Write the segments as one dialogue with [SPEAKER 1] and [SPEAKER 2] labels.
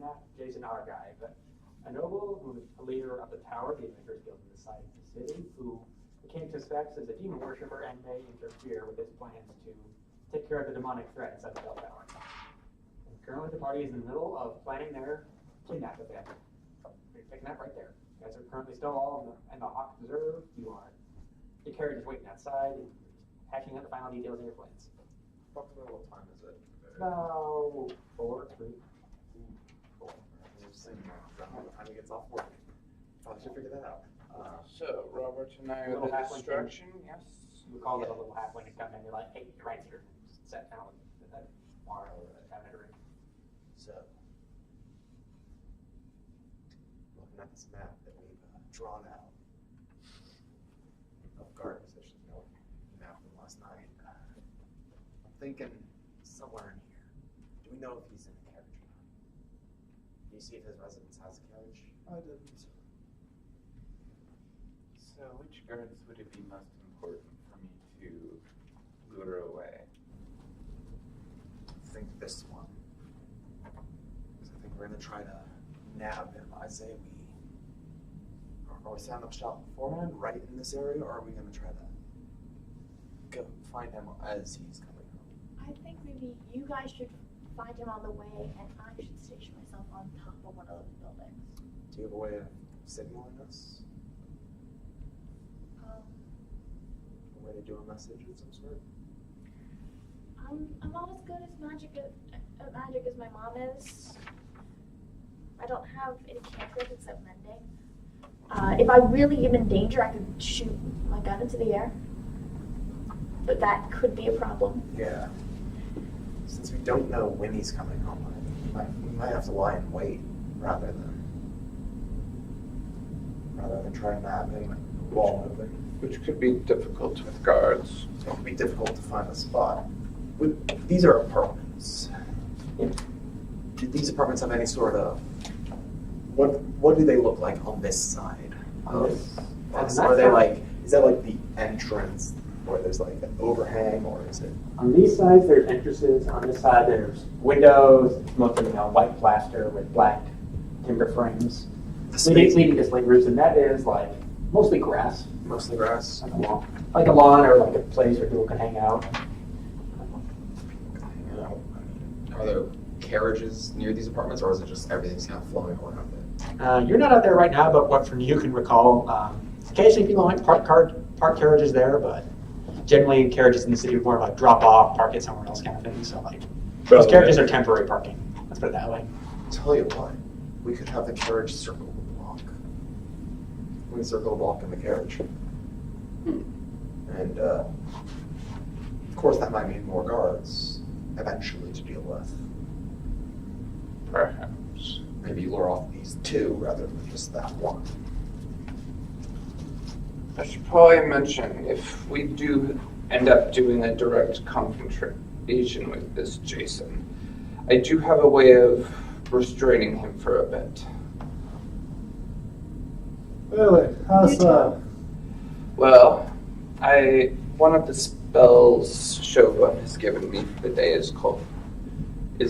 [SPEAKER 1] not Jason, our guy, but a noble who is a leader of the tower, the Adventurers Guild in the side of the city, who the king suspects is a demon worshiper and may interfere with his plans to take care of the demonic threat inside the bell tower. And currently, the party is in the middle of planning their kidnap of him. You're picking that right there. You guys are currently still all in the Hawk Reserve. Your carriage is waiting outside, and hashing out the final details of your plans.
[SPEAKER 2] Approximately what time is it?
[SPEAKER 1] About 4, 3.
[SPEAKER 2] Cool. We're just saying around the time he gets off work. Probably should figure that out.
[SPEAKER 3] So, Robert and I are
[SPEAKER 1] Little
[SPEAKER 3] the
[SPEAKER 1] halfling
[SPEAKER 3] distraction, yes?
[SPEAKER 1] You call it a little halfling to come in. You're like, hey, you're right here. Set down with that bar or a cabinet.
[SPEAKER 2] So, looking at this map that we've drawn out of guard positions, map from last night, I'm thinking somewhere in here. Do we know if he's in a carriage or not? Do you see if his residence has a carriage?
[SPEAKER 3] I didn't. So, which guards would it be most important for me to lure away?
[SPEAKER 2] I think this one. Because I think we're going to try to nab him. I say are we setting up shop beforehand, right in this area, or are we going to try to go find him as he's coming home?
[SPEAKER 4] I think maybe you guys should find him on the way, and I should station myself on top of one of those buildings.
[SPEAKER 2] Do you have a way of signaling us? A way to do a message of some sort?
[SPEAKER 4] I'm not as good as magic as my mom is. I don't have any cantrips except mending. If I really am in danger, I could shoot my gun into the air. But that could be a problem.
[SPEAKER 2] Yeah. Since we don't know when he's coming home, we might have to lie in wait rather than try and nab him while moving.
[SPEAKER 3] Which could be difficult with guards.
[SPEAKER 2] It would be difficult to find a spot. These are apartments. Do these apartments have any sort of what do they look like on this side? Are they like? Is that like the entrance, or there's like an overhang, or is it?
[SPEAKER 1] On these sides, there's entrances. On this side, there's windows. It's mostly white plaster with black timber frames, leading to slate roofs, and that is like mostly grass.
[SPEAKER 2] Mostly grass.
[SPEAKER 1] Like a lawn or like a place where people can hang out.
[SPEAKER 2] Are there carriages near these apartments, or is it just everything's kind of flowing around it?
[SPEAKER 1] You're not out there right now, but what from you can recall, occasionally people might park carriages there, but generally carriages in the city would more like drop off, park it somewhere else kind of thing. So like those carriages are temporary parking. Let's put it that way.
[SPEAKER 2] Tell you what, we could have the carriage circle the block. We can circle the block in the carriage. And of course that might mean more guards eventually to deal with.
[SPEAKER 3] Perhaps.
[SPEAKER 2] Maybe lure off these two rather than just that one.
[SPEAKER 3] I should probably mention, if we do end up doing a direct confrontation with this Jason, I do have a way of restraining him for a bit.
[SPEAKER 5] Really? How's that?
[SPEAKER 3] Well, one of the spells Shogun has given me for the day is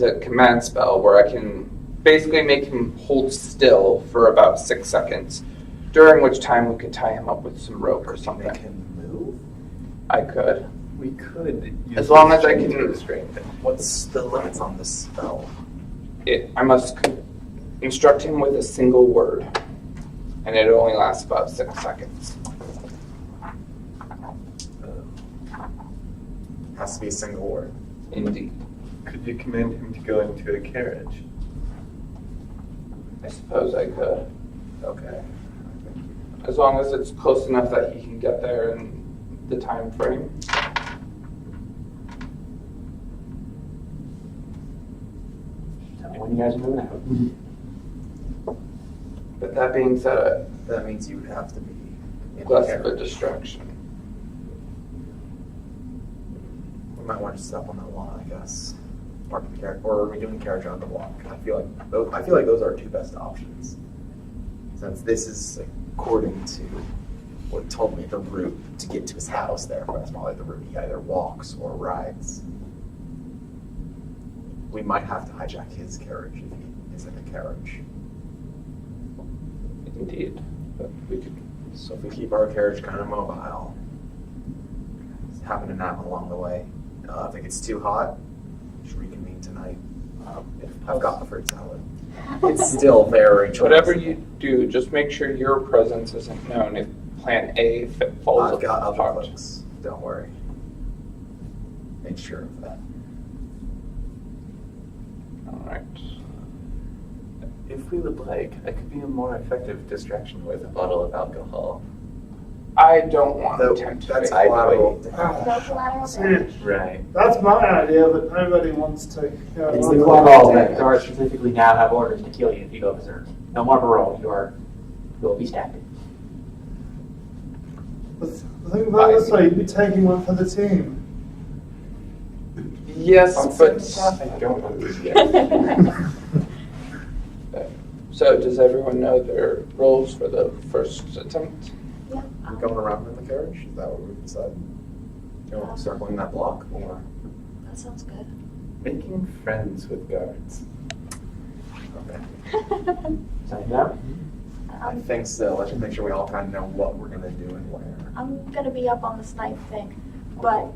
[SPEAKER 3] a command spell where I can basically make him hold still for about 6 seconds, during which time we could tie him up with some rope or something.
[SPEAKER 2] Make him move?
[SPEAKER 3] I could.
[SPEAKER 5] We could.
[SPEAKER 3] As long as I can
[SPEAKER 5] restrain him.
[SPEAKER 2] What's the limits on this spell?
[SPEAKER 3] I must instruct him with a single word, and it only lasts about 6 seconds.
[SPEAKER 2] Has to be a single word.
[SPEAKER 3] Indeed.
[SPEAKER 5] Could you command him to go into a carriage?
[SPEAKER 3] I suppose I could.
[SPEAKER 2] Okay.
[SPEAKER 3] As long as it's close enough that he can get there in the time frame.
[SPEAKER 1] Tell me when you guys are moving out.
[SPEAKER 3] But that being said,
[SPEAKER 2] That means you would have to be in the
[SPEAKER 3] less of a
[SPEAKER 2] carriage.
[SPEAKER 3] distraction.
[SPEAKER 2] We might want to step on that lawn, I guess. Park the carriage, or are we doing carriage on the block? I feel like those are our two best options. Since this is according to what told me the route to get to his house, therefore that's probably the route he either walks or rides. We might have to hijack his carriage if he is in a carriage.
[SPEAKER 3] Indeed. But we could.
[SPEAKER 2] So if we keep our carriage kind of mobile, happen to nap along the way. If it gets too hot, we should reconvene tonight. I've got the fruit salad. It's still very choice.
[SPEAKER 3] Whatever you do, just make sure your presence isn't known if Plan A falls
[SPEAKER 2] I've got other
[SPEAKER 3] apart.
[SPEAKER 2] folks. Don't worry. Make sure of that.
[SPEAKER 3] All right.
[SPEAKER 5] If we would like, I could be a more effective distraction with a bottle of alcohol.
[SPEAKER 3] I don't want
[SPEAKER 2] Though,
[SPEAKER 3] to tempt
[SPEAKER 2] that's
[SPEAKER 3] fate.
[SPEAKER 2] collateral.
[SPEAKER 4] No collateral
[SPEAKER 6] See,
[SPEAKER 4] damage.
[SPEAKER 5] Right.
[SPEAKER 6] that's my idea, but nobody wants to.
[SPEAKER 1] It's the law that guards specifically now have orders to kill you if you go berserk. No more parole. You will be stabbed.
[SPEAKER 6] Think about it this way, you'd be taking one for the team.
[SPEAKER 3] Yes, but
[SPEAKER 5] I don't understand.
[SPEAKER 3] so does everyone know their roles for the first attempt?
[SPEAKER 4] Yeah.
[SPEAKER 2] Are we going around in the carriage? Is that what we decided? You know, circling that block, or
[SPEAKER 4] That sounds good.
[SPEAKER 5] Making friends with guards.
[SPEAKER 2] okay?
[SPEAKER 1] Sign up.
[SPEAKER 2] I think so. Let's just make sure we all kind of know what we're gonna do and where.
[SPEAKER 4] I'm gonna be up on the snipe thing, but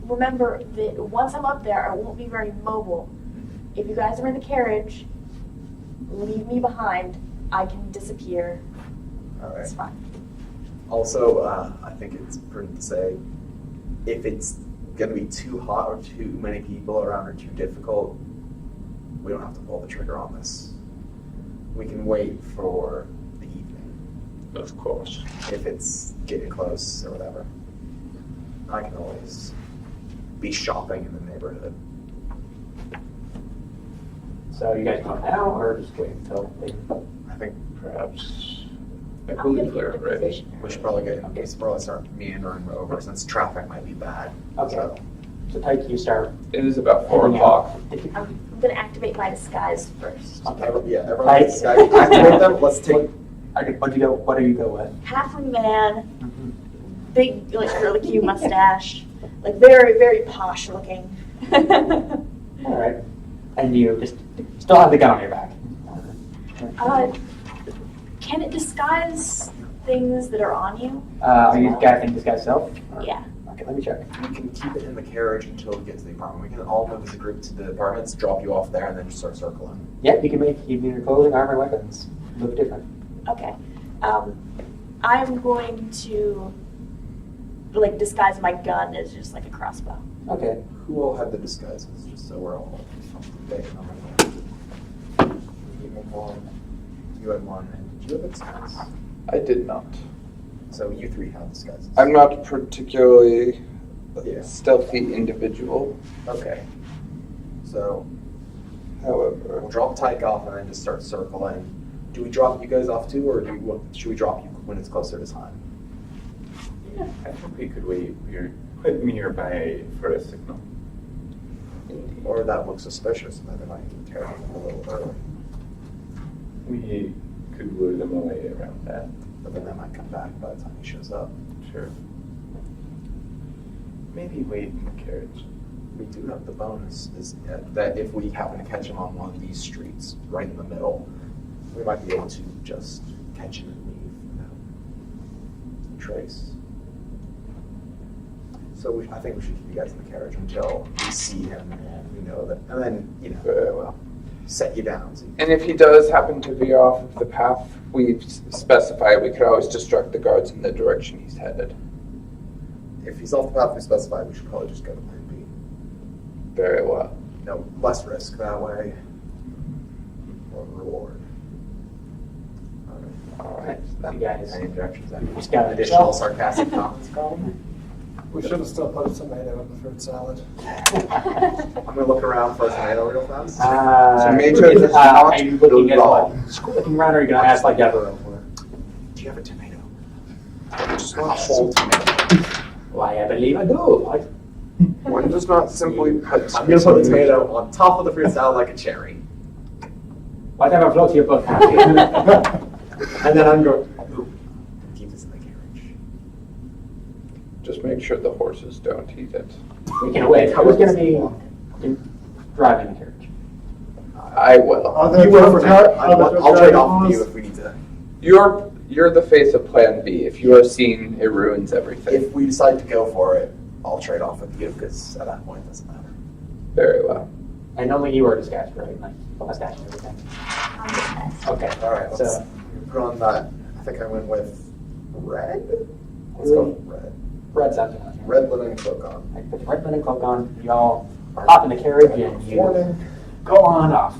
[SPEAKER 4] remember that once I'm up there, I won't be very mobile. If you guys are in the carriage, leave me behind. I can disappear.
[SPEAKER 2] All right.
[SPEAKER 4] It's fine.
[SPEAKER 2] Also, I think it's prudent to say, if it's gonna be too hot or too many people around or too difficult, we don't have to pull the trigger on this. We can wait for the evening
[SPEAKER 3] Of course.
[SPEAKER 2] if it's getting close or whatever. I can always be shopping in the neighborhood.
[SPEAKER 1] So you guys going now, or just wait until later?
[SPEAKER 2] I think
[SPEAKER 3] Perhaps. I
[SPEAKER 4] I'm
[SPEAKER 3] believe
[SPEAKER 4] gonna
[SPEAKER 3] we're
[SPEAKER 4] get into
[SPEAKER 3] ready.
[SPEAKER 4] position.
[SPEAKER 2] we should probably start meandering over since traffic might be bad.
[SPEAKER 1] Okay.
[SPEAKER 2] So,
[SPEAKER 1] So Tyke, you start.
[SPEAKER 3] It is about 4
[SPEAKER 1] heading
[SPEAKER 3] o'clock.
[SPEAKER 1] out.
[SPEAKER 4] I'm gonna activate my disguise first.
[SPEAKER 2] everyone
[SPEAKER 1] Right.
[SPEAKER 2] gets activate them. Let's take.
[SPEAKER 1] What do you go with?
[SPEAKER 4] Halfling man, big, like really cute mustache, like very, very posh looking.
[SPEAKER 1] All right. And you just still have the gun on your back.
[SPEAKER 4] Can it disguise things that are on you?
[SPEAKER 1] Are you casting disguise self? Or-
[SPEAKER 4] Yeah.
[SPEAKER 1] Okay, let me check.
[SPEAKER 2] We can keep it in the carriage until we get to the apartment. We can all move as a group to the apartments, drop you off there, and then just start circling.
[SPEAKER 1] Yeah, you can make even your clothing, armor, weapons look different.
[SPEAKER 4] Okay. I'm going to like disguise my gun as just like a crossbow.
[SPEAKER 1] Okay.
[SPEAKER 2] Who all had the disguises? Just so we're all up to date on it. You had one. You had one, and did you have a disguise?
[SPEAKER 3] I did not.
[SPEAKER 2] So you three have disguises.
[SPEAKER 3] I'm not particularly
[SPEAKER 2] Yeah.
[SPEAKER 3] a stealthy individual.
[SPEAKER 2] Okay. So
[SPEAKER 3] However,
[SPEAKER 2] we'll drop Tyke off and then just start circling. Do we drop you guys off too, or should we drop you when it's closer to time?
[SPEAKER 5] I think we could wait. We're quite nearby for a signal.
[SPEAKER 2] Or that looks suspicious, and then they might tear them a little early.
[SPEAKER 5] We could lure them away around that.
[SPEAKER 2] But then they might come back by the time he shows up.
[SPEAKER 5] Sure. Maybe wait in the carriage.
[SPEAKER 2] We do have the bonus is that if we happen to catch him on one of these streets, right in the middle, we might be able to just catch him and leave without trace. So I think we should keep you guys in the carriage until we see him and we know that, and then,
[SPEAKER 3] very well.
[SPEAKER 2] set you down. So
[SPEAKER 3] And if he does happen to veer off of the path we've specified, we could always distract the guards in the direction he's headed.
[SPEAKER 2] if he's off the path we specified, we should probably just go to plan B.
[SPEAKER 3] Very well.
[SPEAKER 2] No, less risk that way. More reward.
[SPEAKER 3] All right.
[SPEAKER 1] You guys.
[SPEAKER 2] Any objections? Any
[SPEAKER 1] Just got
[SPEAKER 2] additional sarcastic comments, Colin?
[SPEAKER 6] We should have still put a tomato in the fruit salad.
[SPEAKER 2] I'm gonna look around for a tomato real fast.
[SPEAKER 3] So Major does not
[SPEAKER 1] are you looking at
[SPEAKER 2] raw.
[SPEAKER 1] what? Looking around, or are you gonna ask like Deborah for?
[SPEAKER 2] Do you have a tomato?
[SPEAKER 3] Just
[SPEAKER 2] A
[SPEAKER 3] not
[SPEAKER 2] whole tomato.
[SPEAKER 1] Why, I believe I do.
[SPEAKER 3] One does not simply put.
[SPEAKER 2] I'm gonna put a tomato on top of the fruit salad like a cherry.
[SPEAKER 1] Whatever floats your boat.
[SPEAKER 2] And then I'm going, ooh, keep this in the carriage.
[SPEAKER 3] Just make sure the horses don't eat it.
[SPEAKER 1] We can wait. Who's gonna be driving the carriage?
[SPEAKER 3] I will.
[SPEAKER 2] You work for now. I'll trade off with you if we need to.
[SPEAKER 3] You're the face of Plan B. If you are seen, it ruins everything.
[SPEAKER 2] If we decide to go for it, I'll trade off with you because at that point it doesn't matter.
[SPEAKER 3] Very well.
[SPEAKER 1] And only you are disguised, right? Like, mustache and everything.
[SPEAKER 4] I'm disguised.
[SPEAKER 1] Okay.
[SPEAKER 2] All right, let's
[SPEAKER 1] So,
[SPEAKER 2] put on that. I think I went with red. Let's go with red.
[SPEAKER 1] red sounds good.
[SPEAKER 2] Red linen cloak on.
[SPEAKER 1] I put the red linen cloak on, y'all hop in the carriage and you
[SPEAKER 2] Morning.
[SPEAKER 1] go on off.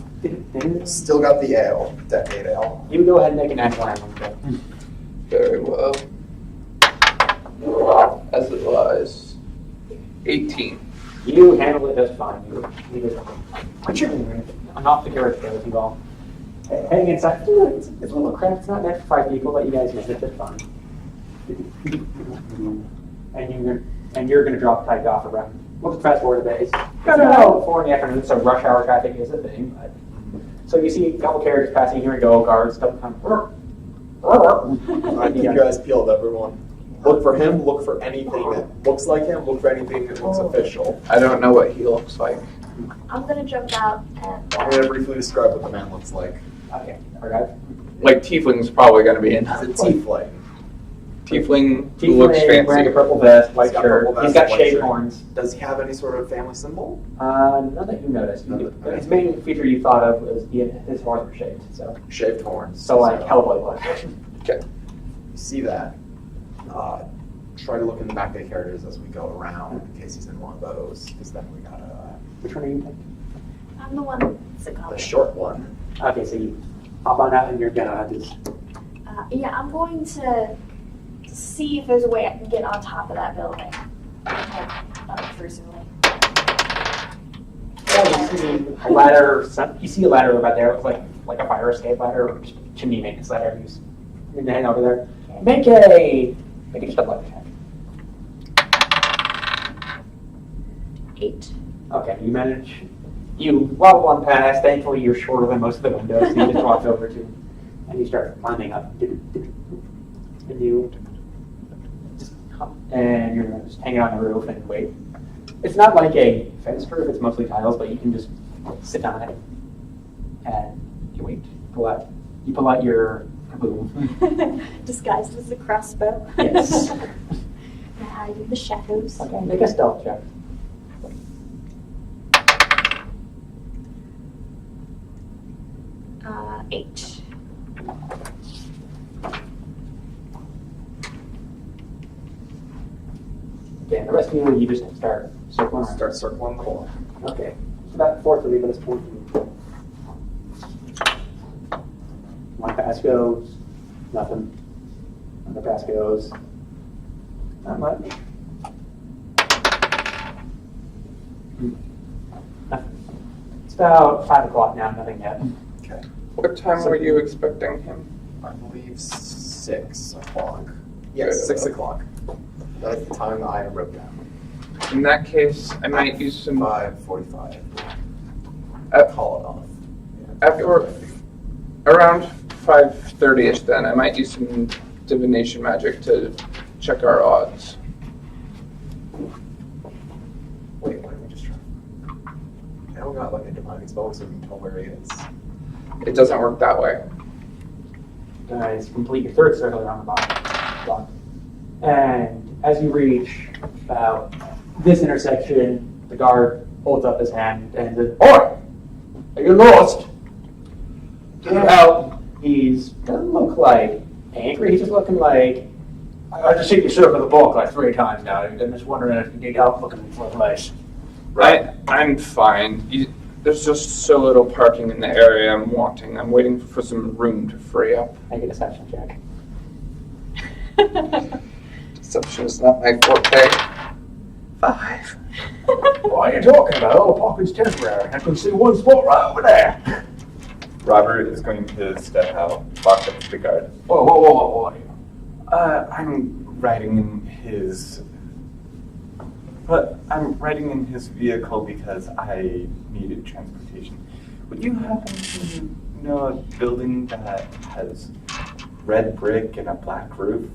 [SPEAKER 2] Still got the ale, decade ale.
[SPEAKER 1] You go ahead and make an actual handling check.
[SPEAKER 3] Very well. As it lies. 18.
[SPEAKER 1] You handle it just fine. You just put your I'm off the carriage there with you all. Heading inside, it's a little cramped. It's not meant for 5 people, but you guys manage it just fine. And you're going to drop type off around. We'll just fast forward a bit. It's about 4 in the afternoon, so rush hour traffic is a thing. But, so you see a couple carriages passing. Here we go. Guards don't come.
[SPEAKER 2] I keep your eyes peeled, everyone. Look for him. Look for anything that looks like him. Look for anything that looks official.
[SPEAKER 3] I don't know what he looks like.
[SPEAKER 4] I'm gonna jump out and.
[SPEAKER 2] I'm going to briefly describe what the man looks like.
[SPEAKER 1] Okay. All right.
[SPEAKER 3] Like Tiefling's probably going to be in.
[SPEAKER 2] It's a tiefling.
[SPEAKER 3] Tiefling who looks
[SPEAKER 1] Wearing a
[SPEAKER 3] fancy.
[SPEAKER 1] purple vest, white
[SPEAKER 2] He's got
[SPEAKER 1] shirt.
[SPEAKER 2] purple vest,
[SPEAKER 1] He's got
[SPEAKER 2] white
[SPEAKER 1] shaved
[SPEAKER 2] shirt.
[SPEAKER 1] horns.
[SPEAKER 2] Does he have any sort of family symbol?
[SPEAKER 1] None that you noticed. His main feature you thought of was his horns were shaved. So
[SPEAKER 2] Shaved horns.
[SPEAKER 1] like Hellboy look.
[SPEAKER 3] Okay.
[SPEAKER 2] You see that. Try to look in the back of the carriages as we go around in case he's in one of those. Because then we gotta.
[SPEAKER 1] Which one are you picking?
[SPEAKER 4] I'm the one that's a
[SPEAKER 2] The
[SPEAKER 4] cop.
[SPEAKER 2] short one.
[SPEAKER 1] Okay, so you hop on out and you're gonna just.
[SPEAKER 4] Yeah, I'm going to see if there's a way I can get on top of that building. Unobtrusively.
[SPEAKER 1] Yeah, you see a ladder. You see a ladder about there. It's like a fire escape ladder, or chimney maintenance ladder. You're gonna head over there. Make a step ladder check.
[SPEAKER 4] 8.
[SPEAKER 1] Okay, you manage. You wobble on past. Thankfully, you're shorter than most of the windows, so you just walk over to, and you start climbing up. And you just hop, and you're just hanging on the roof and wait. It's not like a fenced roof; it's mostly tiles, but you can just sit on it and you wait. You pull out your boom.
[SPEAKER 4] Disguised as a crossbow.
[SPEAKER 1] Yes.
[SPEAKER 4] And hide in the shadows.
[SPEAKER 1] Okay, make a stealth check.
[SPEAKER 4] Uh, 8.
[SPEAKER 1] Okay, and the rest of you just start circling around.
[SPEAKER 2] Start circling the hole.
[SPEAKER 1] Okay, it's about 4:30 by this point. One pass goes, nothing. Another pass goes, not much. Nothing. It's about 5 o'clock now, nothing yet.
[SPEAKER 2] Okay.
[SPEAKER 3] What time were you expecting him?
[SPEAKER 2] I believe 6 o'clock. Yes, 6 o'clock. That's the time that I wrote down.
[SPEAKER 3] In that case, I might use some.
[SPEAKER 2] 5:45. Call it off. Yeah,
[SPEAKER 3] After around 5:30ish, then I might use some divination magic to check our odds.
[SPEAKER 2] Wait, let me just try. I don't got like a demonic spell, so we can tell where he is.
[SPEAKER 3] It doesn't work that way.
[SPEAKER 1] Guys, complete your third circle around the bottom. And as you reach about this intersection, the guard holds up his hand and says, "Oi! Are you lost?" Well, doesn't look like angry. He's just looking like, "I just seen you circle the block like 3 times now. I'm just wondering if you need help looking for a place."
[SPEAKER 3] I'm fine. There's just so little parking in the area I'm wanting. I'm waiting for some room to free up.
[SPEAKER 1] Make a deception check.
[SPEAKER 3] Deception is not my forte. 5.
[SPEAKER 1] What are you talking about? Oh, parking's temporary. I can see one spot right over there.
[SPEAKER 5] Robert is going to step out, walk up to the guard.
[SPEAKER 1] Whoa.
[SPEAKER 5] I'm riding in his vehicle because I needed transportation. Would you happen to know a building that has red brick and a black roof?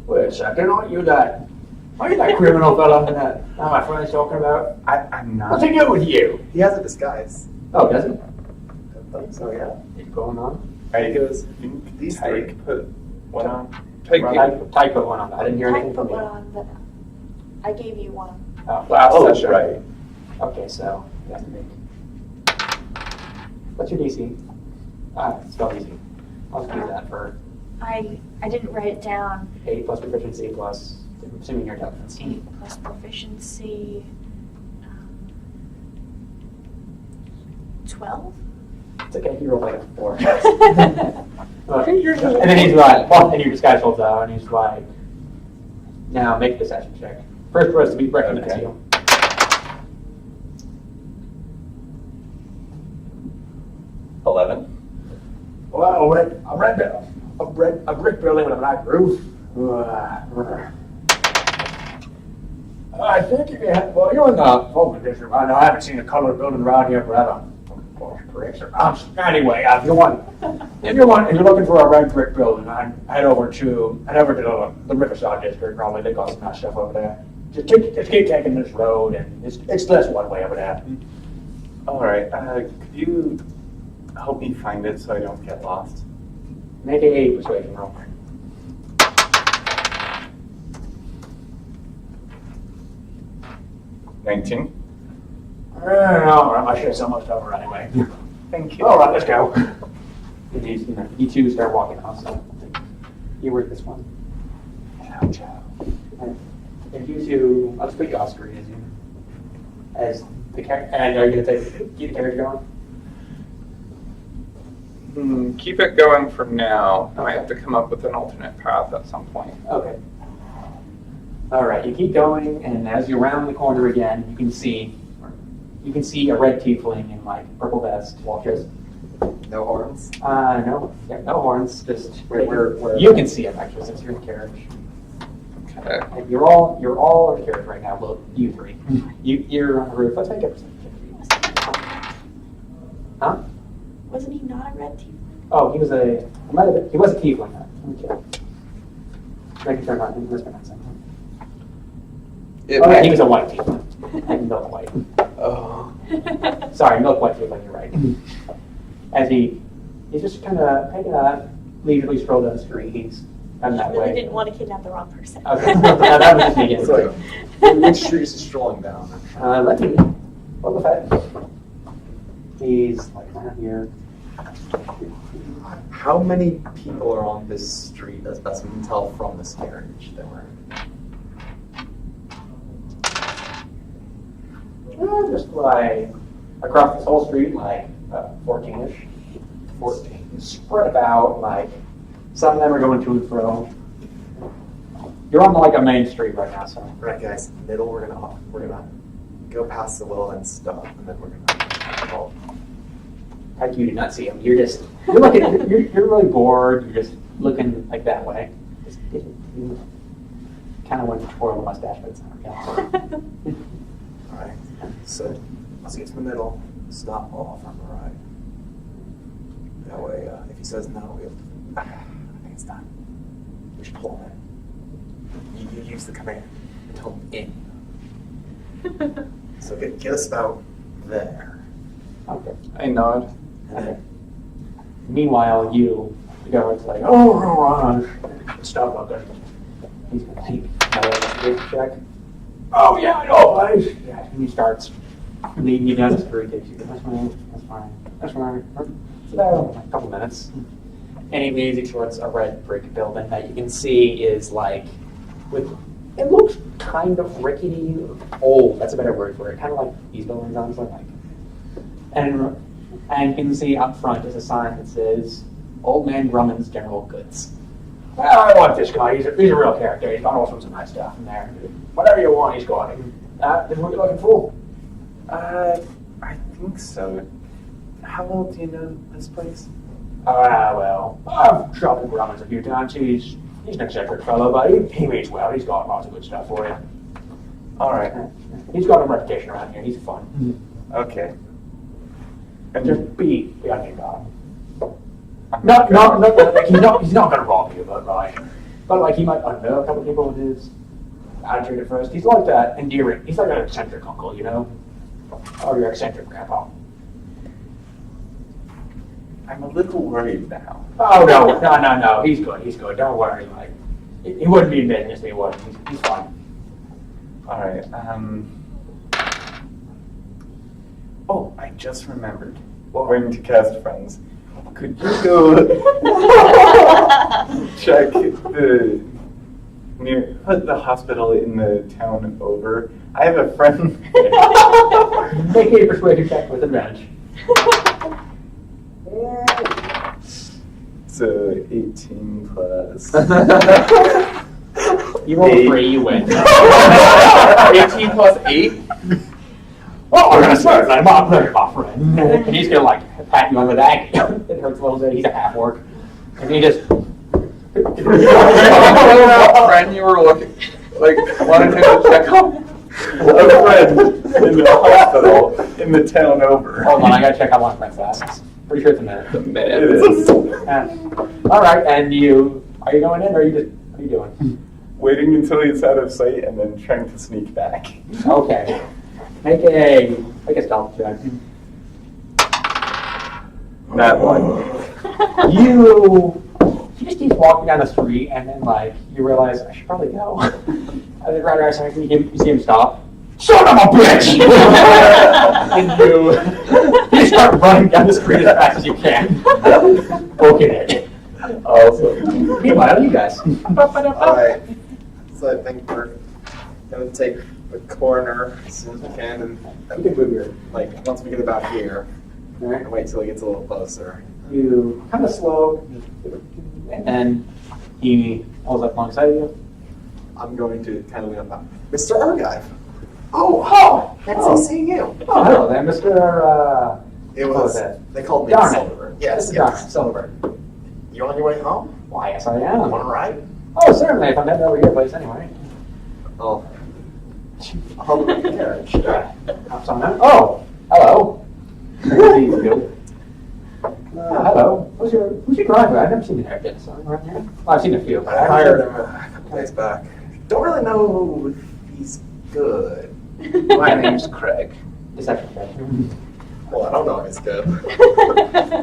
[SPEAKER 1] Wait a second, aren't you that criminal fella that my friend's talking about?
[SPEAKER 5] I'm not.
[SPEAKER 1] What's he doing with you?
[SPEAKER 2] He has a disguise.
[SPEAKER 1] Oh, does it?
[SPEAKER 2] I think so, yeah.
[SPEAKER 1] It's going on.
[SPEAKER 5] I
[SPEAKER 2] Goes,
[SPEAKER 5] think
[SPEAKER 2] these
[SPEAKER 5] Tyke
[SPEAKER 2] three.
[SPEAKER 5] put one on.
[SPEAKER 1] Type put one on. I didn't hear
[SPEAKER 4] I
[SPEAKER 1] anything
[SPEAKER 4] put
[SPEAKER 1] from
[SPEAKER 4] one
[SPEAKER 1] you.
[SPEAKER 4] on, but I gave you one.
[SPEAKER 1] Oh,
[SPEAKER 3] Last
[SPEAKER 5] Oh,
[SPEAKER 3] session.
[SPEAKER 5] right.
[SPEAKER 1] okay, so you have to make. What's your DC? Spell DC. I'll just do that for
[SPEAKER 4] I didn't write it down.
[SPEAKER 1] 8 plus proficiency plus, I'm assuming your intelligence.
[SPEAKER 4] 8 plus proficiency. 12?
[SPEAKER 1] It's okay, you roll like a 4.
[SPEAKER 3] I think yours is
[SPEAKER 1] And then he's like, well, and your disguise holds out, and he's like, now make a deception check. First for us to be recognize
[SPEAKER 5] Okay.
[SPEAKER 1] you. Well, a brick building with a black roof. I think you can. Well, you're in the Fulton district. I know I haven't seen a colored building around here forever. Bricks or anyway, if you're looking for a red brick building, head over to the Riverside district. Probably they got some nice stuff over there. Just keep taking this road, and it's less one way over there.
[SPEAKER 5] All right. Could you help me find it so I don't get lost?
[SPEAKER 1] Make a persuasion roll.
[SPEAKER 5] 19.
[SPEAKER 1] All right, I should have so much over anyway.
[SPEAKER 5] Thank you.
[SPEAKER 1] All right, let's go. And you two start walking off. So you were this one. Ciao, ciao. And you two, I'll just put you off screen as the character. And are you gonna keep the carriage going?
[SPEAKER 3] Keep it going for now. I might have to come up with an alternate path at some point.
[SPEAKER 1] Okay. All right, you keep going, and as you round the corner again, you can see a red tiefling in like purple vest, just
[SPEAKER 2] No horns?
[SPEAKER 1] no horns, just
[SPEAKER 2] Where-
[SPEAKER 1] you can see him actually since you're in the carriage.
[SPEAKER 3] Okay.
[SPEAKER 1] And you're all in the carriage right now. Look, you three. You're on the roof. Let's make a percentage check. Huh?
[SPEAKER 4] Wasn't he not a red team?
[SPEAKER 1] Oh, he was a tiefling. Let me check. Making sure I'm not mispronouncing.
[SPEAKER 3] It
[SPEAKER 1] Oh yeah,
[SPEAKER 3] might-
[SPEAKER 1] he was a white tiefling. And milk white.
[SPEAKER 3] Oh.
[SPEAKER 1] Sorry, milk white tiefling. You're right. As he's just kind of taking a leisurely stroll down the street. He's done that
[SPEAKER 4] Really
[SPEAKER 1] way.
[SPEAKER 4] didn't want to kidnap the wrong person.
[SPEAKER 1] Okay, that was just me getting
[SPEAKER 2] Sorry. Which street is he strolling down?
[SPEAKER 1] Let me roll the fact. He's like around here.
[SPEAKER 2] How many people are on this street as best we can tell from this carriage that we're in?
[SPEAKER 1] Just like across this whole street, like 14-ish. 14. Spread about, like some of them are going to and fro. You're on like a main street right now, so.
[SPEAKER 2] Right, guys. Middle. We're gonna go past the willow and stop, and then we're gonna go.
[SPEAKER 1] Like you do not see him. You're looking. You're really bored. You're just looking like that way. You kind of want to twirl the mustache, but it's not okay.
[SPEAKER 2] All right. So let's get to the middle. Stop off on the right. That way, if he says no, I think it's done. We should pull him in. You use the command and tell him in. So get us about there.
[SPEAKER 1] Okay.
[SPEAKER 3] I nod.
[SPEAKER 2] And then
[SPEAKER 1] Meanwhile, the guard's like, oh, stop looking. He's gonna take another investigation check. Oh yeah, I know, place. Yeah, and he starts leading you down the street. Takes you. That's fine. It's about a couple minutes. And he leads you towards a red brick building that you can see is like it looks kind of rickety, old. That's a better word for it. Kind of like these buildings, honestly. And you can see up front is a sign that says Old Man Drummond's General Goods. Well, I want this guy. He's a real character. He's got all sorts of nice stuff in there. Whatever you want, he's got it. This is what you're looking for.
[SPEAKER 5] I think so. How well do you know this place?
[SPEAKER 1] Well, I've shopped at Drummond's a few times. He's an eccentric fellow, but he means well. He's got lots of good stuff for you.
[SPEAKER 5] All right.
[SPEAKER 1] He's got a reputation around here. He's fun.
[SPEAKER 5] Okay.
[SPEAKER 1] And just be on your guard. He's not going to rob you, but like he might unnerve a couple people with his attitude at first. He's like that endearing. He's like an eccentric uncle, you know, or your eccentric grandpa.
[SPEAKER 5] I'm a little worried now.
[SPEAKER 1] Oh, no. He's good. Don't worry. Like, he wouldn't be admitting this to me, would he? He's fine.
[SPEAKER 5] All right. Oh, I just remembered. Going to cast friends. Could you go check the hospital in the town over? I have a friend.
[SPEAKER 1] Make a persuasion check with advantage.
[SPEAKER 5] So 18 plus.
[SPEAKER 1] You roll 3, you win.
[SPEAKER 3] 18 plus 8?
[SPEAKER 1] Oh, I'm gonna start my mom, my friend. And he's gonna like pat you on the back. It hurts a little bit. He's a half orc, and he just.
[SPEAKER 3] What friend you were looking like wanted to check on?
[SPEAKER 5] A friend in the hospital in the town over.
[SPEAKER 1] Hold on, I gotta check how long friend's lasts. Pretty sure it's a minute.
[SPEAKER 5] It is.
[SPEAKER 1] All right, and are you going in, or are you just what are you doing?
[SPEAKER 5] Waiting until he's out of sight and then trying to sneak back.
[SPEAKER 1] Okay, make a stealth check.
[SPEAKER 5] That one.
[SPEAKER 1] He just keeps walking down the street, and then like you realize I should probably go. And then right around a second, you see him stop. Son of a bitch! And you start running down the street as fast as you can, booking it.
[SPEAKER 5] Awesome.
[SPEAKER 1] Meanwhile, you guys.
[SPEAKER 2] Alright, so I think we're gonna take the corner as soon as we can, and
[SPEAKER 1] You can move your.
[SPEAKER 2] like once we get about here,
[SPEAKER 1] Alright.
[SPEAKER 2] and wait till he gets a little closer.
[SPEAKER 1] You kind of slow, and then he pulls up alongside you.
[SPEAKER 2] I'm going to kind of lean up. Mr. Argive! Oh, fancy seeing you.
[SPEAKER 1] Oh, hello there, Mr.
[SPEAKER 2] It
[SPEAKER 1] what was
[SPEAKER 2] was,
[SPEAKER 1] that?
[SPEAKER 2] they called me
[SPEAKER 1] Darn it.
[SPEAKER 2] Silver. Yes,
[SPEAKER 1] Mr.
[SPEAKER 2] yes.
[SPEAKER 1] Silver.
[SPEAKER 2] You on your way home?
[SPEAKER 1] Why, yes, I am.
[SPEAKER 2] Want to ride?
[SPEAKER 1] Oh, certainly, if I'm heading over your place anyway.
[SPEAKER 2] Oh. I'll look at the carriage.
[SPEAKER 1] Hops on out. Oh, hello. Please do. Hello. Who's your driver? I've never seen an airjet sign around here. Well, I've seen a few.
[SPEAKER 2] I hired him a couple days back. Don't really know if he's good.
[SPEAKER 3] My name's Craig.
[SPEAKER 1] Deception check.
[SPEAKER 2] Well, I don't know if he's good.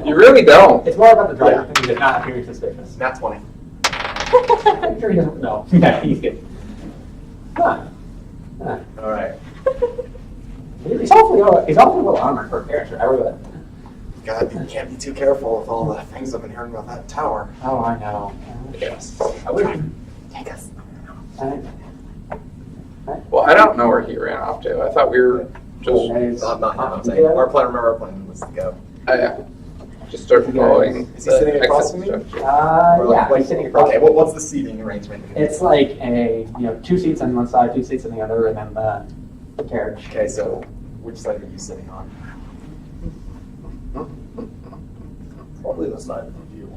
[SPEAKER 3] You really don't.
[SPEAKER 1] It's more about the driver thing than not appearing suspicious.
[SPEAKER 2] Nat 20.
[SPEAKER 1] I'm sure he doesn't know. Yeah, he's good. Huh.
[SPEAKER 2] Alright.
[SPEAKER 1] He's awfully well armored for a character. I really.
[SPEAKER 2] God, you can't be too careful with all the things I've been hearing about that tower.
[SPEAKER 1] Oh, I know.
[SPEAKER 2] Yes.
[SPEAKER 1] I wish.
[SPEAKER 2] Take us.
[SPEAKER 3] Well, I don't know where he ran off to. I thought we were just
[SPEAKER 2] I'm saying. Our plan was to go.
[SPEAKER 3] just start following.
[SPEAKER 2] Is he sitting across from me?
[SPEAKER 1] Yeah, he's sitting across.
[SPEAKER 2] Okay, well, what's the seating arrangement?
[SPEAKER 1] It's like a 2 seats on one side, 2 seats on the other, and then the carriage.
[SPEAKER 2] Okay, so which side are you sitting on?
[SPEAKER 6] Probably the side of you.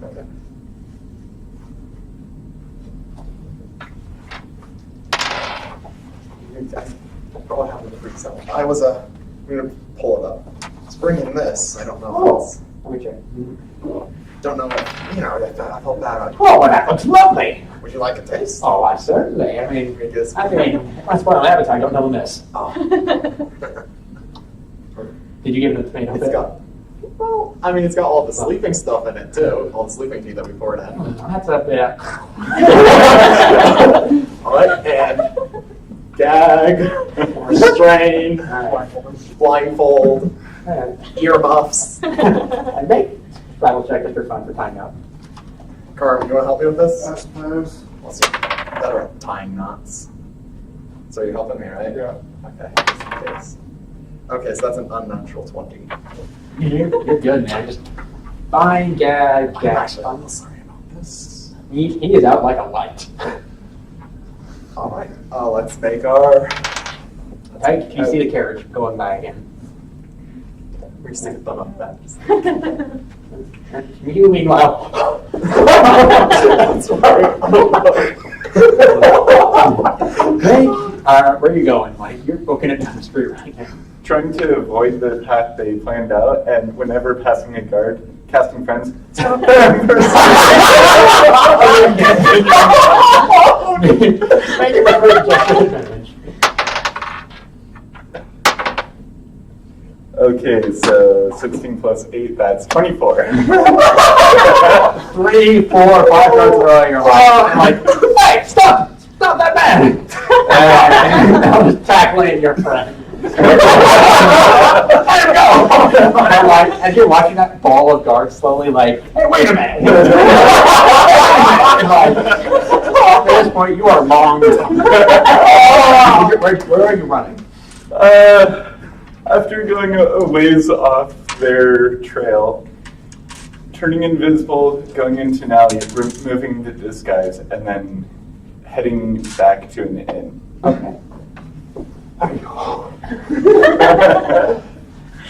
[SPEAKER 2] Okay. I probably have the free cell. I was I'm gonna pull it up. It's bringing this. I don't know. If it's,
[SPEAKER 1] Let me check.
[SPEAKER 2] don't know if I felt bad.
[SPEAKER 1] Oh, well, that looks lovely.
[SPEAKER 2] Would you like a taste?
[SPEAKER 1] Oh, I certainly. I mean,
[SPEAKER 2] Because
[SPEAKER 1] I spoil my appetite. Don't tell them this.
[SPEAKER 2] oh.
[SPEAKER 1] Did you give them the tomato
[SPEAKER 2] It's
[SPEAKER 1] bit?
[SPEAKER 2] got. Well, I mean, it's got all the sleeping stuff in it too. All the sleeping tea that we poured in.
[SPEAKER 1] That's a bit.
[SPEAKER 2] All right, and gag, restrain, blindfold, earmuffs.
[SPEAKER 1] And make travel check just for fun for time out.
[SPEAKER 2] Carmen, you want to help me with this?
[SPEAKER 6] I suppose.
[SPEAKER 2] Let's see. Better at tying knots. So you're helping me, right?
[SPEAKER 6] Yeah.
[SPEAKER 2] Okay, just in case. Okay, so that's an unnatural 20.
[SPEAKER 1] You're good, man. Just fine, gag.
[SPEAKER 2] I'm actually a little sorry about this.
[SPEAKER 1] He is out like a light.
[SPEAKER 2] All right, let's make our.
[SPEAKER 1] Right? Can you see the carriage going by again?
[SPEAKER 2] We just take a thumb up that.
[SPEAKER 1] You, meanwhile.
[SPEAKER 2] Sorry.
[SPEAKER 1] Hey, where are you going? Like, you're booking it down the street right now.
[SPEAKER 5] Trying to avoid the path they planned out, and whenever passing a guard, casting friends, stop them!
[SPEAKER 1] Make it a advantage.
[SPEAKER 5] Okay, so 16 plus 8, that's 24.
[SPEAKER 1] 3, 4, 5 cards in a row. You're like, hey, stop that man! And I'm just tackling your friend. Let him go! And like, as you're watching that ball of guards slowly, like, hey, wait a minute! Like, at this point, you are long gone. Where are you running?
[SPEAKER 5] After going a ways off their trail, turning invisible, going into an alley, removing the disguise, and then heading back to an inn.
[SPEAKER 1] Okay. I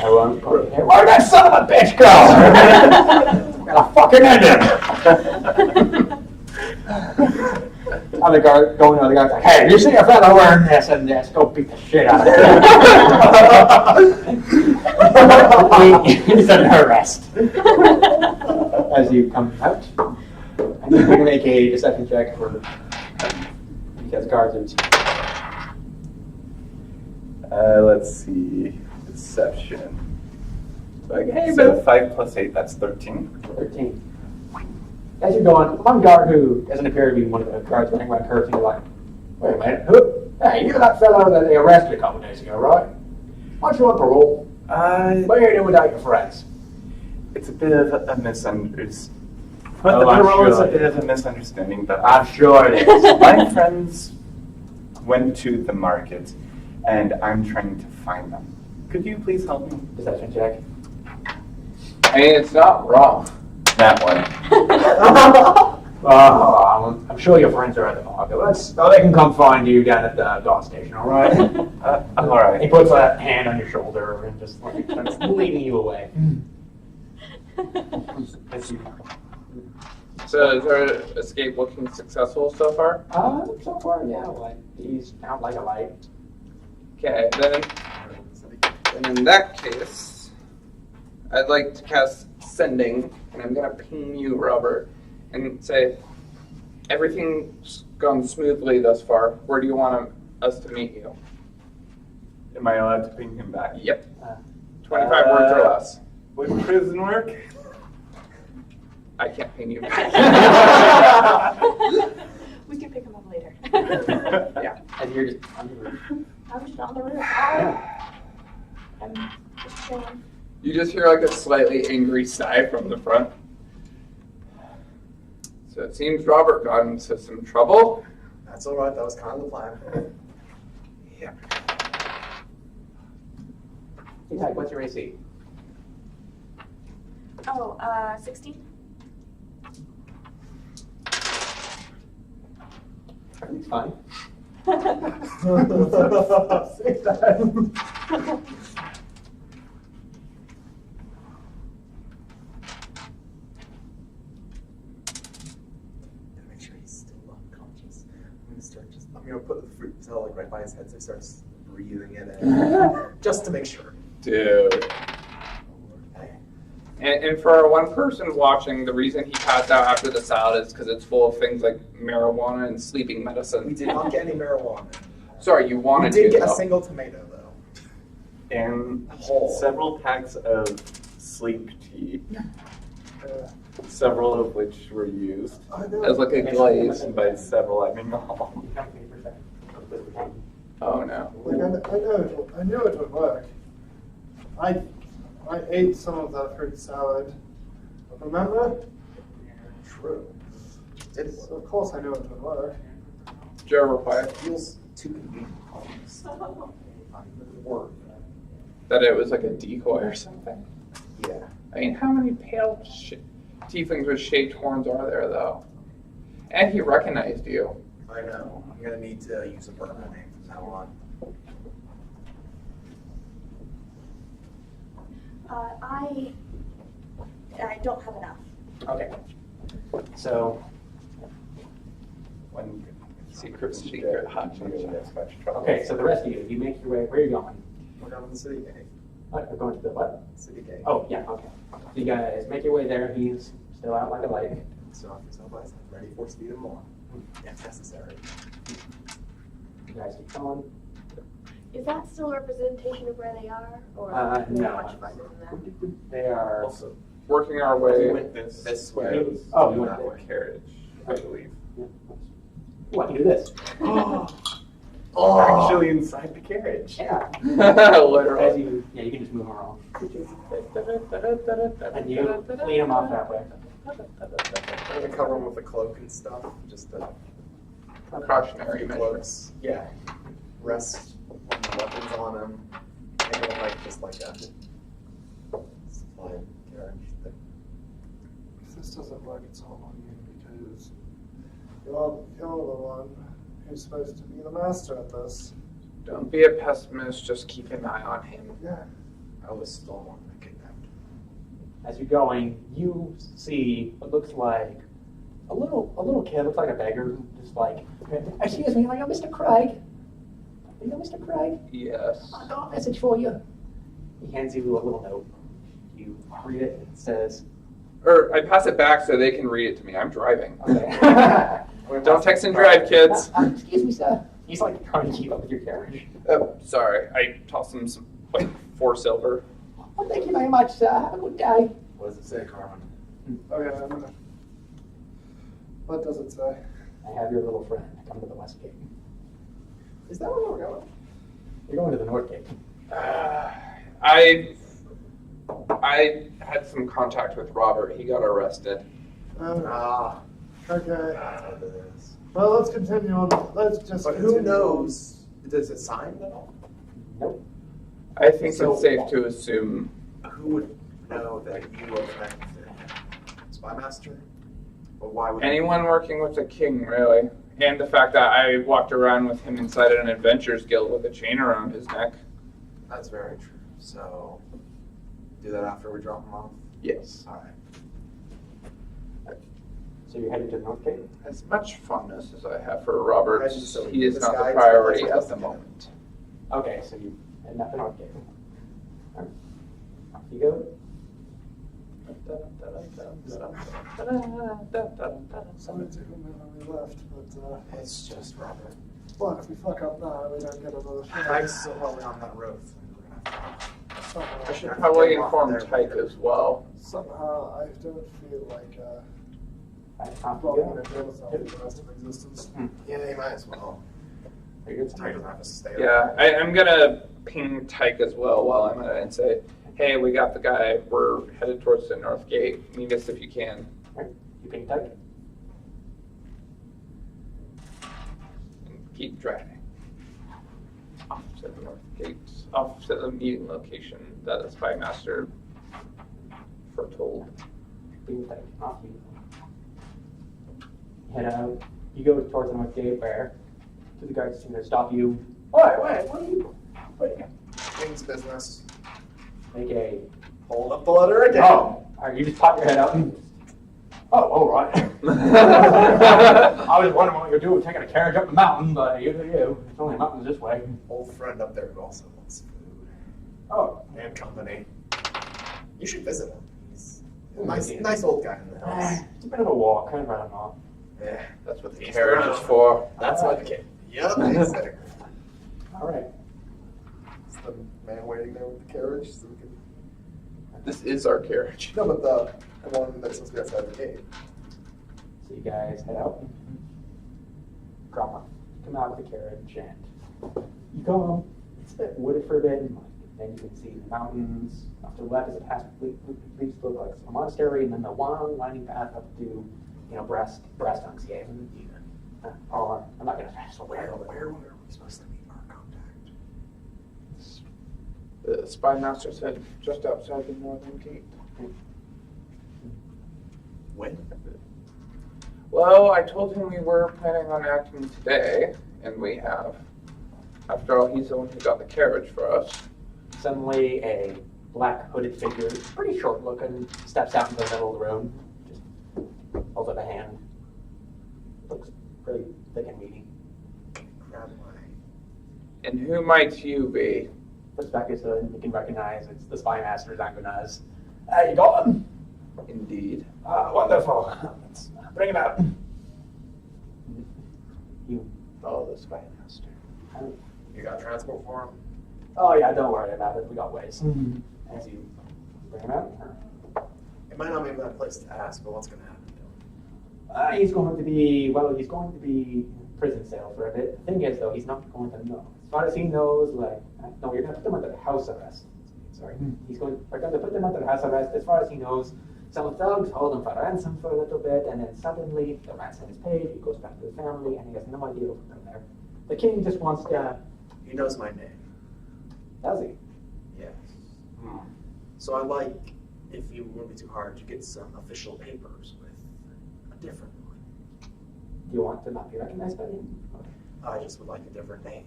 [SPEAKER 1] won't put it here. Where'd that son of a bitch go? I'm gonna fucking end him. Other guard going to the guy's like, hey, you see a fellow wearing this and this, go beat the shit out of him. He's under arrest. As you come out, and you can make a deception check for because guards are.
[SPEAKER 5] Let's see. Deception.
[SPEAKER 1] Like, hey,
[SPEAKER 5] So
[SPEAKER 1] man.
[SPEAKER 5] 5 plus 8, that's 13.
[SPEAKER 1] 13. As you're going, one guard who doesn't appear to be one of the guards running around cursing, you're like, wait a minute, who? Hey, you're that fellow that they arrested a couple days ago, right? Aren't you on parole? What are you doing without your friends?
[SPEAKER 5] It's a bit of a misunderstanding. But
[SPEAKER 1] Oh,
[SPEAKER 5] the
[SPEAKER 1] I'm
[SPEAKER 5] parole is
[SPEAKER 1] sure
[SPEAKER 5] a
[SPEAKER 1] it
[SPEAKER 5] bit of a misunderstanding. But
[SPEAKER 1] I'm sure it is.
[SPEAKER 5] my friends went to the market, and I'm trying to find them. Could you please help me?
[SPEAKER 1] Deception check.
[SPEAKER 3] I mean, it's not wrong.
[SPEAKER 5] That one.
[SPEAKER 1] I'm sure your friends are at the market. They can come find you down at the gas station, all right?
[SPEAKER 5] I'm all right.
[SPEAKER 1] He puts a hand on your shoulder and just like starts leading you away.
[SPEAKER 3] So is our escape looking successful so far?
[SPEAKER 1] So far, yeah. Like he's out like a light.
[SPEAKER 3] Okay, then in that case, I'd like to cast Sending, and I'm gonna ping you, Robert, and say, everything's gone smoothly thus far. Where do you want us to meet you?
[SPEAKER 5] Am I allowed to ping him back?
[SPEAKER 3] Yep. 25 words or less.
[SPEAKER 5] Would prison work?
[SPEAKER 3] I can't ping you back.
[SPEAKER 4] We can pick him up later.
[SPEAKER 1] Yeah. And you're just
[SPEAKER 4] I'm just on the roof. I'm just chilling.
[SPEAKER 3] You just hear like a slightly angry sigh from the front. So it seems Robert got into some trouble.
[SPEAKER 2] That's all right. That was kind of the plan.
[SPEAKER 3] Yeah.
[SPEAKER 1] Hey, Ty, what's your AC?
[SPEAKER 4] Oh, 16?
[SPEAKER 1] Everything's fine.
[SPEAKER 2] Make sure he's still unconscious. I'm gonna put the fruit cell like right by his head so he starts breathing it in. Just to make sure.
[SPEAKER 3] Dude. And for one person watching, the reason he passed out after the salad is because it's full of things like marijuana and sleeping
[SPEAKER 2] We
[SPEAKER 3] medicine.
[SPEAKER 2] did not get any marijuana.
[SPEAKER 3] Sorry, you
[SPEAKER 2] We
[SPEAKER 3] wanted
[SPEAKER 2] did
[SPEAKER 3] to.
[SPEAKER 2] get a
[SPEAKER 3] though.
[SPEAKER 2] single tomato though.
[SPEAKER 5] And
[SPEAKER 2] Oh.
[SPEAKER 5] several packs of sleep tea. Several of which were used
[SPEAKER 3] As like a glaze.
[SPEAKER 5] and by several I mean all.
[SPEAKER 3] Oh no.
[SPEAKER 6] Like, I knew it would work. I ate some of that fruit salad. Remember?
[SPEAKER 2] True. Did it
[SPEAKER 6] So of course I knew it would work.
[SPEAKER 3] Joe replied
[SPEAKER 2] It feels too convenient. Almost. Word.
[SPEAKER 3] that it was like a decoy or something.
[SPEAKER 2] Yeah.
[SPEAKER 3] I mean, how many pale tieflings with shaped horns are there though? And he recognized you.
[SPEAKER 2] I know. I'm gonna need to use a burner name from now on.
[SPEAKER 4] I don't have enough.
[SPEAKER 1] Okay. So,
[SPEAKER 5] One
[SPEAKER 3] Secret hot
[SPEAKER 1] okay, so the rest of you make your way. Where are you going?
[SPEAKER 2] We're down in the city gate.
[SPEAKER 1] What? We're going to the what?
[SPEAKER 2] City gate.
[SPEAKER 1] Oh, yeah, okay. So you guys make your way there. He's still out like a light.
[SPEAKER 2] So I'm ready for speed and more. If necessary.
[SPEAKER 1] You guys keep going.
[SPEAKER 4] Is that still a representation of where they are? Or
[SPEAKER 1] no.
[SPEAKER 4] much farther than that?
[SPEAKER 1] They are.
[SPEAKER 2] Also,
[SPEAKER 3] Working our way
[SPEAKER 2] we went this way.
[SPEAKER 1] Oh, you went
[SPEAKER 2] that
[SPEAKER 1] there.
[SPEAKER 2] way.
[SPEAKER 3] carriage, I believe.
[SPEAKER 1] What, you do this?
[SPEAKER 2] Oh,
[SPEAKER 5] Actually inside the carriage.
[SPEAKER 1] Yeah. As
[SPEAKER 3] Literally.
[SPEAKER 1] you, yeah, you can just move them around. And you lead them off that way.
[SPEAKER 2] I'm gonna cover them with a cloak and stuff. Just
[SPEAKER 3] Precautionary measure.
[SPEAKER 2] cloaks. Yeah. Rest one of the weapons on them. Make it like just like a supply carriage thing.
[SPEAKER 6] If this doesn't work, it's all on you because you're the one who's supposed to be the master at this.
[SPEAKER 3] Don't be a pessimist, just keep an eye on him.
[SPEAKER 6] Yeah.
[SPEAKER 2] I was still one that kidnapped.
[SPEAKER 1] As you're going, you see what looks like a little kid, looks like a beggar, just like, excuse me, are you Mr. Craig? Are you Mr. Craig?
[SPEAKER 3] Yes.
[SPEAKER 1] I got a message for you. He hands you a little note. You read it. It says,
[SPEAKER 3] Or I pass it back so they can read it to me. I'm driving.
[SPEAKER 1] okay.
[SPEAKER 3] Don't text and drive, kids.
[SPEAKER 1] Excuse me, sir. He's like trying to keep up with your carriage.
[SPEAKER 3] Oh, sorry. I tossed him some, like, 4 silver.
[SPEAKER 1] Well, thank you very much, sir. Have a good day.
[SPEAKER 2] What does it say, Carmen?
[SPEAKER 6] Okay, I'm gonna. What does it say?
[SPEAKER 1] I have your little friend come to the west gate.
[SPEAKER 2] Is that where we're going?
[SPEAKER 1] You're going to the north gate.
[SPEAKER 3] I had some contact with Robert. He got arrested.
[SPEAKER 2] Ah,
[SPEAKER 6] Okay.
[SPEAKER 2] that's what it is.
[SPEAKER 6] Well, let's continue on. Let's just.
[SPEAKER 2] But
[SPEAKER 6] continue
[SPEAKER 2] who knows? Does it sign though?
[SPEAKER 1] Nope.
[SPEAKER 3] I think
[SPEAKER 2] So-
[SPEAKER 3] it's safe to assume.
[SPEAKER 2] Who would know that you are connected? Spy master? Or why would
[SPEAKER 3] Anyone working with the king, really. And the fact that I walked around with him inside an adventurers guild with a chain around his neck.
[SPEAKER 2] That's very true. So, do that after we drop him off.
[SPEAKER 3] Yes.
[SPEAKER 2] All right.
[SPEAKER 1] So you're heading to the north gate?
[SPEAKER 3] As much fondness as I have for Robert,
[SPEAKER 2] Right, so
[SPEAKER 3] he is
[SPEAKER 2] this
[SPEAKER 3] not the
[SPEAKER 2] guy-
[SPEAKER 3] priority
[SPEAKER 2] that's
[SPEAKER 3] at the
[SPEAKER 2] what-
[SPEAKER 3] moment.
[SPEAKER 1] Okay, so you head up the north gate. All right. Off you go.
[SPEAKER 6] Sorry to whom we left, but
[SPEAKER 2] It's just Robert.
[SPEAKER 6] look, if we fuck up now, we don't get another shot.
[SPEAKER 2] Tyke's still probably on that road.
[SPEAKER 3] I should probably inform Tyke as well.
[SPEAKER 6] Somehow, I don't feel like
[SPEAKER 1] All right, off
[SPEAKER 6] well,
[SPEAKER 1] you
[SPEAKER 6] I'm
[SPEAKER 1] go.
[SPEAKER 6] gonna deal with that for the rest of existence.
[SPEAKER 2] Yeah, you might as well.
[SPEAKER 1] Are you good?
[SPEAKER 2] Tyke doesn't have to stay.
[SPEAKER 3] Yeah, I'm gonna ping Tyke as well while I'm at it and say, hey, we got the guy. We're headed towards the north gate. Meet us if you can.
[SPEAKER 1] All right. You ping Tyke?
[SPEAKER 3] And keep driving. Off to the north gate. Off to the meeting location that the spy master foretold.
[SPEAKER 1] Ping Tyke. Off you go. Head out. You go towards the north gate where the guards seem to stop you. Wait, what are you? Wait.
[SPEAKER 2] King's business.
[SPEAKER 1] Make a.
[SPEAKER 2] Hold up the letter again.
[SPEAKER 1] Oh, all right, you just pop your head out. Oh, all right. I was wondering what you're doing, taking a carriage up the mountain, but you do you. It's only mountains this way.
[SPEAKER 2] Old friend up there who also wants food
[SPEAKER 1] Oh,
[SPEAKER 2] and company. You should visit him. He's a
[SPEAKER 1] Ooh,
[SPEAKER 2] nice,
[SPEAKER 1] yeah.
[SPEAKER 2] nice old guy in the house.
[SPEAKER 1] it's a bit of a walk. Kind of run off.
[SPEAKER 2] Yeah,
[SPEAKER 3] That's what the
[SPEAKER 2] He's
[SPEAKER 3] carriage
[SPEAKER 2] around.
[SPEAKER 3] is for.
[SPEAKER 2] that's what kid. Yep, exactly.
[SPEAKER 1] All right.
[SPEAKER 2] It's the man waiting there with the carriage, so we can.
[SPEAKER 3] This is our carriage.
[SPEAKER 2] No, but the one that's supposed to be outside the gate.
[SPEAKER 1] So you guys head out. Come out with the carriage, and you go home. It's a bit wooded for a bit, and then you can see the mountains. Off to the left as it passes leads to look like a monastery, and then the long winding path up to, Braston's Cave. Oh, I'm not gonna fast forward.
[SPEAKER 2] Where were we supposed to meet our contact?
[SPEAKER 3] The spy master said just outside the northern gate.
[SPEAKER 2] When?
[SPEAKER 3] Well, I told him we were planning on acting today, and we have. After all, he's the one who got the carriage for us.
[SPEAKER 1] Suddenly, a black hooded figure, pretty short looking, steps out into the middle of the room. Just holds up a hand. Looks pretty thick and meaty.
[SPEAKER 2] Grab my.
[SPEAKER 3] And who might you be?
[SPEAKER 1] Puts back his hood, and you can recognize it's the spy master Zangunaz. You got him?
[SPEAKER 3] Indeed.
[SPEAKER 1] Wonderful. Let's bring him out. You
[SPEAKER 3] Oh, the spy master.
[SPEAKER 2] You got transport for him?
[SPEAKER 1] Oh yeah, don't worry about it. We got ways. As you bring him out.
[SPEAKER 2] It might not be my place to ask, but what's going to happen to him?
[SPEAKER 1] He's going to be in prison cell for a bit. The thing is, though, he's not going to know. As far as he knows, no, you're going to put him under house arrest. Sorry, we're going to put him under house arrest. As far as he knows, some thugs hold him for ransom for a little bit, and then suddenly the ransom is paid. He goes back to his family, and he has no idea what's from there. The king just wants to.
[SPEAKER 2] He knows my name.
[SPEAKER 1] Does he?
[SPEAKER 2] Yes. So I like, if you wouldn't be too hard, to get some official papers with a different one.
[SPEAKER 1] Do you want to not be recognized by him?
[SPEAKER 2] I just would like a different name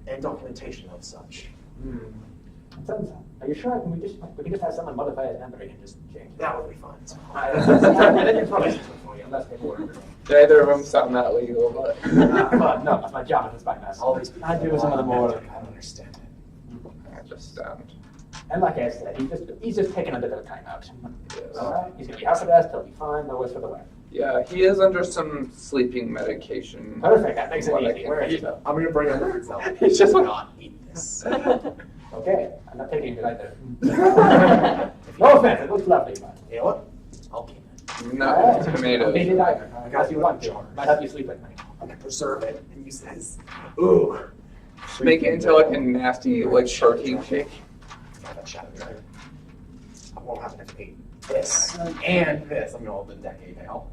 [SPEAKER 2] and documentation of such.
[SPEAKER 1] Are you sure? We can just have someone modify his number and just change it.
[SPEAKER 2] That would be fine.
[SPEAKER 1] Less paperwork.
[SPEAKER 3] Neither of them sound that legal, but
[SPEAKER 1] But no, that's my job as a spy master.
[SPEAKER 2] All these people.
[SPEAKER 1] I do some of the more.
[SPEAKER 2] I don't understand it.
[SPEAKER 3] I just stand.
[SPEAKER 1] And like I said, he's just taking a bit of time out.
[SPEAKER 3] Yes.
[SPEAKER 1] All right, he's gonna be house arrest. He'll be fine. No worries for the wear.
[SPEAKER 3] Yeah, he is under some sleeping medication.
[SPEAKER 1] Perfect. That makes it
[SPEAKER 3] What I
[SPEAKER 1] easy.
[SPEAKER 3] can
[SPEAKER 1] Where is he?
[SPEAKER 3] do.
[SPEAKER 2] I'm going to bring him to himself.
[SPEAKER 3] He's just like-
[SPEAKER 2] not eat this.
[SPEAKER 1] Okay, I'm not taking it either. No offense. It looks lovely, but
[SPEAKER 2] You know what? I'll keep it.
[SPEAKER 3] No
[SPEAKER 1] I'll need
[SPEAKER 3] tomatoes.
[SPEAKER 1] it either. Unless you want to. Might help you sleep at night.
[SPEAKER 2] I can preserve it and use it as, ooh.
[SPEAKER 3] Make it into like a nasty, like protein shake.
[SPEAKER 2] Yeah, that shadow driver. I won't have to eat this and this. I'm going to hold the decade now.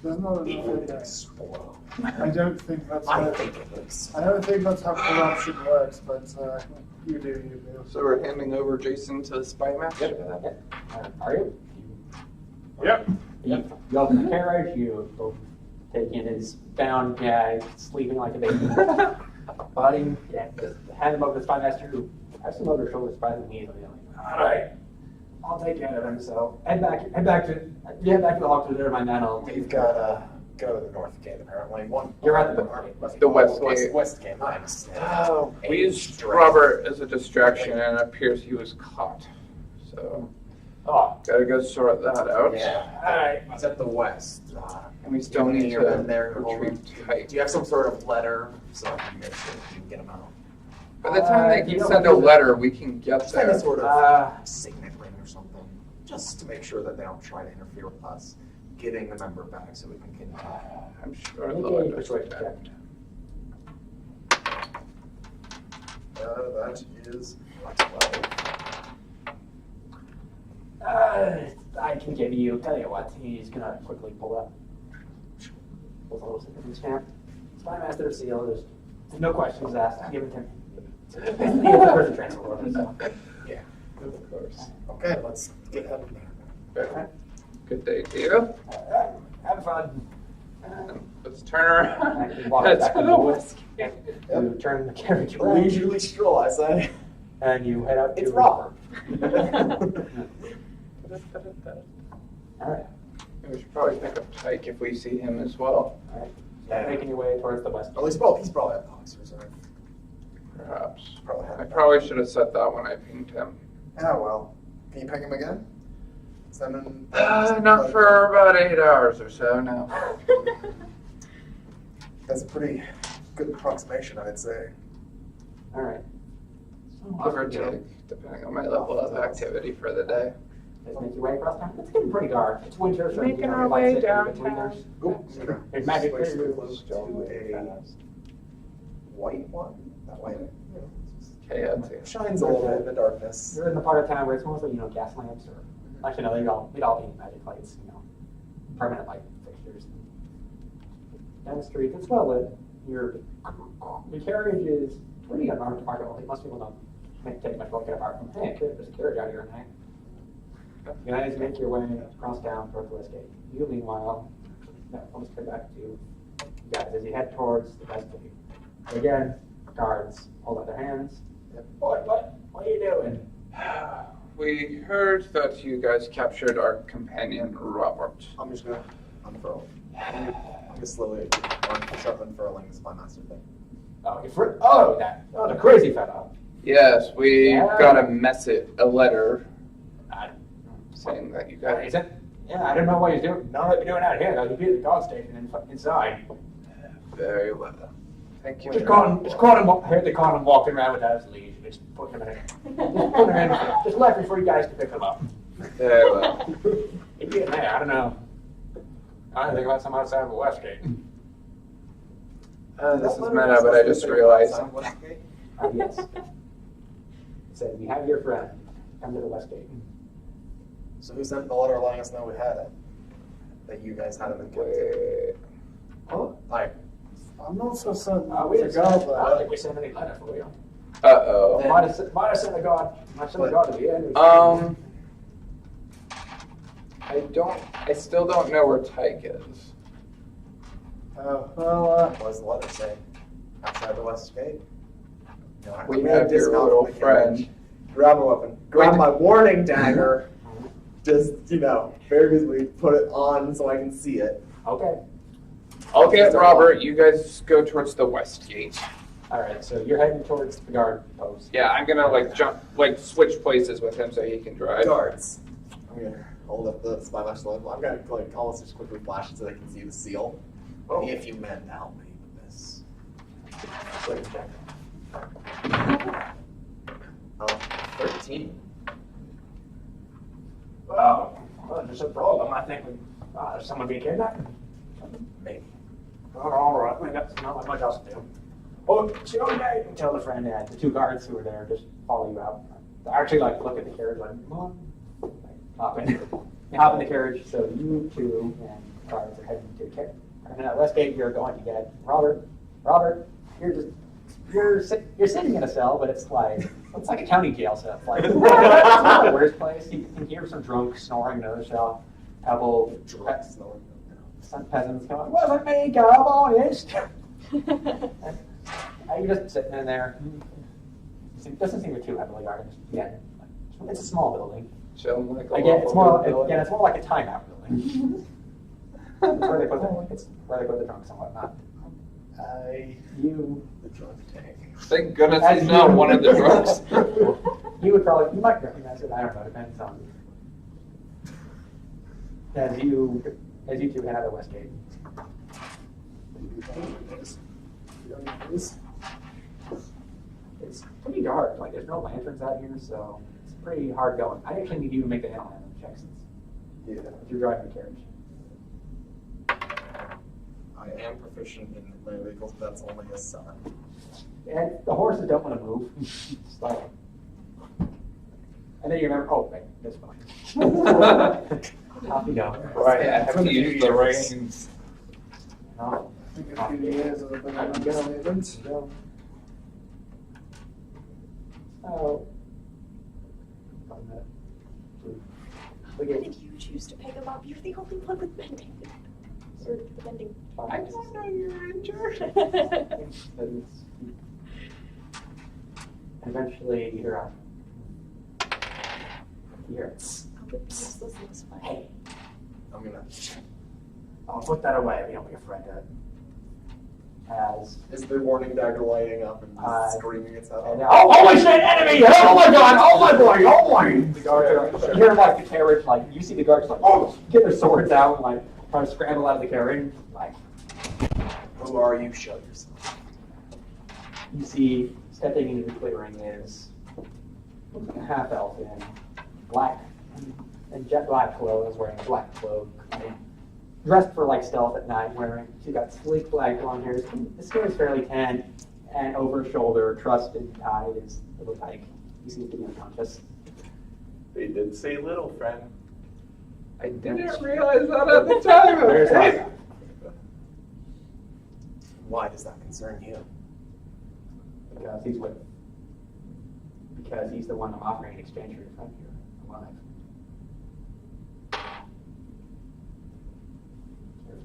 [SPEAKER 6] There's not
[SPEAKER 2] It
[SPEAKER 6] enough
[SPEAKER 2] will
[SPEAKER 6] in there.
[SPEAKER 2] explode.
[SPEAKER 6] I don't think that's
[SPEAKER 2] I
[SPEAKER 6] how,
[SPEAKER 2] think it looks.
[SPEAKER 6] I don't think that's how corruption works, but you do, you do.
[SPEAKER 3] So we're handing over Jason to the spy master.
[SPEAKER 1] Are you?
[SPEAKER 5] Yep.
[SPEAKER 1] You open the carriage, you go take in his bound guy, sleeping like a baby. Body, just hand him over to the spy master, who has some motor shoulder surprisingly easily. All right, I'll take care of him. So head back to the hall to there, my man.
[SPEAKER 2] We've got to go to the north gate, apparently.
[SPEAKER 1] You're at the
[SPEAKER 3] west gate.
[SPEAKER 2] West gate, nice.
[SPEAKER 3] Oh, we used Robert as a distraction, and it appears he was caught. So, gotta go sort that out.
[SPEAKER 2] Yeah.
[SPEAKER 1] All right.
[SPEAKER 2] It's at the west.
[SPEAKER 3] And we still need to
[SPEAKER 2] in there.
[SPEAKER 3] retrieve Tyke.
[SPEAKER 2] Do you have some sort of letter so I can make sure you can get them out?
[SPEAKER 3] By the time they can send a letter, we can get
[SPEAKER 2] Just like a
[SPEAKER 3] there.
[SPEAKER 2] sort of signet ring or something, just to make sure that they don't try to interfere with us getting the member back so we can continue.
[SPEAKER 3] I'm sure
[SPEAKER 1] Make
[SPEAKER 3] they'll
[SPEAKER 1] a persuasion
[SPEAKER 3] understand.
[SPEAKER 1] check.
[SPEAKER 2] That is a 12.
[SPEAKER 1] I can give you, tell you what, he's gonna quickly pull a little signature stamp. Spy master seal, there's no questions asked, give it to me. It's a person transfer order, so.
[SPEAKER 2] Yeah.
[SPEAKER 3] Of course.
[SPEAKER 2] Okay, let's get headed there.
[SPEAKER 3] Okay. Good day to you.
[SPEAKER 1] Have fun.
[SPEAKER 3] And let's turn around.
[SPEAKER 1] Actually, walk
[SPEAKER 3] Head
[SPEAKER 1] back
[SPEAKER 3] to
[SPEAKER 1] to
[SPEAKER 3] the
[SPEAKER 1] the
[SPEAKER 3] west.
[SPEAKER 1] You turn the carriage around,
[SPEAKER 2] Leisurely stroll, I say.
[SPEAKER 1] and you head out to.
[SPEAKER 2] It's Robert.
[SPEAKER 1] All right,
[SPEAKER 3] We should probably pick up Tyke if we see him as well.
[SPEAKER 1] all right.
[SPEAKER 2] Yeah.
[SPEAKER 1] Making your way towards the west.
[SPEAKER 2] Well, he's probably at the Hawks Reserve.
[SPEAKER 3] Perhaps.
[SPEAKER 2] Probably
[SPEAKER 3] I
[SPEAKER 2] had
[SPEAKER 3] probably should have said that when I pinged him.
[SPEAKER 2] Oh, well. Can you ping him again? Send him.
[SPEAKER 3] Not for about 8 hours or so now.
[SPEAKER 2] That's a pretty good approximation, I'd say.
[SPEAKER 1] All right.
[SPEAKER 3] Give or take, depending on my level of activity for the day.
[SPEAKER 1] Just make your way across town. It's getting pretty dark. It's winter, so
[SPEAKER 3] Making
[SPEAKER 1] you know,
[SPEAKER 3] our
[SPEAKER 1] lights
[SPEAKER 3] way
[SPEAKER 1] hit in between
[SPEAKER 3] downtown.
[SPEAKER 1] there.
[SPEAKER 2] Oops.
[SPEAKER 1] There's magic
[SPEAKER 2] Switch
[SPEAKER 1] there.
[SPEAKER 2] the clothes to a white one. That way, you know,
[SPEAKER 3] Chaotic.
[SPEAKER 2] shines a little bit in the darkness.
[SPEAKER 1] You're in the part of town where it's mostly, gas lamps or, actually, no, they'd all be magic lights, permanent light fixtures. Down the street, it's well lit. Your carriage is pretty unmarked marketable. Most people don't take much look apart from, hey, there's a carriage out here at night. You guys make your way across town toward the west gate. You, meanwhile, almost turn back to you guys as you head towards the west gate. Again, guards hold out their hands. What are you doing?
[SPEAKER 3] We heard that you guys captured our companion, Robert.
[SPEAKER 2] I'm just gonna unfurl. I'm gonna slowly start unfurling the spy master thing.
[SPEAKER 1] The crazy fellow.
[SPEAKER 3] Yes, we
[SPEAKER 1] Yeah.
[SPEAKER 3] got a letter saying that you
[SPEAKER 1] Is
[SPEAKER 3] guys...
[SPEAKER 1] it? Yeah, I don't know what he's doing. Know what you're doing out here, though. He'd be at the guard station inside.
[SPEAKER 3] Very well. Thank you.
[SPEAKER 1] Just caught him. I heard they caught him walking around without his leash. Just put him in it. Just left for you guys to pick him up.
[SPEAKER 3] Very well.
[SPEAKER 1] He'd be in there. I don't know. I don't think about some outside of the west gate.
[SPEAKER 3] This is meta, but I just realized.
[SPEAKER 1] Yes. It said, we have your friend. Come to the west gate.
[SPEAKER 2] So who sent the letter letting us know we had it? That you guys had him in captivity?
[SPEAKER 6] Oh,
[SPEAKER 2] Like,
[SPEAKER 6] I'm not so certain.
[SPEAKER 1] We didn't send, I don't
[SPEAKER 6] that.
[SPEAKER 1] think we sent any letter for you.
[SPEAKER 3] Uh-oh.
[SPEAKER 1] Might have sent a god. Might have sent a god to the end.
[SPEAKER 3] I still don't know where Tyke is.
[SPEAKER 2] what does the letter say? Outside the west gate? You know,
[SPEAKER 3] We
[SPEAKER 2] I
[SPEAKER 3] have your
[SPEAKER 2] dismount
[SPEAKER 3] little
[SPEAKER 2] from the
[SPEAKER 3] friend.
[SPEAKER 2] carriage, grab a weapon, grab
[SPEAKER 3] Wait.
[SPEAKER 2] my warning dagger, just, very visibly put it on so I can see it.
[SPEAKER 1] Okay.
[SPEAKER 3] Okay, Robert, you guys go towards the west gate.
[SPEAKER 1] All right. So you're heading towards the guard post.
[SPEAKER 3] Yeah, I'm gonna switch places with him so he can drive.
[SPEAKER 2] Guards. I'm gonna hold up the spy master level. I'm gonna call us just quickly flash it so they can see the seal.
[SPEAKER 1] Oh.
[SPEAKER 2] Need a few men to help me with this.
[SPEAKER 1] Wait a check.
[SPEAKER 2] 13.
[SPEAKER 1] Well, there's a problem. I think there's someone being kidnapped.
[SPEAKER 2] Maybe.
[SPEAKER 1] All right. We got not much else to do. Oh, Sunday! Tell the friend that the two guards who were there just follow you out. They actually look at the carriage come on. Hop in. You hop in the carriage. So you two and guards are heading to the carriage. And at Westgate, you're going to get Robert. Robert, you're sitting in a cell, but it's like a county jail cell. It's not the worst place. You can hear some drunks snoring in another cell. Couple some peasants going, "Wasn't me, communist." And you're just sitting in there. It doesn't seem too heavily guarded. Yeah, it's a small building.
[SPEAKER 3] Chilling like a
[SPEAKER 1] Again, it's
[SPEAKER 3] local
[SPEAKER 1] more like a timeout building. It's where they put the drunks and whatnot.
[SPEAKER 2] The drunk tank.
[SPEAKER 3] Thank goodness he's not one of the drunks.
[SPEAKER 1] You might recognize it. I don't know. Depends on. As you two head out of Westgate. It's pretty dark. There's no lanterns out here, so it's pretty hard going. I actually need you to make the analyzer check since if you're driving the carriage.
[SPEAKER 2] I am proficient in land vehicles, but that's only a 7.
[SPEAKER 1] And the horses don't want to move. It's like, and then you remember, oh, wait, that's fine. Off you go.
[SPEAKER 3] Right, I have to use the reins.
[SPEAKER 1] No.
[SPEAKER 6] I think a few years have been on the agent.
[SPEAKER 1] Go. Oh.
[SPEAKER 4] Why did you choose to pick him up? You're the only one with bending. Or the bending.
[SPEAKER 3] I don't know you're injured.
[SPEAKER 1] Eventually, you're out. Here.
[SPEAKER 4] This looks fine.
[SPEAKER 1] Hey,
[SPEAKER 2] I'm gonna.
[SPEAKER 1] I'll put that away. We don't be afraid of it. As
[SPEAKER 2] Is the warning dagger lighting up and screaming its head
[SPEAKER 1] and
[SPEAKER 2] off?
[SPEAKER 1] oh, holy shit, enemy! Oh my god! Oh my boy! Oh my! The guards are, you hear the carriage, you see the guards get their swords out and try to scramble out of the carriage.
[SPEAKER 2] Who are you? Show yourself.
[SPEAKER 1] You see, stepping into the clearing is a half elf in black and jet black clothes, wearing a black cloak, dressed for stealth at night, she's got sleek black blonde hair. The skin is fairly tan, and over her shoulder, trussed and tied, is little Tyke. He seems to be unconscious.
[SPEAKER 5] They did say little friend.
[SPEAKER 3] I didn't realize that at the time.
[SPEAKER 1] There's
[SPEAKER 3] Okay.
[SPEAKER 1] that.
[SPEAKER 2] Why does that concern you?
[SPEAKER 1] Because he's the one I'm offering in exchange for your friend here, alive.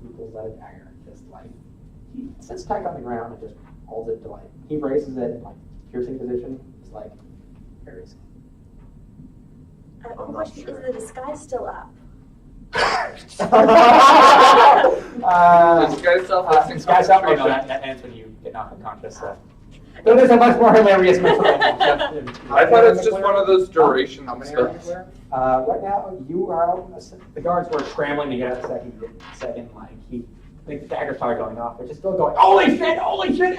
[SPEAKER 1] He pulls out a dagger, he sits Tyke on the ground and just holds it to he raises it in piercing position. It's where is
[SPEAKER 2] I'm not
[SPEAKER 4] Question,
[SPEAKER 2] sure.
[SPEAKER 4] is the disguise still up?
[SPEAKER 3] This guy's self-listening.
[SPEAKER 1] This guy's up. Oh, no, that ends when you get knocked unconscious. So there's a much more hilarious mental image.
[SPEAKER 3] I thought it's just one of those durations.
[SPEAKER 2] How many are you wearing?
[SPEAKER 1] Right now, you are out. The guards were scrambling to get out the second. the dagger started going off, but just still going, holy shit,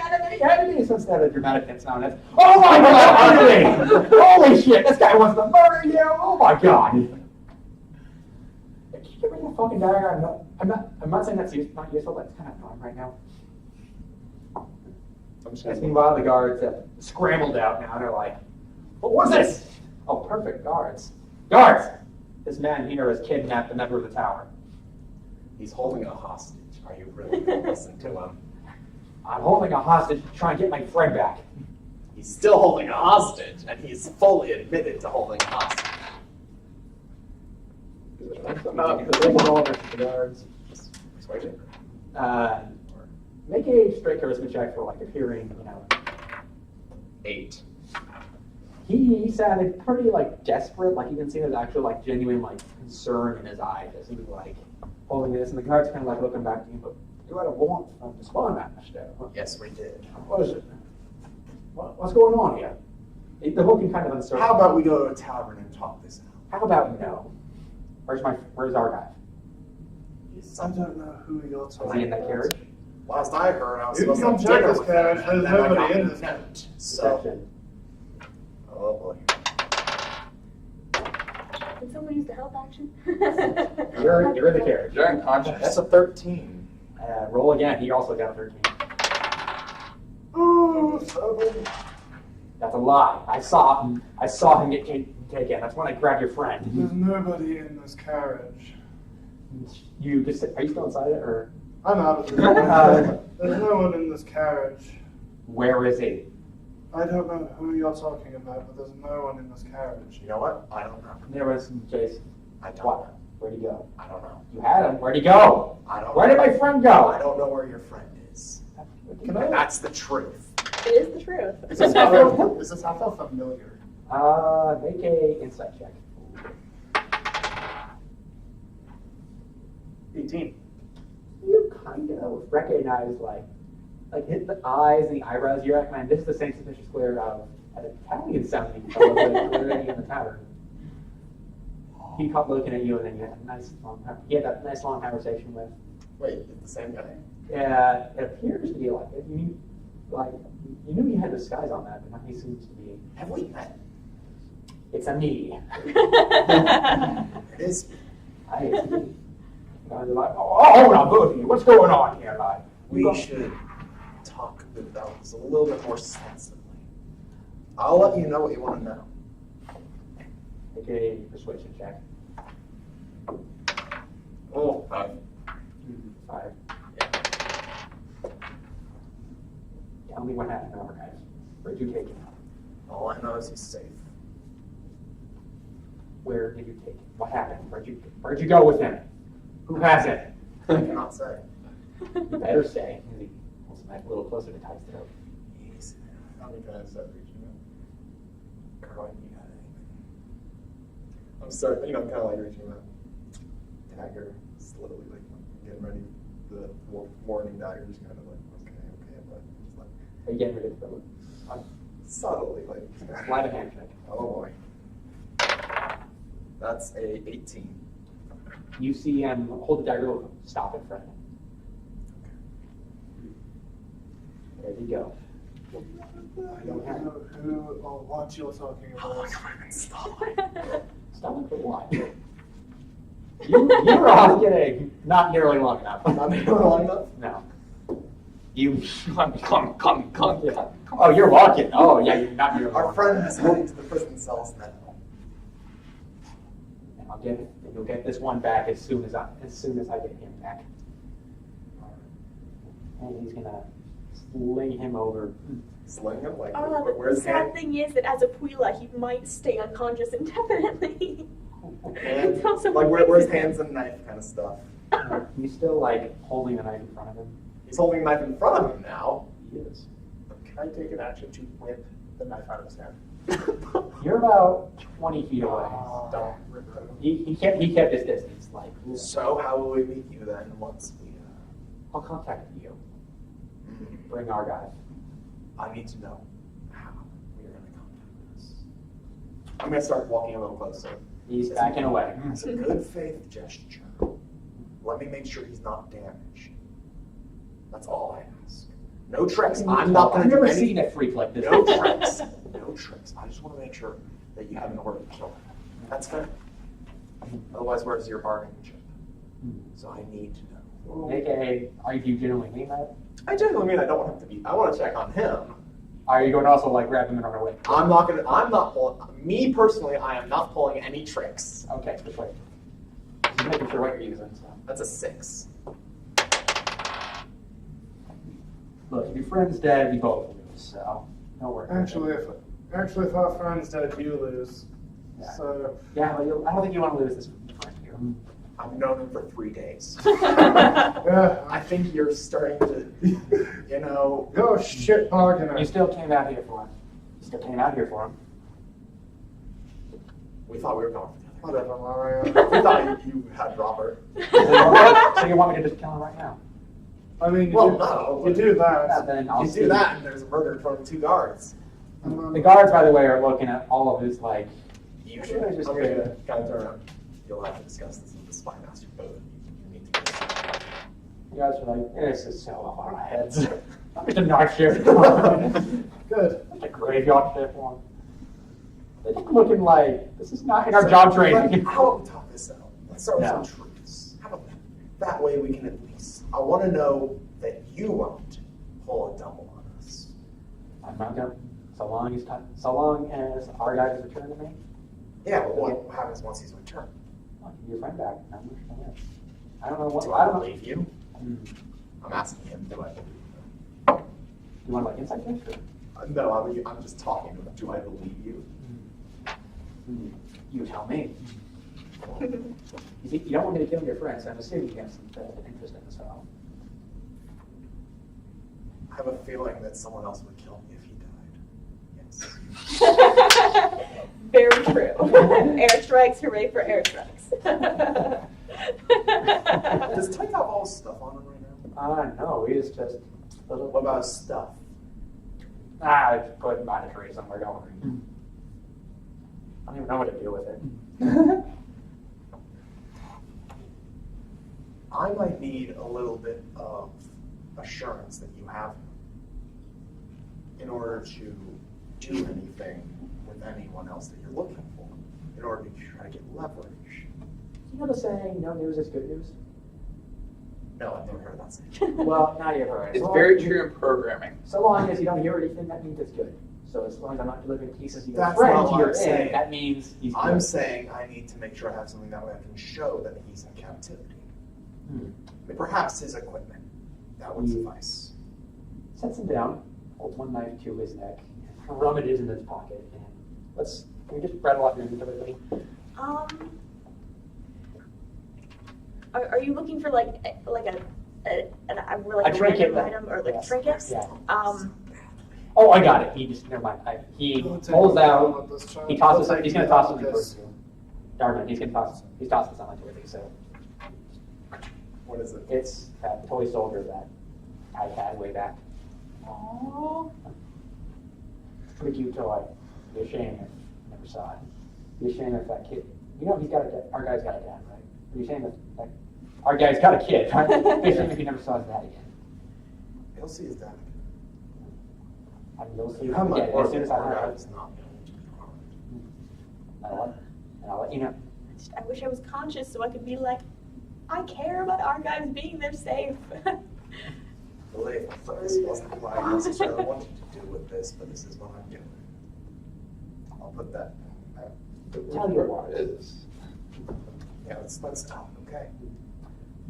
[SPEAKER 1] enemy! So instead of dramatic hit sound, it's, oh my god, enemy! Holy shit, this guy wants to murder you! Oh my god! Can you get rid of the fucking dagger? I'm not saying that's not useful, but it's kind of annoying right now. Yes, meanwhile, the guards have scrambled out now. They're like, what was this? Oh, perfect, guards. Guards! This man here has kidnapped a member of the tower.
[SPEAKER 2] He's holding a hostage. Are you really going to listen to him?
[SPEAKER 1] I'm holding a hostage to try and get my friend back.
[SPEAKER 2] He's still holding a hostage, and he's fully admitted to holding a hostage.
[SPEAKER 1] The guards.
[SPEAKER 2] Persuasion?
[SPEAKER 1] Make a straight charisma check for like appearing,
[SPEAKER 2] 8.
[SPEAKER 1] He sounded pretty like desperate, like you can see there's actual like genuine like concern in his eyes as he was like holding this, and the guards kind of like looking back to him, but you had a warrant from the spawn master.
[SPEAKER 2] Yes, we did.
[SPEAKER 1] What is it? What's going on here? The looking kind of uncertain.
[SPEAKER 2] How about we go to a tavern and talk this out?
[SPEAKER 1] How about no? Where's our guy?
[SPEAKER 6] I don't know who you're talking
[SPEAKER 1] Is he in that
[SPEAKER 6] about.
[SPEAKER 1] carriage?
[SPEAKER 2] Last I heard, I was
[SPEAKER 6] You
[SPEAKER 2] supposed
[SPEAKER 6] can
[SPEAKER 2] to
[SPEAKER 6] check
[SPEAKER 2] dinner
[SPEAKER 6] this
[SPEAKER 2] with
[SPEAKER 6] carriage,
[SPEAKER 2] him,
[SPEAKER 6] there's
[SPEAKER 2] and then I
[SPEAKER 6] nobody
[SPEAKER 2] got
[SPEAKER 6] in
[SPEAKER 2] the
[SPEAKER 6] this
[SPEAKER 2] note. So,
[SPEAKER 1] Deception.
[SPEAKER 2] oh boy.
[SPEAKER 4] Can someone use the help action?
[SPEAKER 1] You're in the carriage.
[SPEAKER 3] You're unconscious.
[SPEAKER 2] That's a 13.
[SPEAKER 1] Roll again. He also got a 13.
[SPEAKER 6] Ooh, 7.
[SPEAKER 1] That's a lie. I saw him get taken. That's when I grabbed your friend.
[SPEAKER 6] There's nobody in this carriage.
[SPEAKER 1] You just are you still inside it or
[SPEAKER 6] I'm out of here. There's no one in this carriage.
[SPEAKER 1] where is he?
[SPEAKER 6] I don't know who you're talking about, but there's no one in this carriage.
[SPEAKER 2] You know what? I don't know.
[SPEAKER 1] There was Jason.
[SPEAKER 2] I don't
[SPEAKER 1] What?
[SPEAKER 2] know.
[SPEAKER 1] Where'd he go?
[SPEAKER 2] I don't know.
[SPEAKER 1] You had him. Where'd he go?
[SPEAKER 2] I don't
[SPEAKER 1] Where
[SPEAKER 2] know.
[SPEAKER 1] did my friend
[SPEAKER 2] I
[SPEAKER 1] go?
[SPEAKER 2] don't know where your friend is. And that's the truth.
[SPEAKER 7] It is the truth.
[SPEAKER 6] Does this not feel familiar?
[SPEAKER 1] Make a insight check.
[SPEAKER 6] 18.
[SPEAKER 1] You kind of recognize like hit the eyes and the eyebrows. You're like, man, this is the same suspicious glare of an Italian sounding fellow glaring in the tavern. He caught looking at you, and then you had that nice long conversation with.
[SPEAKER 2] Wait, it's the same guy?
[SPEAKER 1] Yeah, it appears to be like it. You knew he had disguise on that, but now he seems to be.
[SPEAKER 2] Have we met?
[SPEAKER 1] It's a me.
[SPEAKER 2] It is.
[SPEAKER 1] I it's me. Guys are like, oh, hold on, both of you. What's going on here? Like,
[SPEAKER 2] We should talk about this a little bit more sensibly. I'll let you know what you want to know.
[SPEAKER 1] make a persuasion check.
[SPEAKER 2] Oh, 5.
[SPEAKER 1] 5.
[SPEAKER 2] Yeah.
[SPEAKER 1] Tell me what happened over, guys. Where'd you take him?
[SPEAKER 2] All I know is he's safe.
[SPEAKER 1] Where did you take him? What happened? Where'd you go with him? Who has it?
[SPEAKER 2] I cannot say.
[SPEAKER 1] You better say. He pulls him back a little closer to Ty's throat.
[SPEAKER 2] He's
[SPEAKER 6] How many guys that reaching
[SPEAKER 2] Carlin, you got anything? I'm sorry, kind of like reaching out. Dagger, slowly, like, getting ready. The warning dagger is kind of like, okay, but it's like,
[SPEAKER 1] Are you getting rid of the
[SPEAKER 2] subtly, like,
[SPEAKER 1] sleight of hand check?
[SPEAKER 2] oh boy. That's a 18.
[SPEAKER 1] You see him hold the dagger, stop in front of him. There you go.
[SPEAKER 6] I don't know who or what you're talking
[SPEAKER 2] How long
[SPEAKER 6] about.
[SPEAKER 2] have I been stalling?
[SPEAKER 1] Stop for what? You were off getting not nearly long enough.
[SPEAKER 2] Not nearly long enough?
[SPEAKER 1] No. You.
[SPEAKER 3] Come.
[SPEAKER 1] Yeah. Oh, you're walking. Oh, yeah, you're not nearly
[SPEAKER 2] Our
[SPEAKER 1] long
[SPEAKER 2] friend
[SPEAKER 1] enough.
[SPEAKER 2] is heading to the prison cells now.
[SPEAKER 1] And I'll get it. And you'll get this one back as soon as I get him back. And he's gonna sling him over.
[SPEAKER 2] Sling him? Like,
[SPEAKER 7] The
[SPEAKER 2] where's
[SPEAKER 7] sad
[SPEAKER 2] hand?
[SPEAKER 7] thing is that as a Puila, he might stay unconscious indefinitely.
[SPEAKER 2] Hand?
[SPEAKER 7] Until someone
[SPEAKER 2] Like, where's
[SPEAKER 7] fixes it.
[SPEAKER 2] hands and knife kind of stuff?
[SPEAKER 1] He's still like holding the knife in front of him.
[SPEAKER 2] He's holding a knife in front of him now.
[SPEAKER 1] He is.
[SPEAKER 6] Can I take an action to whip the knife out of his hand?
[SPEAKER 1] You're about 20 feet away.
[SPEAKER 6] Don't regret it.
[SPEAKER 1] He kept his distance. Like,
[SPEAKER 2] So how will we meet you then once we,
[SPEAKER 1] I'll contact you. Bring our guy.
[SPEAKER 2] I need to know how we are going to contact us. I'm going to start walking a little closer.
[SPEAKER 1] He's backing away.
[SPEAKER 2] It's a good faith gesture. Let me make sure he's not damaged. That's all I ask. No tricks. I'm not going
[SPEAKER 1] I've
[SPEAKER 2] to do
[SPEAKER 1] never
[SPEAKER 2] any.
[SPEAKER 1] seen a freak like this.
[SPEAKER 2] No tricks. No tricks. I just want to make sure that you have an order to kill him. That's fair. Otherwise, where's your bargaining chip? So I need to know.
[SPEAKER 1] AKA, are you genuinely mean that?
[SPEAKER 2] I genuinely mean I don't want him to be. I want to check on him.
[SPEAKER 1] Are you going to also like grab him and run away?
[SPEAKER 2] I'm not pulling. Me personally, I am not pulling any tricks.
[SPEAKER 1] Okay, just wait. Just making sure what you're using. So.
[SPEAKER 2] That's a 6.
[SPEAKER 1] Look, if your friend's dead, you both lose. So don't worry.
[SPEAKER 6] Actually, if our friend's dead, you lose.
[SPEAKER 1] Yeah.
[SPEAKER 6] So.
[SPEAKER 1] Yeah, but I don't think you want to lose this friend here.
[SPEAKER 2] I've known him for 3 days.
[SPEAKER 6] Yeah.
[SPEAKER 2] I think you're starting to, you know.
[SPEAKER 6] Go shit bargainer.
[SPEAKER 1] You still came out here for him. You still came out here for him.
[SPEAKER 2] We thought we were going together.
[SPEAKER 6] Whatever, Mario.
[SPEAKER 2] We thought you had Robert.
[SPEAKER 1] So you want me to just kill him right now?
[SPEAKER 6] I mean, you,
[SPEAKER 2] Well,
[SPEAKER 6] do,
[SPEAKER 2] no.
[SPEAKER 6] you do
[SPEAKER 1] Yeah,
[SPEAKER 6] that.
[SPEAKER 1] then I'll
[SPEAKER 2] You
[SPEAKER 1] see.
[SPEAKER 2] do that, and there's a murder in front of 2 guards.
[SPEAKER 6] And then-
[SPEAKER 1] The guards, by the way, are looking at all of his like.
[SPEAKER 2] You
[SPEAKER 1] Yeah,
[SPEAKER 2] should
[SPEAKER 1] just
[SPEAKER 2] I'm
[SPEAKER 1] do
[SPEAKER 2] gonna
[SPEAKER 1] it.
[SPEAKER 2] kind of turn around. You'll have to discuss this with the spy master, both. You need to.
[SPEAKER 1] You guys are like, this is so off our heads. I'm just a night shift.
[SPEAKER 6] Good.
[SPEAKER 1] It's a graveyard shift one. They're just looking like this is not in our job training.
[SPEAKER 2] How about we talk this out? Let's start with
[SPEAKER 1] Yeah.
[SPEAKER 2] some truths. How about that? That way we can at least. I want to know that you won't pull a double on us.
[SPEAKER 1] I'm not gonna. So long as our guy is returned to me,
[SPEAKER 2] Yeah, but what happens once he's returned?
[SPEAKER 1] I'll give your friend back. I don't know what.
[SPEAKER 2] Do
[SPEAKER 1] I
[SPEAKER 2] I
[SPEAKER 1] don't know.
[SPEAKER 2] believe you?
[SPEAKER 1] Hmm.
[SPEAKER 2] I'm asking him. Do I believe
[SPEAKER 1] You want like insight check?
[SPEAKER 2] you? No, I'm just talking. Do I believe you?
[SPEAKER 1] You tell me. You see, you don't want me to kill your friend, so I'm assuming you have some interest in this fellow.
[SPEAKER 2] I have a feeling that someone else would kill me if he died. Yes.
[SPEAKER 7] Very true. Airstrikes, hooray for airstrikes.
[SPEAKER 2] Does Tyke have all his stuff on him right now?
[SPEAKER 1] No, he's just a little.
[SPEAKER 2] What about his stuff?
[SPEAKER 1] I put him behind a tree somewhere, don't worry. I don't even know what to do with it.
[SPEAKER 2] I might need a little bit of assurance that you have in order to do anything with anyone else that you're looking for, in order to try to get leverage.
[SPEAKER 1] You know the saying, no news is good news?
[SPEAKER 2] No, I've never heard that saying.
[SPEAKER 1] Well, now you've heard it.
[SPEAKER 3] It's very true in programming.
[SPEAKER 1] So long as you don't hear anything, that means it's good. So as long as I'm not delivering pieces of your
[SPEAKER 2] That's
[SPEAKER 1] friend
[SPEAKER 2] not
[SPEAKER 1] to
[SPEAKER 2] what
[SPEAKER 1] your
[SPEAKER 2] I'm
[SPEAKER 1] end,
[SPEAKER 2] saying.
[SPEAKER 1] that means he's
[SPEAKER 2] I'm
[SPEAKER 1] good.
[SPEAKER 2] saying I need to make sure I have something that way I can show that he's in captivity.
[SPEAKER 1] Hmm.
[SPEAKER 2] Perhaps his equipment. That would suffice.
[SPEAKER 1] Sets him down, holds one knife to his neck, rummages in his pocket, and can we just rattle off your inventory?
[SPEAKER 7] Are you looking for like a really
[SPEAKER 1] A trinket.
[SPEAKER 7] item or like
[SPEAKER 1] Yes.
[SPEAKER 7] trinkets?
[SPEAKER 1] Yeah.
[SPEAKER 7] Oh,
[SPEAKER 1] I got it. He just never mind. He pulls out. He tosses it. He's gonna toss something towards you. Darman, he's tossing something towards you. So
[SPEAKER 2] What is it?
[SPEAKER 1] it's that toy soldier that I had way back.
[SPEAKER 7] Aww.
[SPEAKER 1] Pretty cute toy. Be a shame if you never saw it. Be a shame if that kid. You know, our guy's got a dad, right? Be a shame if our guy's got a kid, right? Be a shame if he never saw his dad again.
[SPEAKER 2] He'll see his dad.
[SPEAKER 1] I mean, you'll see
[SPEAKER 2] You
[SPEAKER 1] him
[SPEAKER 2] have my
[SPEAKER 1] again as
[SPEAKER 2] word
[SPEAKER 1] soon as
[SPEAKER 2] that
[SPEAKER 1] I
[SPEAKER 2] our
[SPEAKER 1] have
[SPEAKER 2] guy
[SPEAKER 1] it.
[SPEAKER 2] is not going to be harmed.
[SPEAKER 1] And I'll let you know.
[SPEAKER 7] I wish I was conscious so I could be like, I care about our guys being there safe.
[SPEAKER 2] Believe me, this wasn't what I necessarily wanted to do with this, but this is what I'm doing. I'll put that.
[SPEAKER 1] Tell you what it is.
[SPEAKER 2] Yeah, let's talk, okay?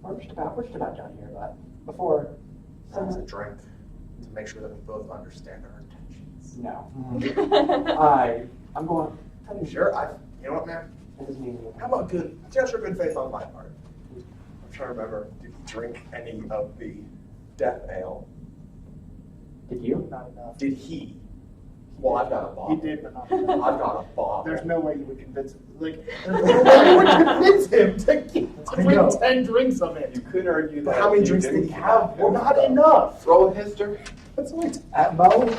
[SPEAKER 1] We're just about done here, but before.
[SPEAKER 2] That's a drink to make sure that we both understand our intentions.
[SPEAKER 1] No. I'm going.
[SPEAKER 2] Sure, you know what, man?
[SPEAKER 1] It doesn't mean
[SPEAKER 2] How about gesture of good faith on my part? I'm trying to remember, did you drink any of the death ale?
[SPEAKER 1] Did you?
[SPEAKER 6] Not enough.
[SPEAKER 2] Did he? Well, I've got a bottle.
[SPEAKER 6] He did, but not enough.
[SPEAKER 2] I've got a bottle.
[SPEAKER 6] There's no way you would convince him. Like,
[SPEAKER 2] There's no way you would convince him to
[SPEAKER 6] I know.
[SPEAKER 2] drink 10 drinks of it.
[SPEAKER 5] You could argue that.
[SPEAKER 2] But how many
[SPEAKER 5] you
[SPEAKER 2] drinks did
[SPEAKER 5] didn't
[SPEAKER 2] he have? Well, not
[SPEAKER 5] enough.
[SPEAKER 2] enough.
[SPEAKER 3] Roll history.
[SPEAKER 2] That's only
[SPEAKER 1] At most,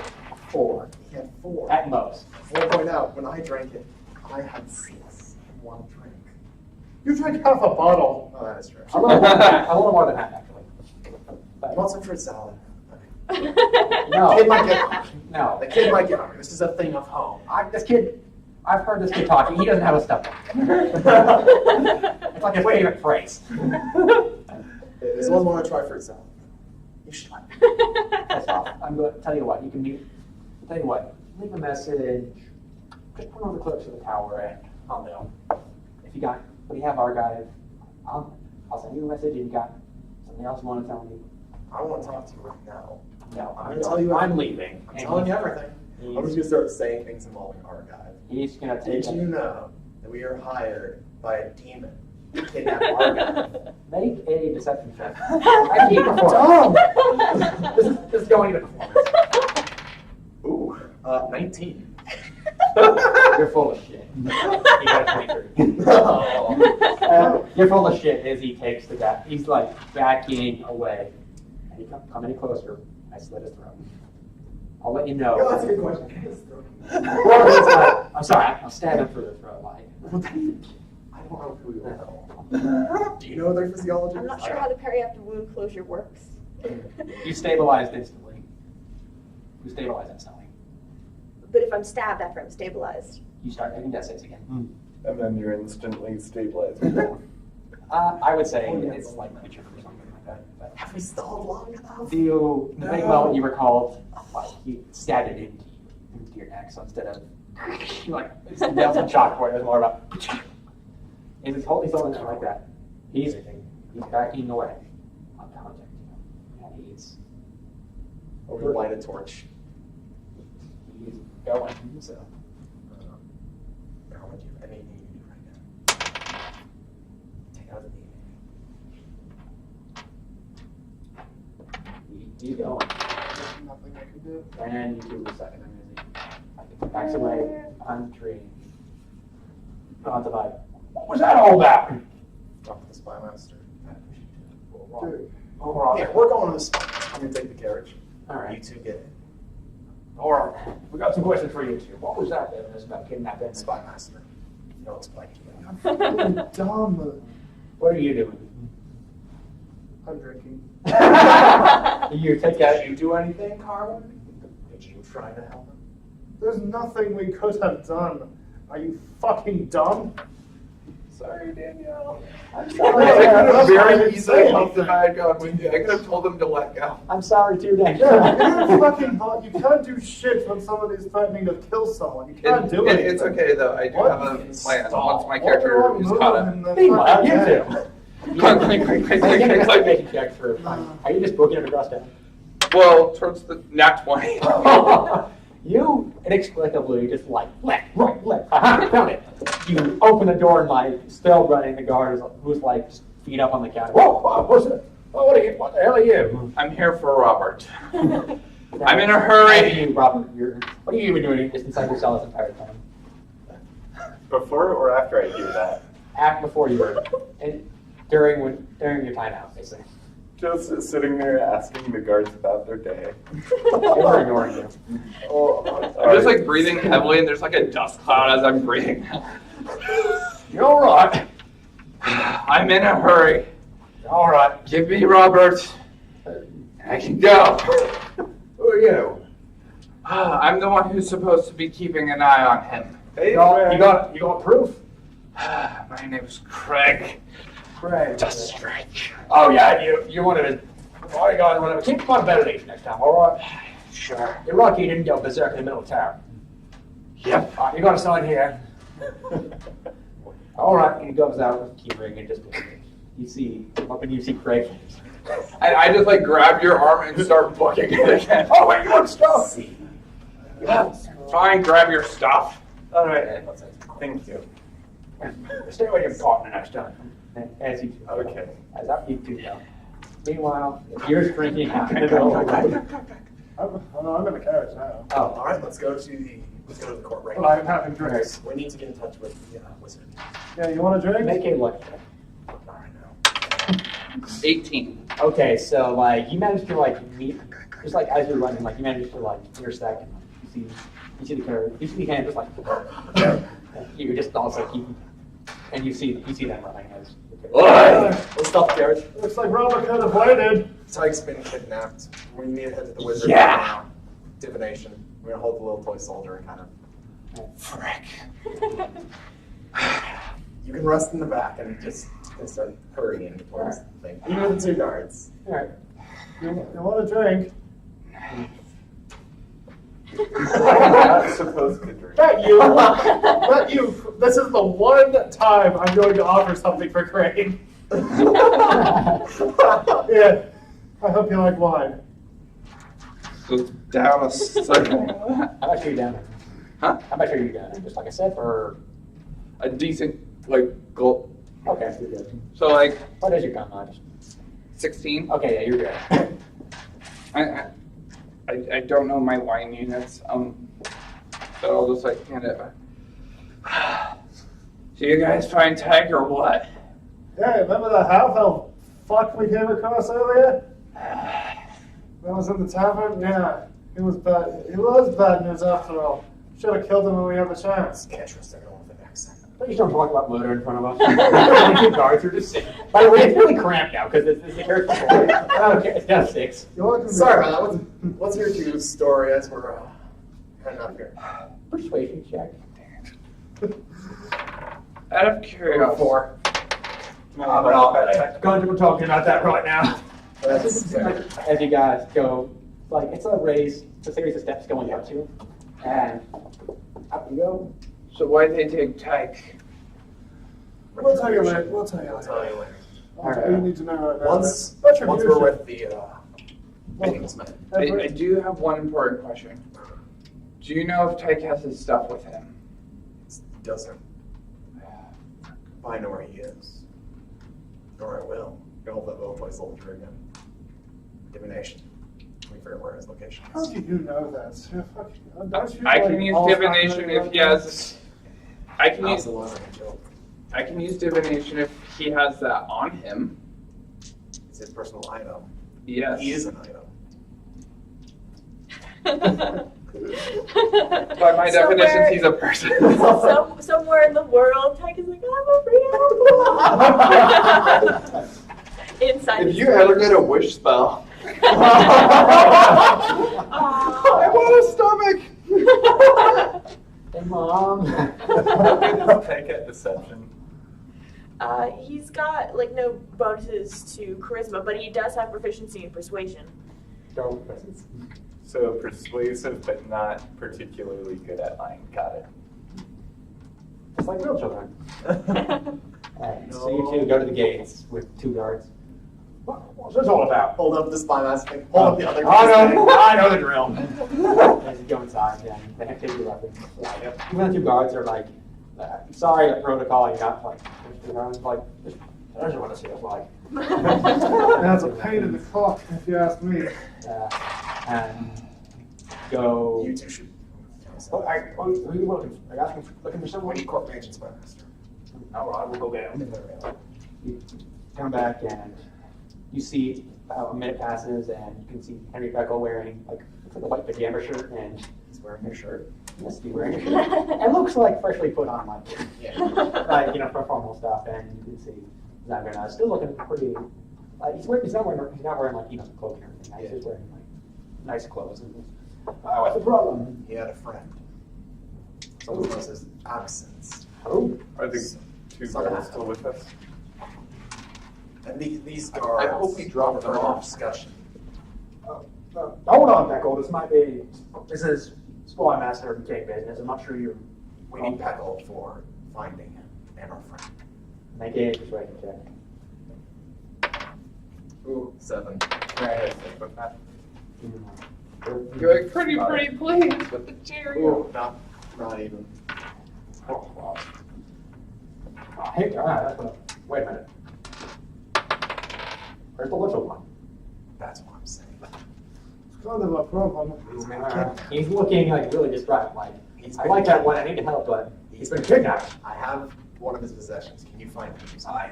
[SPEAKER 1] 4.
[SPEAKER 2] He had 4.
[SPEAKER 1] At most.
[SPEAKER 2] I want to point out, when I drank it, I had 6 in one drink.
[SPEAKER 6] you drank half a bottle.
[SPEAKER 2] Oh, that is true.
[SPEAKER 1] A little more than half, actually. But
[SPEAKER 2] want some fruit salad.
[SPEAKER 1] No.
[SPEAKER 2] The kid might get hungry.
[SPEAKER 1] No.
[SPEAKER 2] The kid might get hungry. This is a thing of home.
[SPEAKER 1] I've heard this kid talking. He doesn't have a stomach. It's like his favorite phrase.
[SPEAKER 2] Does anyone want to try fruit salad? You should.
[SPEAKER 1] That's off. I'm going to tell you what. You can mute. I'll tell you what. Leave a message. Just put on the clips of the tower, and I'll know. If you got, what do you have, Archive? I'll send you a message. If you got something else you want to tell me.
[SPEAKER 2] I want to talk to you right now.
[SPEAKER 1] No,
[SPEAKER 2] I'm going to tell you.
[SPEAKER 1] I'm leaving.
[SPEAKER 2] I'm telling you everything. I'm just going to start saying things involving Archive.
[SPEAKER 1] He's going to
[SPEAKER 2] Did
[SPEAKER 1] take
[SPEAKER 2] you know that we are hired by a demon to kidnap Archive?
[SPEAKER 1] Make a deception check. I keep performing. This is going to performance.
[SPEAKER 2] Ooh, 19.
[SPEAKER 1] You're full of shit. You got a 23. You're full of shit as he takes the guy. He's like backing away. And he come any closer, I slit his throat. I'll let you know.
[SPEAKER 2] Yo, that's a good question.
[SPEAKER 1] Or it's like, I'm sorry, I'll stab him through the throat. Like,
[SPEAKER 2] I don't know who you are. Do you know their physiology?
[SPEAKER 7] I'm not sure how the peri after wound closure works.
[SPEAKER 1] you stabilized instantly. You stabilize instantly.
[SPEAKER 7] But if I'm stabbed after I'm stabilized.
[SPEAKER 1] You start making death saves again.
[SPEAKER 5] And then you're instantly stabilized.
[SPEAKER 1] I would say it's like Witcher or something like that. But
[SPEAKER 2] Have we stalled long enough?
[SPEAKER 1] the big moment you recalled, like, he stabbed it into your neck, so instead of like it's nails and chalkboard, it was more about and he's holding something like that. He's backing away on contact, and he's
[SPEAKER 2] Over light a torch.
[SPEAKER 1] going. So
[SPEAKER 2] How would you? Anything you can do right now? Take out the
[SPEAKER 1] he's going.
[SPEAKER 6] There's nothing I can do.
[SPEAKER 1] And you do a second. Backs away on the tree. On the vibe. What was that all about?
[SPEAKER 2] Talk to the spy master.
[SPEAKER 6] Dude,
[SPEAKER 2] Yeah, we're going to the spy. I'm gonna take the carriage.
[SPEAKER 1] All right.
[SPEAKER 2] You two get it.
[SPEAKER 1] All right. We got some questions for you two. What was that business about kidnapping?
[SPEAKER 2] Spy master. He'll explain to you.
[SPEAKER 6] I'm fucking dumb.
[SPEAKER 1] What are you doing?
[SPEAKER 6] I'm drinking.
[SPEAKER 1] You take out. You do anything, Carmen?
[SPEAKER 2] Did you try to help him?
[SPEAKER 6] There's nothing we could have done. Are you fucking dumb?
[SPEAKER 3] Sorry, Danielle.
[SPEAKER 1] I'm
[SPEAKER 3] I
[SPEAKER 1] sorry.
[SPEAKER 3] could have very
[SPEAKER 6] Sorry.
[SPEAKER 3] easily helped if I had gone with you. I could have told him to let go.
[SPEAKER 1] I'm sorry too, Dan.
[SPEAKER 6] You're fucking hot. You can't do shit when somebody's threatening to kill someone. You can't do it.
[SPEAKER 3] It's okay though. I do
[SPEAKER 6] What?
[SPEAKER 3] have a plan.
[SPEAKER 2] Stop.
[SPEAKER 3] Once my character is caught up.
[SPEAKER 1] Meanwhile, you
[SPEAKER 6] do.
[SPEAKER 1] two.
[SPEAKER 3] Quick.
[SPEAKER 1] Making check for fun. Are you just booking it across town?
[SPEAKER 3] Well, towards the nat 20.
[SPEAKER 1] You inexplicably just like left, right, left. Aha, found it. You open the door and like still running. The guard who's like just feet up on the counter. Whoa, what's it? What the hell are you?
[SPEAKER 3] I'm here for Robert.
[SPEAKER 1] I'm
[SPEAKER 3] in a hurry.
[SPEAKER 1] You, Robert, what are you even doing just inside your cell this entire time?
[SPEAKER 5] Before or after I hear that?
[SPEAKER 1] Before you were, and during your time out, basically.
[SPEAKER 5] Just sitting there asking the guards about their day.
[SPEAKER 1] They were ignoring you.
[SPEAKER 3] I'm just like breathing heavily, and there's like a dust cloud as I'm breathing.
[SPEAKER 1] You're all right.
[SPEAKER 3] I'm in a hurry.
[SPEAKER 1] All right.
[SPEAKER 3] Give me Robert. I can go.
[SPEAKER 1] Who are you?
[SPEAKER 3] I'm the one who's supposed to be keeping an eye on him.
[SPEAKER 5] Hey,
[SPEAKER 1] You got proof?
[SPEAKER 3] My name is Craig.
[SPEAKER 1] Craig.
[SPEAKER 3] Just Strange.
[SPEAKER 1] Oh yeah, you're one of his bodyguards. One of his. Keep him on better days next time. All right.
[SPEAKER 3] Sure.
[SPEAKER 1] You're lucky you didn't go berserk in the middle of town.
[SPEAKER 3] Yep.
[SPEAKER 1] All right, you're gonna sign here. All right. And he goes out with the key ring and just you see Craig.
[SPEAKER 3] And I just like grab your arm and start booking it again.
[SPEAKER 1] Oh wait, you want stuff?
[SPEAKER 3] Fine, grab your stuff.
[SPEAKER 5] All right. Thank you.
[SPEAKER 1] Stay away from talking next time. As you
[SPEAKER 5] Okay.
[SPEAKER 1] As up you two go. Meanwhile, you're drinking out in the middle of the road.
[SPEAKER 6] I'm in the carriage now.
[SPEAKER 1] Oh,
[SPEAKER 2] All right, let's go to the court right
[SPEAKER 6] Well,
[SPEAKER 2] now.
[SPEAKER 6] I'm having drinks.
[SPEAKER 2] We need to get in touch with the wizard.
[SPEAKER 6] Yeah, you want a drink?
[SPEAKER 1] make a luck check.
[SPEAKER 2] Not right now.
[SPEAKER 3] 18.
[SPEAKER 1] Okay, so like you managed to like meet, just like as you're running, like you managed to like intersect and like, you see the carriage, you see the hand just like you just also keep, and you see them running as.
[SPEAKER 2] Let's stop the carriage.
[SPEAKER 6] Looks like Robert could have waited.
[SPEAKER 2] Tyke's been kidnapped. We need to head to the wizard
[SPEAKER 1] Yeah.
[SPEAKER 2] right now. Divination. We're gonna hold the little toy soldier and kind of.
[SPEAKER 3] Frick.
[SPEAKER 2] You can rest in the back and just start hurrying towards the thing. Even with the 2 guards.
[SPEAKER 1] Alright.
[SPEAKER 6] You want a drink?
[SPEAKER 5] I'm not supposed to drink.
[SPEAKER 6] Not you. Not you. This is the one time I'm going to offer something for Crane. Yeah. I hope you like wine.
[SPEAKER 3] So down a second.
[SPEAKER 1] How much are you down?
[SPEAKER 3] Huh?
[SPEAKER 1] How much are you down? Just like I said, or
[SPEAKER 3] A decent, like, goal.
[SPEAKER 1] okay, you're good.
[SPEAKER 3] So, like,
[SPEAKER 1] What is your gun mileage?
[SPEAKER 3] 16.
[SPEAKER 1] Okay, yeah, you're good.
[SPEAKER 3] I don't know my wine units. So I'll just, like, hand it back. So you guys find Tyke or what?
[SPEAKER 6] Yeah, remember the half-elf fuck we came across earlier? That was in the tavern? Yeah. He was bad. He was bad news after all. Should have killed him when we had the chance.
[SPEAKER 2] Can't trust everyone with an accent.
[SPEAKER 1] Please don't talk about murder in front of us. The 2 guards are just sitting. By the way, it's really cramped now because it's the character. Okay, it's down to 6.
[SPEAKER 6] You're welcome.
[SPEAKER 2] Sorry about that. What's your 2 story as we're heading up here?
[SPEAKER 1] Persuasion check.
[SPEAKER 3] Out of curiosity.
[SPEAKER 2] 4.
[SPEAKER 1] Guns, we're talking about that right now.
[SPEAKER 2] That's
[SPEAKER 1] As you guys go, like it's a raise, it's a series of steps going up to, and up you go.
[SPEAKER 3] So why'd they take Tyke?
[SPEAKER 6] We'll tell you later. We'll tell you
[SPEAKER 2] I'll
[SPEAKER 6] later.
[SPEAKER 2] tell you later.
[SPEAKER 6] All right. You need to know right now.
[SPEAKER 2] Once we're with the businessmen.
[SPEAKER 3] I do have one important question. Do you know if Tyke has his stuff with him?
[SPEAKER 2] He doesn't. I know where he is. Or I will. Go hold that little toy soldier again. Divination. We figure out where his location
[SPEAKER 6] How
[SPEAKER 2] is.
[SPEAKER 6] do you know that? Don't you,
[SPEAKER 3] I
[SPEAKER 6] like,
[SPEAKER 3] can use
[SPEAKER 6] all
[SPEAKER 3] divination
[SPEAKER 6] find
[SPEAKER 3] if
[SPEAKER 6] out
[SPEAKER 3] he
[SPEAKER 6] about
[SPEAKER 3] has. I can use.
[SPEAKER 2] Also wasn't a joke.
[SPEAKER 3] I can use divination if he has that on him.
[SPEAKER 2] It's his personal item.
[SPEAKER 3] Yes.
[SPEAKER 2] He is an item.
[SPEAKER 3] By my definition, he's a person.
[SPEAKER 7] Somewhere in the world, Tyke is like, I'm a real. Inside.
[SPEAKER 3] If you ever get a wish spell,
[SPEAKER 7] Aw.
[SPEAKER 3] I want a stomach.
[SPEAKER 1] Hey, Mom.
[SPEAKER 5] Take at deception.
[SPEAKER 7] He's got like no bonuses to charisma, but he does have proficiency in persuasion.
[SPEAKER 1] Don't presence.
[SPEAKER 5] So persuasive, but not particularly good at lying. Got it.
[SPEAKER 1] It's like real children. Alright, so you 2 go to the gates with 2 guards. What's this all about?
[SPEAKER 2] Hold up the spy mask thing. Hold up the other
[SPEAKER 1] I know the drill. As you go inside, then they have to take your weapons. Even the 2 guards are like, sorry, the protocol, you got like, I just want to see what it's like.
[SPEAKER 6] That's a pain in the cock, if you ask me.
[SPEAKER 1] And go.
[SPEAKER 2] You 2 should.
[SPEAKER 1] Who are you looking for? Are you looking for someone?
[SPEAKER 2] We need court mansion spy master.
[SPEAKER 1] All right, we'll go get him. You come back and you see a minute passes and you can see Henry Beckle wearing like a white pajama shirt and
[SPEAKER 2] He's wearing your shirt.
[SPEAKER 1] yes, he's wearing a shirt. It looks like freshly put on, like
[SPEAKER 2] Yeah.
[SPEAKER 1] like for formal stuff. And you can see Zagrena's still looking pretty. He's not wearing like clothes and everything. He's just wearing like nice clothes. And, what's the problem?
[SPEAKER 2] He had a friend. Someone knows his absence.
[SPEAKER 1] Oh,
[SPEAKER 5] Are the 2 girls still with us?
[SPEAKER 2] And these guards.
[SPEAKER 3] I hope he dropped them
[SPEAKER 2] further
[SPEAKER 3] off.
[SPEAKER 2] discussion.
[SPEAKER 1] hold on, Beckle. This is Spy Master of King business. I'm not sure you.
[SPEAKER 2] We need Peckle for finding him and our friend.
[SPEAKER 1] Make a persuasion check.
[SPEAKER 2] Ooh, 7.
[SPEAKER 3] You're like pretty pleased with the cherry.
[SPEAKER 2] Ooh, not even.
[SPEAKER 1] Oh, wow. Hey, wait a minute. Where's the little one?
[SPEAKER 2] That's what I'm saying.
[SPEAKER 6] It's kind of a problem.
[SPEAKER 2] He's been kidnapped.
[SPEAKER 1] He's looking like really distraught. Like,
[SPEAKER 2] He's
[SPEAKER 1] I
[SPEAKER 2] been
[SPEAKER 1] like that
[SPEAKER 2] kidnapped.
[SPEAKER 1] one. I need to help, but he's been kidnapped.
[SPEAKER 2] I have one of his possessions. Can you find him?
[SPEAKER 1] I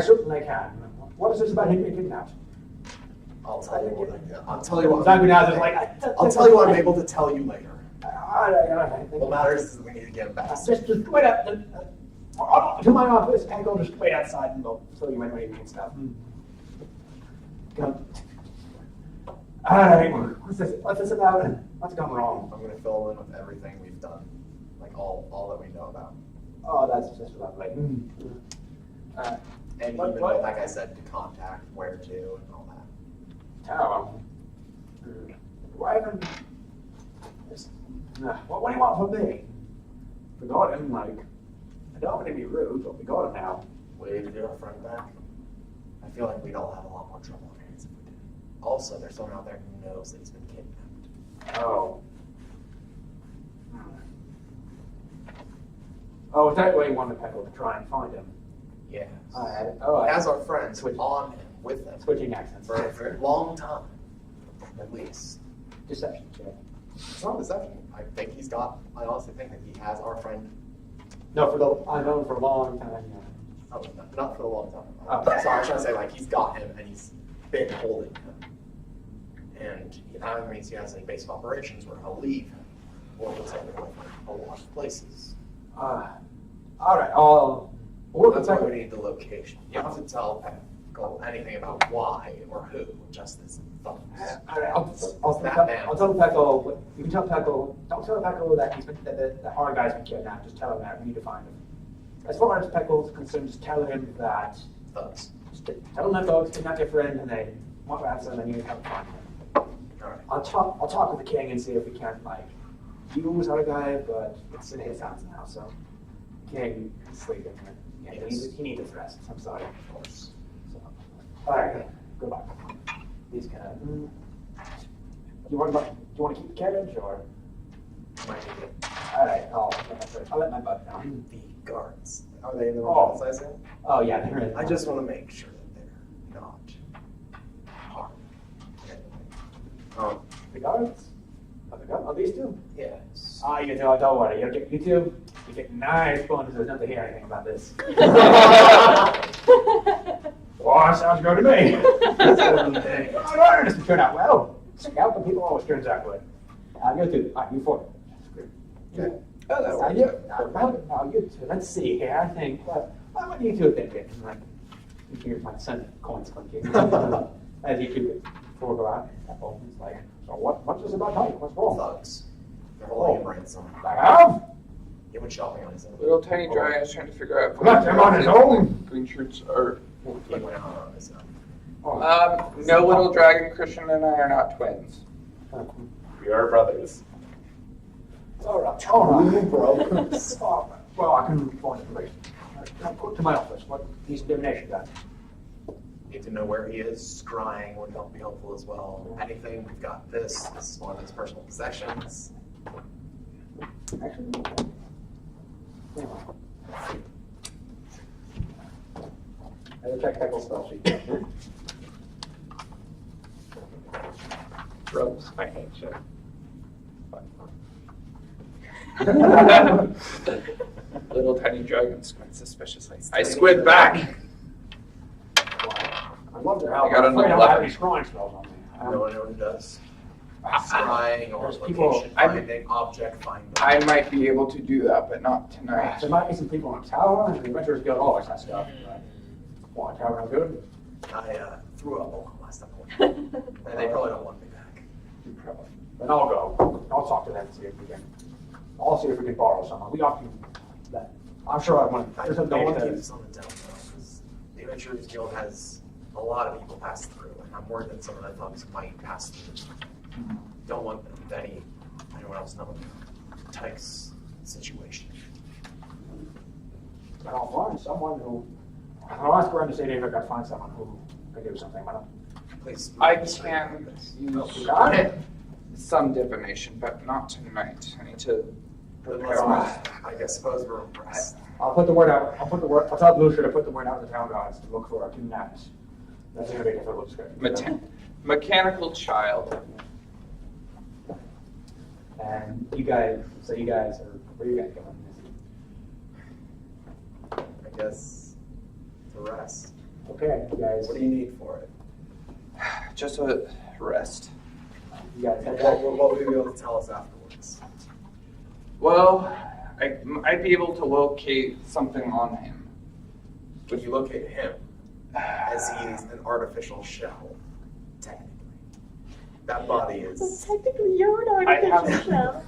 [SPEAKER 1] certainly can. What is this about him being kidnapped?
[SPEAKER 2] I'll tell you what. I'll tell you what.
[SPEAKER 1] Zagrena's is like.
[SPEAKER 2] I'll tell you what I'm able to tell you later. What
[SPEAKER 1] What
[SPEAKER 2] matters is we need to get him back.
[SPEAKER 1] Just wait up to my office and go just wait outside and they'll fill you in when you need stuff. Come. Alright, what's this about? What's gone wrong?
[SPEAKER 2] I'm gonna fill in with everything we've done, like all that we know about,
[SPEAKER 1] Oh, that's just lovely.
[SPEAKER 2] and
[SPEAKER 1] What-
[SPEAKER 2] even
[SPEAKER 1] what?
[SPEAKER 2] like I said, to contact, where to, and all that.
[SPEAKER 1] Tell him. Why haven't... What do you want from me? We got him, like... I don't want to be rude, but we got him now.
[SPEAKER 2] We need to get our friend back. I feel like we'd all have a lot more trouble on our hands if we did. Also, there's someone out there who knows that he's been kidnapped.
[SPEAKER 1] Oh. Oh, is that why you wanted Peckle to try and find him?
[SPEAKER 2] Yes.
[SPEAKER 1] Oh,
[SPEAKER 2] He has our friends on him, with them,
[SPEAKER 1] switching accents.
[SPEAKER 2] for a long time, at least.
[SPEAKER 1] Deception check.
[SPEAKER 2] It's not deception. I honestly think that he has our friend.
[SPEAKER 1] No, I know him for a long time. Yeah.
[SPEAKER 2] Oh, not for a long time.
[SPEAKER 1] Oh.
[SPEAKER 2] Sorry, I was trying to say, like, he's got him and he's been holding him. And that means he has any base of operations where he'll leave him, or he'll take him away from a lot of places.
[SPEAKER 1] All right. We'll
[SPEAKER 2] That's why
[SPEAKER 1] protect
[SPEAKER 2] we need the location. You don't have to tell Peckle anything about why or who, just his thumbs.
[SPEAKER 1] All right. I'll
[SPEAKER 2] That man.
[SPEAKER 1] tell Peckle. You can tell Peckle. Don't tell Peckle that that our guy's been kidnapped. Just tell him that we need to find him. As far as Peckle's concerned, just tell him that.
[SPEAKER 2] Thumbs.
[SPEAKER 1] Tell him that dogs kidnapped your friend and they want to have some and you need help find him.
[SPEAKER 2] Alright.
[SPEAKER 1] I'll talk with the king and see if we can't like use our guy, but it's in his hands now, so king is sleeping. Yeah,
[SPEAKER 2] Yes.
[SPEAKER 1] he needs his rest. I'm sorry.
[SPEAKER 2] Of course.
[SPEAKER 1] So, all right, goodbye. He's gonna. You want to keep the carriage or?
[SPEAKER 2] Might need it.
[SPEAKER 1] All right, I'll let my bud down.
[SPEAKER 2] The guards. Are they in the
[SPEAKER 1] Oh.
[SPEAKER 2] room, as I said?
[SPEAKER 1] Oh yeah, they're in.
[SPEAKER 2] I just want to make sure that they're not harmed.
[SPEAKER 1] The guards. Oh, these two.
[SPEAKER 2] Yes.
[SPEAKER 1] You two, don't worry. You two, you get nice bonuses not to hear anything about this. Well, sounds good to me. All right, this will turn out well. Scalping people always turns out good. You two, you four.
[SPEAKER 2] Okay.
[SPEAKER 1] You two, let's see here. I think, what do you two think? Like, you hear my son coins clinking. As you two before go out, it's like, so what's this about tonight? What's wrong?
[SPEAKER 2] Thugs. They're holding him ransom.
[SPEAKER 1] I have?
[SPEAKER 2] He went shopping on his own.
[SPEAKER 3] Little tiny dragon is trying to figure out if
[SPEAKER 1] Left him on his own.
[SPEAKER 3] green shirts are.
[SPEAKER 2] He went out on his own.
[SPEAKER 3] No, little dragon. Christian and I are not twins.
[SPEAKER 5] We are brothers.
[SPEAKER 1] All right. Brothers. Well, I can find information. I'll go to my office. What piece of divination got?
[SPEAKER 2] Need to know where he is. Scrying would be helpful as well. Anything, we've got this. This is one of his personal possessions.
[SPEAKER 1] Actually, yeah. I'll check Peckle's spell sheet.
[SPEAKER 3] Ropes. I hate you. Little tiny dragon squints suspiciously. I squid back.
[SPEAKER 1] I'd love to help.
[SPEAKER 3] I got
[SPEAKER 1] I'm afraid I
[SPEAKER 3] another
[SPEAKER 1] don't have
[SPEAKER 3] 11.
[SPEAKER 1] any scrying spells on me.
[SPEAKER 2] No one who does. Scrying or
[SPEAKER 1] There's people-
[SPEAKER 2] location finding, object finding.
[SPEAKER 3] I might be able to do that, but not tonight.
[SPEAKER 1] There might be some people in the tower, and the Adventurers Guild always has stuff. Well, tower no good.
[SPEAKER 2] I threw up all last time I went. And they probably don't want me back.
[SPEAKER 1] Probably. Then I'll go. I'll talk to them and see if we can. I'll see if we can borrow someone. We often. I'm sure I want.
[SPEAKER 2] I
[SPEAKER 1] There's a
[SPEAKER 2] don't want to
[SPEAKER 1] day
[SPEAKER 2] keep
[SPEAKER 1] that.
[SPEAKER 2] this on the down low, because the Adventurers Guild has a lot of people pass through, and I'm worried that some of the thugs might pass through. Don't want anyone else knowing Tyke's situation.
[SPEAKER 1] And I'll find someone who. I'll ask around to see if I can find someone who can do something. But
[SPEAKER 2] Please.
[SPEAKER 3] I can use
[SPEAKER 1] got it.
[SPEAKER 3] some divination, but not tonight. I need to prepare
[SPEAKER 2] I
[SPEAKER 3] my.
[SPEAKER 2] suppose we're impressed.
[SPEAKER 1] I'll put the word out. I'll tell Lucia to put the word out to the town guards to look for our kidnappers. That's going to be a difficult description.
[SPEAKER 3] Mechanical child.
[SPEAKER 1] And you guys are, where are you guys going?
[SPEAKER 2] I guess the rest.
[SPEAKER 1] Okay, you guys.
[SPEAKER 2] What do you need for it?
[SPEAKER 3] Just a rest.
[SPEAKER 1] You guys head
[SPEAKER 2] What
[SPEAKER 1] back.
[SPEAKER 2] will you be able to tell us afterwards?
[SPEAKER 3] Well, I might be able to locate something on him.
[SPEAKER 2] When you locate him, as he's an artificial shell, Technically. That body
[SPEAKER 7] So
[SPEAKER 2] is.
[SPEAKER 7] technically, you're an
[SPEAKER 3] I have-
[SPEAKER 7] artificial shell.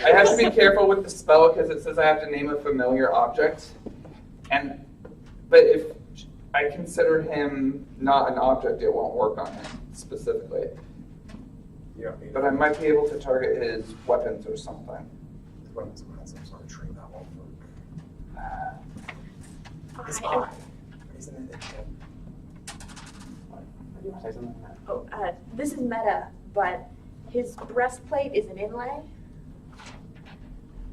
[SPEAKER 3] I have to be careful with the spell because it says I have to name a familiar object. But if I consider him not an object, it won't work on him specifically.
[SPEAKER 2] You don't need
[SPEAKER 3] But I might be able to target his weapons or something.
[SPEAKER 2] weapons might have some sort of tree that won't work. His
[SPEAKER 7] I-
[SPEAKER 2] eye. Isn't it?
[SPEAKER 1] Do you want to say something?
[SPEAKER 7] Oh, this is meta, but his breastplate is an inlay.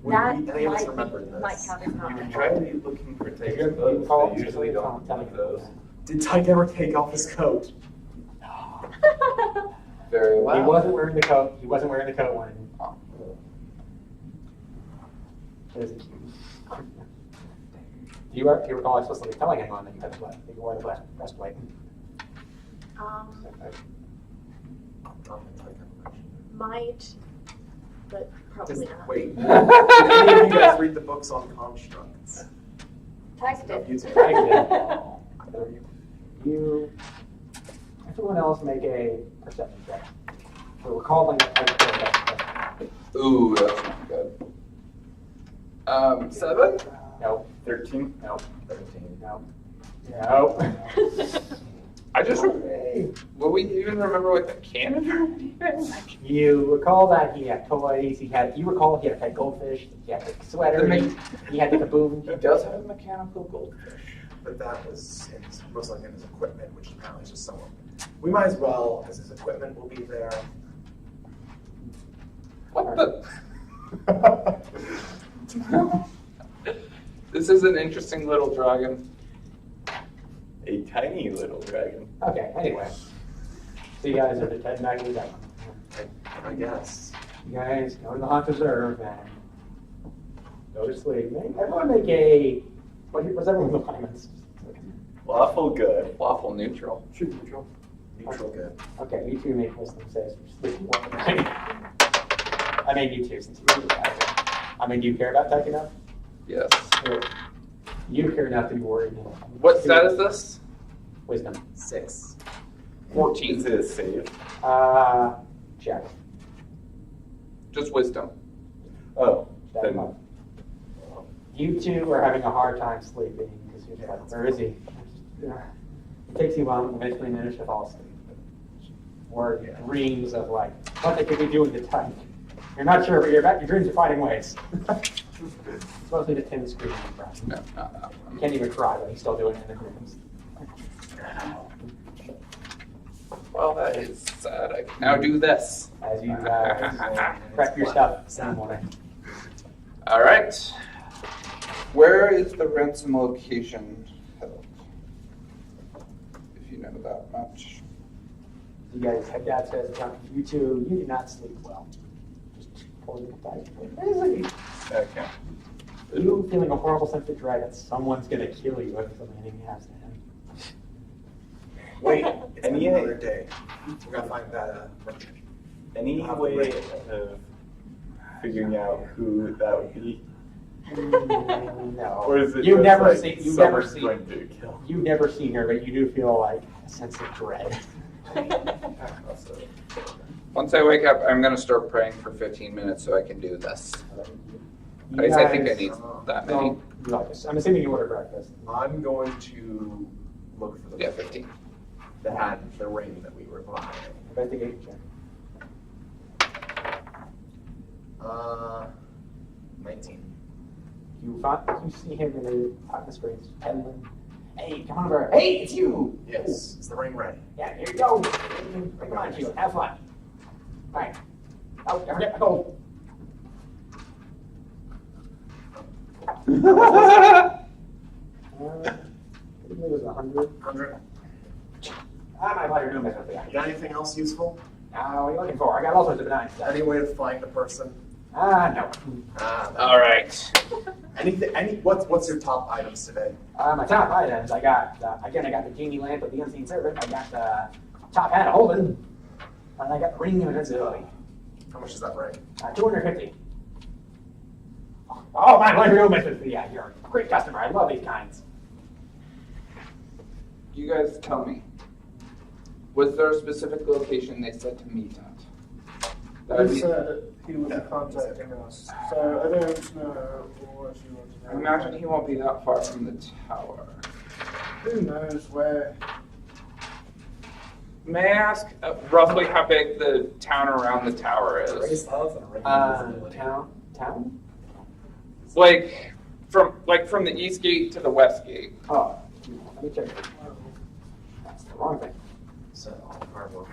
[SPEAKER 7] That
[SPEAKER 2] Any of us remember
[SPEAKER 7] might
[SPEAKER 2] this?
[SPEAKER 7] count as
[SPEAKER 5] You
[SPEAKER 7] not.
[SPEAKER 5] can try to be looking for
[SPEAKER 1] If
[SPEAKER 5] takes,
[SPEAKER 1] you
[SPEAKER 5] but
[SPEAKER 1] recall,
[SPEAKER 5] they usually don't
[SPEAKER 1] tell me
[SPEAKER 5] have those.
[SPEAKER 2] Did Tyke ever take off his coat?
[SPEAKER 3] Very well.
[SPEAKER 1] He wasn't wearing the coat. He wasn't wearing the coat when.
[SPEAKER 3] Oh.
[SPEAKER 1] It is cute. Do you recall explicitly telling anyone that you had the that you wore the breastplate?
[SPEAKER 7] Might, but probably not.
[SPEAKER 2] Wait. Did any of you guys read the books on constructs?
[SPEAKER 4] Typed
[SPEAKER 2] No,
[SPEAKER 4] it.
[SPEAKER 2] you did.
[SPEAKER 1] I did. You. Everyone else make a perception check. We're recalling that.
[SPEAKER 3] Ooh, that's not good. 7?
[SPEAKER 1] No.
[SPEAKER 5] 13?
[SPEAKER 1] No.
[SPEAKER 2] 13.
[SPEAKER 1] No. No.
[SPEAKER 3] I just. Will we even remember what the cannon is?
[SPEAKER 1] You recall that he had toys. You recall he had a pet goldfish. He had a sweater. He had the kaboom.
[SPEAKER 3] He does have a mechanical goldfish.
[SPEAKER 2] But that was most likely in his equipment, which apparently is just someone. We might as well, because his equipment will be there.
[SPEAKER 3] What the? This is an interesting little dragon.
[SPEAKER 5] A tiny little dragon.
[SPEAKER 1] Okay. Anyway, so you guys are to head back to that one.
[SPEAKER 2] I guess.
[SPEAKER 1] You guys go to the Haunt Reserve and go to sleep. Everyone make a. What's everyone's requirements?
[SPEAKER 5] Lawful good.
[SPEAKER 3] Waffle neutral.
[SPEAKER 1] Shoot neutral.
[SPEAKER 2] Neutral good.
[SPEAKER 1] Okay, you two make wisdom saves for sleeping one night. I mean, you two, since you really I mean, do you care about tech enough?
[SPEAKER 3] Yes.
[SPEAKER 1] You care enough to be worried.
[SPEAKER 3] What stat is this?
[SPEAKER 1] Wisdom.
[SPEAKER 2] 6.
[SPEAKER 3] 14.
[SPEAKER 5] Is it a save?
[SPEAKER 1] Check.
[SPEAKER 3] Just wisdom.
[SPEAKER 5] Oh,
[SPEAKER 1] That
[SPEAKER 5] then
[SPEAKER 1] much. You two are having a hard time sleeping because you're like, where is he? It takes you a while to eventually manage to fall asleep. Or dreams of like what they could be doing to Tyke. You're not sure, but your dreams are finding ways. It's mostly the tin screen and brush.
[SPEAKER 3] No, not that
[SPEAKER 1] You
[SPEAKER 3] one.
[SPEAKER 1] can't even try, but he's still doing it in the dreams.
[SPEAKER 3] Well, that is sad. I can now do this.
[SPEAKER 1] As you prep your stuff in the morning.
[SPEAKER 3] All right. Where is the ransom location held? If you know that much.
[SPEAKER 1] You guys head downstairs. You two, you do not sleep well. Just pulling the Tyke. Where is he?
[SPEAKER 5] okay.
[SPEAKER 1] You feeling a horrible sense of dread that someone's gonna kill you if something happens to him.
[SPEAKER 2] Wait, it's
[SPEAKER 5] Any-
[SPEAKER 2] another day. We're gonna find that merchant.
[SPEAKER 5] Any way of figuring out who that would be?
[SPEAKER 1] No.
[SPEAKER 5] Or is it
[SPEAKER 1] You've
[SPEAKER 5] just
[SPEAKER 1] never
[SPEAKER 5] like
[SPEAKER 1] seen. You've
[SPEAKER 5] someone's
[SPEAKER 1] never
[SPEAKER 5] going
[SPEAKER 1] seen.
[SPEAKER 5] to kill?
[SPEAKER 1] You've never seen her, but you do feel like a sense of dread.
[SPEAKER 5] Also,
[SPEAKER 3] Once I wake up, I'm going to start praying for 15 minutes so I can do this.
[SPEAKER 1] You
[SPEAKER 3] I think I
[SPEAKER 1] guys
[SPEAKER 3] need that many.
[SPEAKER 1] don't like this. I'm assuming you order breakfast.
[SPEAKER 2] I'm going to look for the
[SPEAKER 3] Yeah, 15.
[SPEAKER 2] that had the ring that we were buying.
[SPEAKER 1] Investigation check.
[SPEAKER 2] 19.
[SPEAKER 1] You see him in the screens peddling. Hey, come on over. Hey, it's you.
[SPEAKER 2] Yes. Is the ring ready?
[SPEAKER 1] Yeah, here you go. Come on, you. Have fun. All right. Oh, don't forget my gold. I think it was 100.
[SPEAKER 2] 100.
[SPEAKER 1] I might buy your new method.
[SPEAKER 2] You got anything else useful?
[SPEAKER 1] What are you looking for? I got all sorts of benign stuff.
[SPEAKER 2] Any way to find a person?
[SPEAKER 1] No.
[SPEAKER 3] All right.
[SPEAKER 2] Anything? What's your top items today?
[SPEAKER 1] My top items, I got the genie lamp of the unseen servant. I got the top hat of Holden. And I got the ring of invincibility.
[SPEAKER 2] How much is that ring?
[SPEAKER 1] 250. Oh, my real method. Yeah, you're a great customer. I love these kinds.
[SPEAKER 3] You guys tell me. Was there a specific location they said to meet at? That would
[SPEAKER 6] He
[SPEAKER 3] be-
[SPEAKER 6] said he was contacting us, so I don't know what you want to know.
[SPEAKER 3] I imagine he won't be that far from the tower.
[SPEAKER 6] Who knows where?
[SPEAKER 3] May I ask roughly how big the town around the tower is?
[SPEAKER 1] Town?
[SPEAKER 3] Like from the east gate to the west gate.
[SPEAKER 1] Oh, let me check. That's the wrong thing.
[SPEAKER 2] So, our work.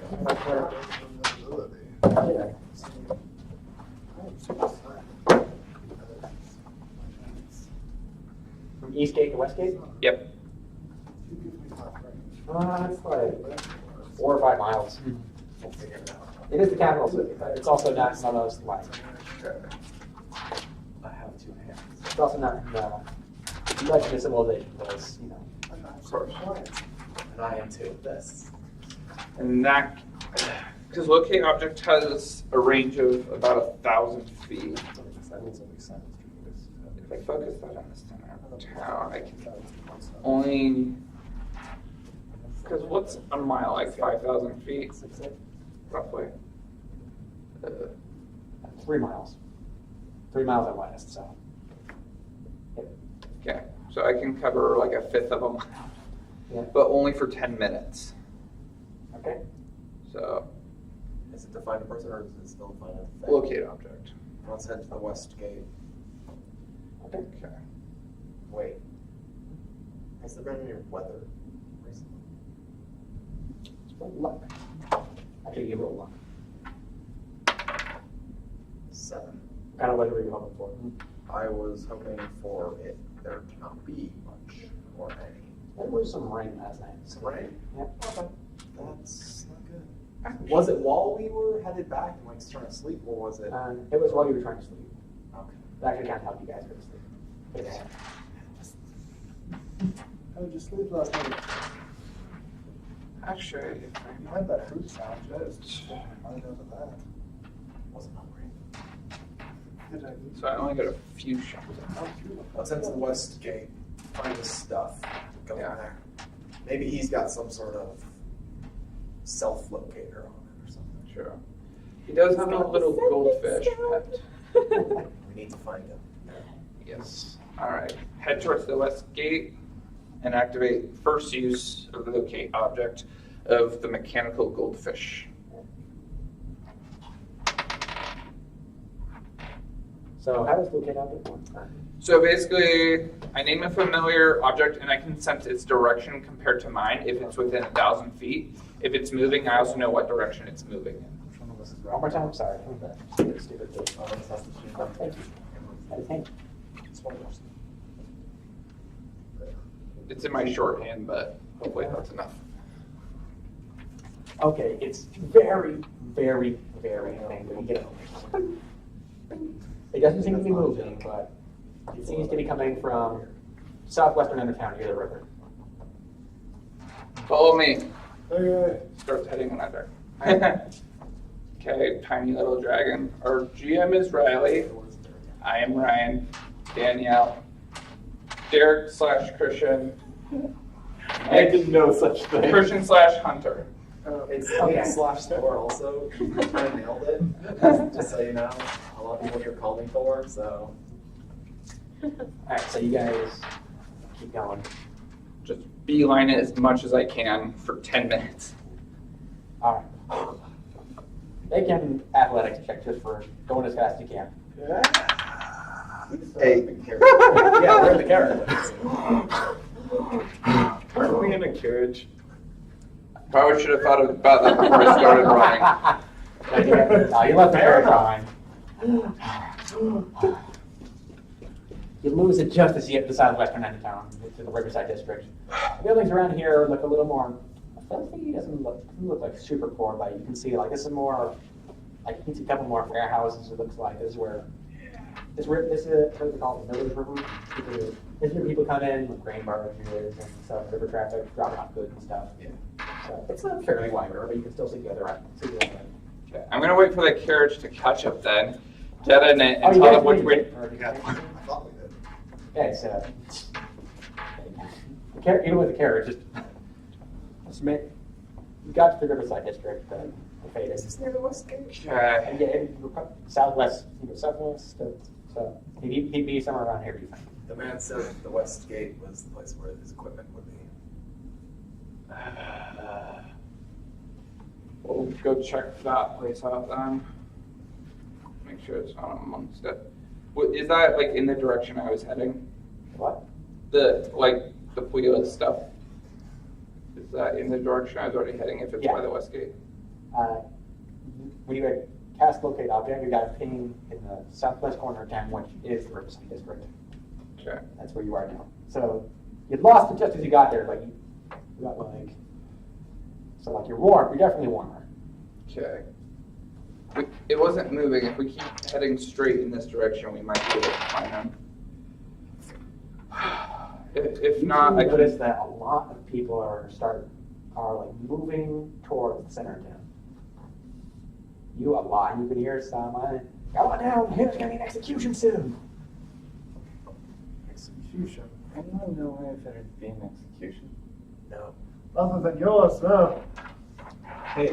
[SPEAKER 1] Yeah. From East Gate to West Gate?
[SPEAKER 3] Yep.
[SPEAKER 1] It's like 4 or 5 miles.
[SPEAKER 2] We'll figure it out.
[SPEAKER 1] It is the capital city, but it's also not one of those like.
[SPEAKER 2] I have 2 hands.
[SPEAKER 1] It's also not legend of civilization, was, you know.
[SPEAKER 3] Of course.
[SPEAKER 2] And I am too. This.
[SPEAKER 3] And that, because locate object has a range of about 1,000 feet. If I focus that on the center of town, I can only. Because what's a mile, like 5,000 feet, roughly?
[SPEAKER 1] 3 miles. 3 miles at west, so.
[SPEAKER 3] Okay, so I can cover like 1/5 of a mile,
[SPEAKER 1] Yeah.
[SPEAKER 3] but only for 10 minutes.
[SPEAKER 1] Okay.
[SPEAKER 3] So
[SPEAKER 2] Is it define a person or is it still define a thing?
[SPEAKER 3] locate object.
[SPEAKER 2] Let's head to the west gate.
[SPEAKER 1] Okay.
[SPEAKER 3] Okay.
[SPEAKER 2] Wait. Has there been any weather recently?
[SPEAKER 1] It's pretty luck. Actually, you roll luck.
[SPEAKER 2] 7.
[SPEAKER 1] What kind of weather were you hoping for?
[SPEAKER 2] I was hoping for it there to not be much or any.
[SPEAKER 1] There was some rain last night.
[SPEAKER 2] Some rain?
[SPEAKER 1] Yeah.
[SPEAKER 2] Okay. That's not good. Was it while we were headed back and like trying to sleep, or was it?
[SPEAKER 1] It was while you were trying to sleep.
[SPEAKER 2] Okay.
[SPEAKER 1] It actually kind of helped you guys go to sleep. Yeah.
[SPEAKER 6] How did you sleep last night?
[SPEAKER 3] Actually,
[SPEAKER 6] You had that fruit sound, just I know that.
[SPEAKER 2] Wasn't hungry.
[SPEAKER 6] Did I?
[SPEAKER 3] so I only got a few shots.
[SPEAKER 2] Let's head to the west gate. Find his stuff. Go
[SPEAKER 3] Yeah.
[SPEAKER 2] in there. Maybe he's got some sort of self-locator on it or something.
[SPEAKER 3] Sure. He does have a little goldfish pet.
[SPEAKER 2] We need to find him.
[SPEAKER 3] Yes. All right. Head towards the west gate and activate first use of the locate object of the mechanical goldfish.
[SPEAKER 1] So how does locate object work?
[SPEAKER 3] So basically, I name a familiar object and I can sense its direction compared to mine if it's within 1,000 feet. If it's moving, I also know what direction it's moving in.
[SPEAKER 1] One more time, sorry. Stupid thing.
[SPEAKER 2] Oh, this has to be
[SPEAKER 1] Oh, thank you. That is handy.
[SPEAKER 3] It's in my shorthand, but hopefully that's enough.
[SPEAKER 1] Okay, it's very, very, very faint. When you get it. It doesn't seem to be moving, but it seems to be coming from southwestern end of town near the river.
[SPEAKER 3] Follow me.
[SPEAKER 6] Okay.
[SPEAKER 3] Starts heading another. Okay, tiny little dragon. Our GM is Riley. I am Ryan. Danielle. Derek/Christian.
[SPEAKER 5] I didn't know such thing.
[SPEAKER 3] Christian/Hunter.
[SPEAKER 2] It's
[SPEAKER 1] Okay.
[SPEAKER 2] /Thor also. I kind of nailed it. Just so you know, a lot of people here call me Thor, so.
[SPEAKER 1] Alright, so you guys keep going.
[SPEAKER 3] Just beeline it as much as I can for 10 minutes.
[SPEAKER 1] Alright. Make an athletics check just for going as fast as you can.
[SPEAKER 2] Hey. Yeah, we're in the carriage.
[SPEAKER 5] Aren't we in a carriage?
[SPEAKER 3] Probably should have thought about that before I started running.
[SPEAKER 1] No, you left the carriage behind. You lose it just as you get to the southwestern end of town, to the Riverside District. The buildings around here look a little more filthy. It doesn't look like super poor, but you can see like this is more like you can see a couple more warehouses. It looks like this is where this is what they call it, the village river. This is where people come in with grain barges and stuff, river traffic, dropping off goods and stuff.
[SPEAKER 2] Yeah.
[SPEAKER 1] So it's a fairly wide river, but you can still see the other end.
[SPEAKER 3] Okay, I'm gonna wait for the carriage to catch up then. Get in it
[SPEAKER 1] Oh,
[SPEAKER 3] and
[SPEAKER 1] you
[SPEAKER 3] tell
[SPEAKER 1] guys
[SPEAKER 3] them which
[SPEAKER 1] did?
[SPEAKER 3] way.
[SPEAKER 2] I thought we did.
[SPEAKER 1] Yeah, it's even with the carriage, just make You got to the Riverside District, the faded.
[SPEAKER 2] Is this near the West Gate?
[SPEAKER 3] Okay.
[SPEAKER 1] And yeah, southwest, southwest, so he'd be somewhere around here, do you think?
[SPEAKER 2] The man said the West Gate was the place where his equipment would be.
[SPEAKER 3] We'll go check that place out then. Make sure it's not amongst it. Is that like in the direction I was heading?
[SPEAKER 1] What?
[SPEAKER 3] The Puyo stuff. Is that in the direction I was already heading if it's by the West Gate?
[SPEAKER 1] When you had cast locate object, you got a ping in the southwest corner of town, which is the Riverside District.
[SPEAKER 3] Okay.
[SPEAKER 1] That's where you are now. So you lost it just as you got there, but you got like, so like you're warm, you're definitely warmer.
[SPEAKER 3] Okay. It wasn't moving. If we keep heading straight in this direction, we might be able to find them. If not, I
[SPEAKER 1] notice that a lot of people are like moving towards the center of town. You a lot. You can hear some. Come on down. Here's gonna be an execution soon.
[SPEAKER 5] Execution. Anyone know if there'd be an execution?
[SPEAKER 2] No.
[SPEAKER 6] Other than yours, no.
[SPEAKER 5] Hey,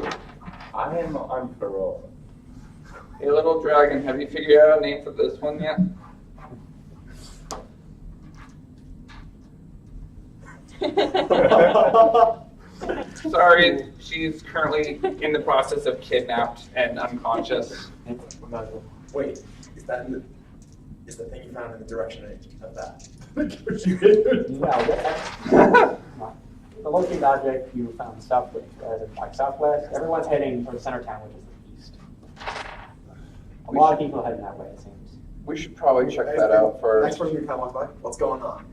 [SPEAKER 5] I am on parole.
[SPEAKER 3] Hey, little dragon, have you figured out a name for this one yet? Sorry, she's currently in the process of kidnapped and unconscious.
[SPEAKER 2] Wait, is the thing you found in the direction of that?
[SPEAKER 1] The locate object you found southwest, like southwest. Everyone's heading for the center of town, which is the east. A lot of people heading that way, it seems.
[SPEAKER 3] We should probably check that out first.
[SPEAKER 2] Next person you kind of walk by. What's going on?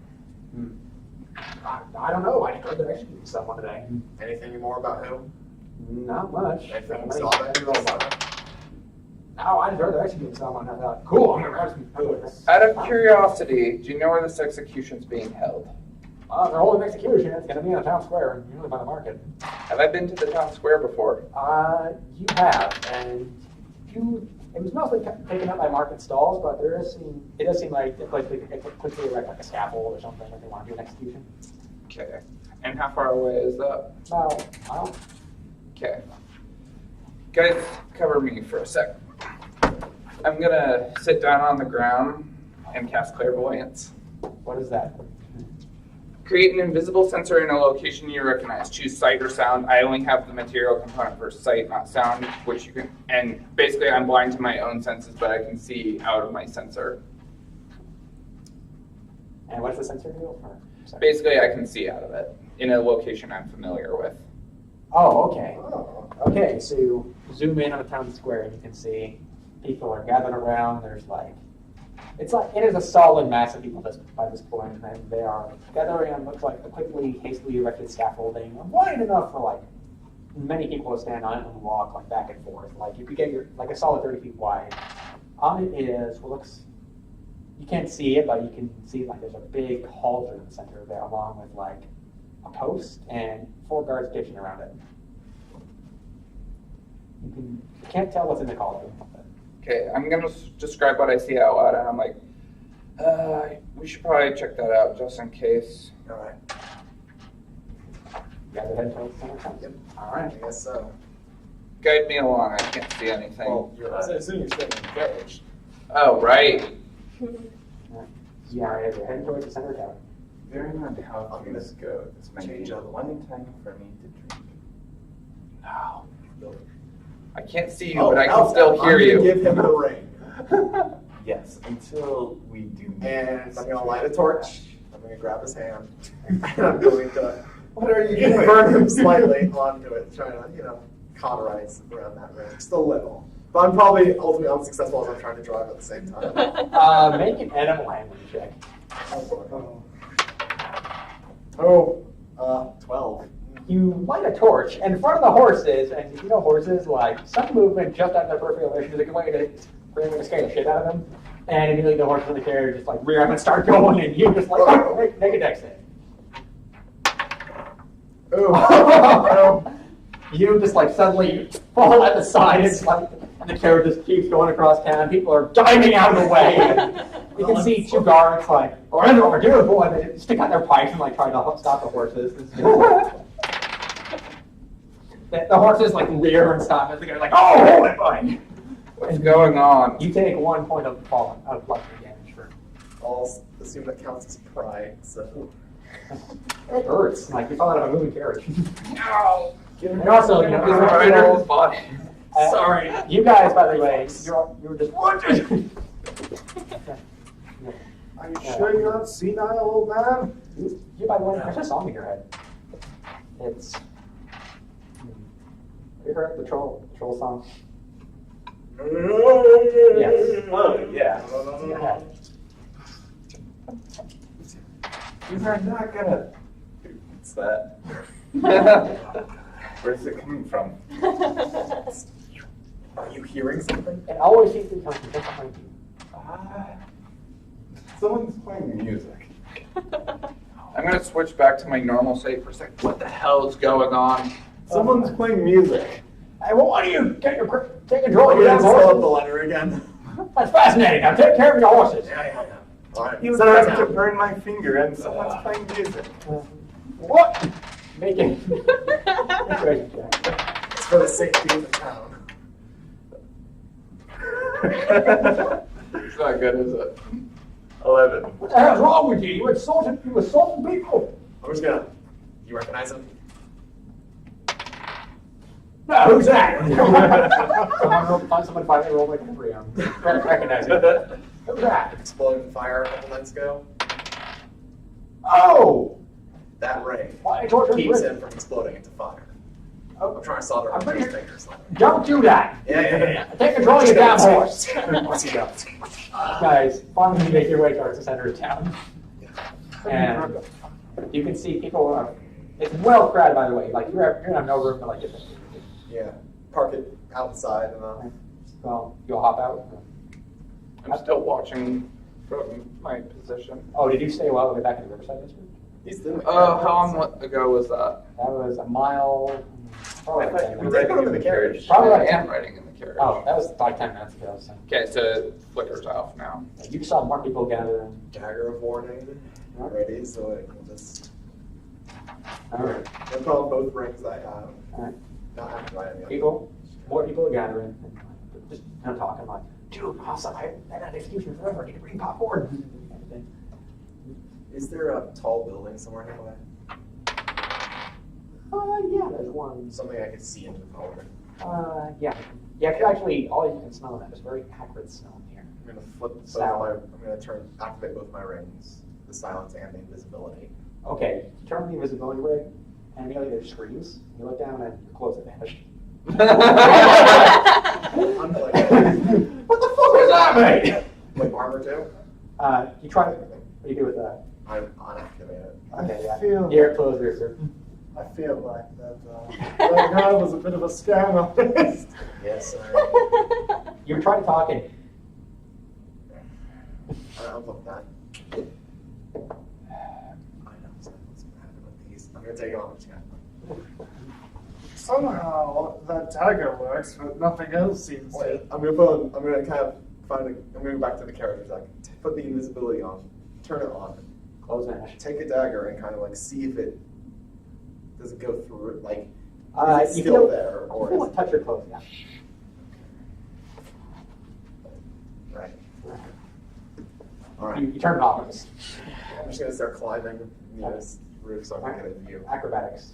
[SPEAKER 1] I don't know. I heard they're executing someone today.
[SPEAKER 2] Anything more about who?
[SPEAKER 1] Not much.
[SPEAKER 2] Anything you saw that you know about it?
[SPEAKER 1] No, I just heard they're executing someone. I thought, cool, I'm gonna grab some food.
[SPEAKER 3] Out of curiosity, do you know where this execution's being held?
[SPEAKER 1] They're holding an execution. It's gonna be in the town square, usually by the market.
[SPEAKER 3] Have I been to the town square before?
[SPEAKER 1] You have, and it was mostly taken up by market stalls, but it does seem like the place could erect like a scaffold or something if they want to do an execution.
[SPEAKER 3] Okay. And how far away is that?
[SPEAKER 1] About a mile.
[SPEAKER 3] Okay. Guys, cover me for a sec. I'm gonna sit down on the ground and cast clairvoyance.
[SPEAKER 1] What is that?
[SPEAKER 3] Create an invisible sensor in a location you recognize. Choose sight or sound. I only have the material component for sight, not sound, which you can, and basically I'm blind to my own senses, but I can see out of my sensor.
[SPEAKER 1] And what's the sensor do?
[SPEAKER 3] Basically, I can see out of it in a location I'm familiar with.
[SPEAKER 1] Oh, okay. Okay, so you zoom in on the town square and you can see people are gathered around. There's it is a solid mass of people by this point, and they are gathering on looks like a quickly, hastily erected scaffolding, wide enough for many people to stand on it and walk back and forth. You could get a solid 30 feet wide. On it is what looks. You can't see it, but you can see there's a big halter in the center of there, along with a post and 4 guards stationed around it. You can't tell what's in the cauldron.
[SPEAKER 3] Okay, I'm gonna describe what I see out loud, and I'm like, we should probably check that out just in case.
[SPEAKER 2] All right.
[SPEAKER 1] You guys are heading towards the center of town?
[SPEAKER 2] Yep.
[SPEAKER 1] All right.
[SPEAKER 2] I guess so.
[SPEAKER 3] Guide me along. I can't see anything.
[SPEAKER 2] Well, I assume you're staying engaged.
[SPEAKER 3] Oh, right.
[SPEAKER 1] Yeah, you're heading towards the center of town.
[SPEAKER 5] Bearing on how
[SPEAKER 2] I'm
[SPEAKER 5] things go, this might be
[SPEAKER 2] change
[SPEAKER 5] the
[SPEAKER 2] up.
[SPEAKER 5] one time for me to drink.
[SPEAKER 3] No. I can't see you, but I can still hear
[SPEAKER 2] I'm
[SPEAKER 3] you.
[SPEAKER 2] gonna give him the ring.
[SPEAKER 5] Yes, until we do.
[SPEAKER 2] And I'm gonna light a torch. I'm gonna grab his hand. And I'm going to. What are you doing? Burn him slightly onto it, trying to, cauterize around that ring. Just a little. But I'm probably ultimately unsuccessful as I'm trying to drive at the same time.
[SPEAKER 1] Make an animal handling check.
[SPEAKER 2] 12.
[SPEAKER 1] You light a torch, and in front of the horses, and horses, some movement just out of their peripheral vision is a good way to scare the shit out of them. And immediately the horses in the carriage just rear up and start going, and you just make a dex save.
[SPEAKER 2] Ooh.
[SPEAKER 1] You just suddenly fall at the side, and the carriage just keeps going across town. People are diving out of the way. And you can see 2 guards over here, boy, they stick out their pipes and try to stop the horses. The horses like rear and stop, and the guy's like, "Oh, hold it, buddy!"
[SPEAKER 3] What's going on?
[SPEAKER 1] You take 1 point of falling of bludgeoning damage for.
[SPEAKER 2] I'll assume that counts as pride, so.
[SPEAKER 1] It hurts. Like you fall out of a moving carriage.
[SPEAKER 3] No.
[SPEAKER 1] And also, you know,
[SPEAKER 3] This rider's body.
[SPEAKER 1] sorry. You guys, by the way, you were just.
[SPEAKER 6] Are you sure you're not senile, old man?
[SPEAKER 1] You, by the way, there's a song in your head. It's. You heard the troll song? Yes.
[SPEAKER 5] Oh, yeah.
[SPEAKER 1] It's in your head.
[SPEAKER 5] You are not gonna. What's that? Where's it coming from?
[SPEAKER 2] Are you hearing something?
[SPEAKER 1] It always seems to come from just behind you.
[SPEAKER 5] Someone's playing music.
[SPEAKER 3] I'm gonna switch back to my normal state for a second. What the hell is going on?
[SPEAKER 5] Someone's playing music.
[SPEAKER 1] Hey, well, why don't you take control of your damn
[SPEAKER 2] Let's fill up the
[SPEAKER 1] horses?
[SPEAKER 2] letter again.
[SPEAKER 1] That's fascinating. Now take care of your horses.
[SPEAKER 2] Yeah. Alright,
[SPEAKER 5] You
[SPEAKER 2] settle
[SPEAKER 5] have to
[SPEAKER 2] down.
[SPEAKER 5] burn my finger and someone's playing music.
[SPEAKER 1] What? Make it. Situation check.
[SPEAKER 2] It's for the safety of the town.
[SPEAKER 3] It's not good, is it?
[SPEAKER 5] 11.
[SPEAKER 1] What the hell's wrong with you? You insulting people.
[SPEAKER 2] I'm just gonna. You recognize him?
[SPEAKER 1] No, who's that? Someone finally rolled like a 3 on. Recognize it. Who's that?
[SPEAKER 2] Exploded fire a couple nights ago.
[SPEAKER 1] Oh!
[SPEAKER 2] That ray
[SPEAKER 1] Why torture
[SPEAKER 2] keeps
[SPEAKER 1] me?
[SPEAKER 2] him from exploding into fire.
[SPEAKER 1] Oh,
[SPEAKER 2] I'm trying to solder
[SPEAKER 1] I'm
[SPEAKER 2] his
[SPEAKER 1] pretty-
[SPEAKER 2] fingers.
[SPEAKER 1] don't do that.
[SPEAKER 2] Yeah.
[SPEAKER 1] Take control of your damn horse.
[SPEAKER 2] Once he goes.
[SPEAKER 1] Guys, finally make your way towards the center of town. And you can see people, it's well crowded, by the way. Like, you're going to have no room to, like, get this.
[SPEAKER 2] Yeah. Park it outside and
[SPEAKER 1] Well, you'll hop out.
[SPEAKER 3] I'm still watching from my position.
[SPEAKER 1] Oh, did you stay a while way back in the Riverside District?
[SPEAKER 2] he's doing it.
[SPEAKER 3] How long ago was that?
[SPEAKER 1] That was a mile. Probably like 10
[SPEAKER 2] We
[SPEAKER 1] minutes.
[SPEAKER 2] did put him in the carriage.
[SPEAKER 1] Probably
[SPEAKER 3] I
[SPEAKER 1] like
[SPEAKER 3] am
[SPEAKER 1] 10.
[SPEAKER 3] riding in the carriage.
[SPEAKER 1] Oh, that was like 10 minutes ago. So.
[SPEAKER 3] Okay, so it flickers off now.
[SPEAKER 1] You saw more people gathering.
[SPEAKER 2] Dagger of warning. Ready, so it can just.
[SPEAKER 1] All right.
[SPEAKER 2] No problem, both rings I have.
[SPEAKER 1] All right.
[SPEAKER 2] Not have to write any other.
[SPEAKER 1] More people are gathering. Just kind of talking like, dude, awesome. I haven't had an execution forever. I need to bring popcorn.
[SPEAKER 2] Is there a tall building somewhere nearby?
[SPEAKER 1] Yeah, there's one.
[SPEAKER 2] Something I could see into the corridor.
[SPEAKER 1] Yeah. Yeah, 'cause actually, all you can smell that is very acrid smell in here.
[SPEAKER 2] I'm gonna flip both
[SPEAKER 1] Sour.
[SPEAKER 2] I'm gonna activate both my rings, the silence and the invisibility.
[SPEAKER 1] Okay, turn the invisibility rig, and immediately there's screams. You look down and your clothes have vanished.
[SPEAKER 2] I'm like,
[SPEAKER 1] What the fuck is that, mate?
[SPEAKER 2] like armor too?
[SPEAKER 1] You try. What do you do with that?
[SPEAKER 2] I'm unactivated.
[SPEAKER 1] Okay, yeah.
[SPEAKER 6] feel-
[SPEAKER 1] Your clothes are.
[SPEAKER 6] I feel like that guy was a bit of a scam artist.
[SPEAKER 2] Yes,
[SPEAKER 1] You were trying to talk and.
[SPEAKER 2] I'll look that. I know what's happening with these. I'm gonna take it off.
[SPEAKER 6] Somehow that dagger works, but nothing else seems
[SPEAKER 2] Wait,
[SPEAKER 6] to.
[SPEAKER 2] I'm gonna kind of I'm gonna go back to the characters. I put the invisibility on, turn it on,
[SPEAKER 1] Clothes vanish.
[SPEAKER 2] take a dagger and kind of like see if it does it go through it, like is it
[SPEAKER 1] You
[SPEAKER 2] still
[SPEAKER 1] feel,
[SPEAKER 2] there
[SPEAKER 1] you
[SPEAKER 2] or
[SPEAKER 1] feel
[SPEAKER 2] is
[SPEAKER 1] it touch your clothes, yeah.
[SPEAKER 2] right? All right.
[SPEAKER 1] You turn it off.
[SPEAKER 2] I'm just gonna start climbing this roof so I can get a view.
[SPEAKER 1] Acrobatics.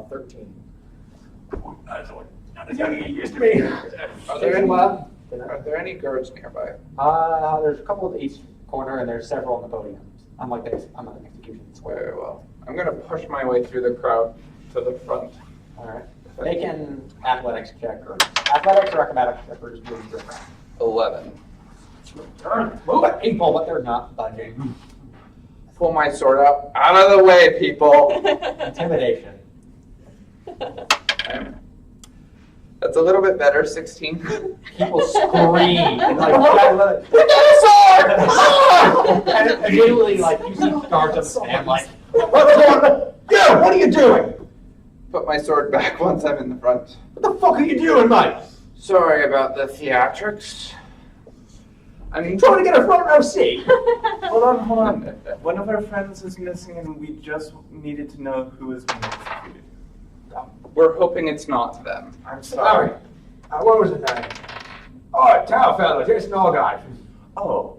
[SPEAKER 2] 13.
[SPEAKER 1] Not as young as you used to be.
[SPEAKER 3] Are there any guards nearby?
[SPEAKER 1] There's a couple at the east corner, and there's several on the podium. I'm like this. I'm an execution square.
[SPEAKER 3] Very well. I'm gonna push my way through the crowd to the front.
[SPEAKER 1] All right. They can athletics check or acrobatics check or just moving through the crowd.
[SPEAKER 3] 11.
[SPEAKER 1] Move at people, but they're not budging.
[SPEAKER 3] Pull my sword out. Out of the way, people.
[SPEAKER 1] Intimidation.
[SPEAKER 3] Okay. That's a little bit better. 16.
[SPEAKER 1] People scream and like, "Get the sword!" And immediately, like, you see guards understand, like, what's going on? Yeah, what are you doing?
[SPEAKER 3] Put my sword back once I'm in the front.
[SPEAKER 1] What the fuck are you doing, mate?
[SPEAKER 3] Sorry about the theatrics. I mean,
[SPEAKER 1] trying to get a front row seat.
[SPEAKER 5] Hold on. One of our friends is missing, and we just needed to know who is being executed.
[SPEAKER 3] we're hoping it's not them.
[SPEAKER 5] I'm sorry.
[SPEAKER 1] What was his name? Oh, Tao fellow, Jason Allguy.
[SPEAKER 5] Oh,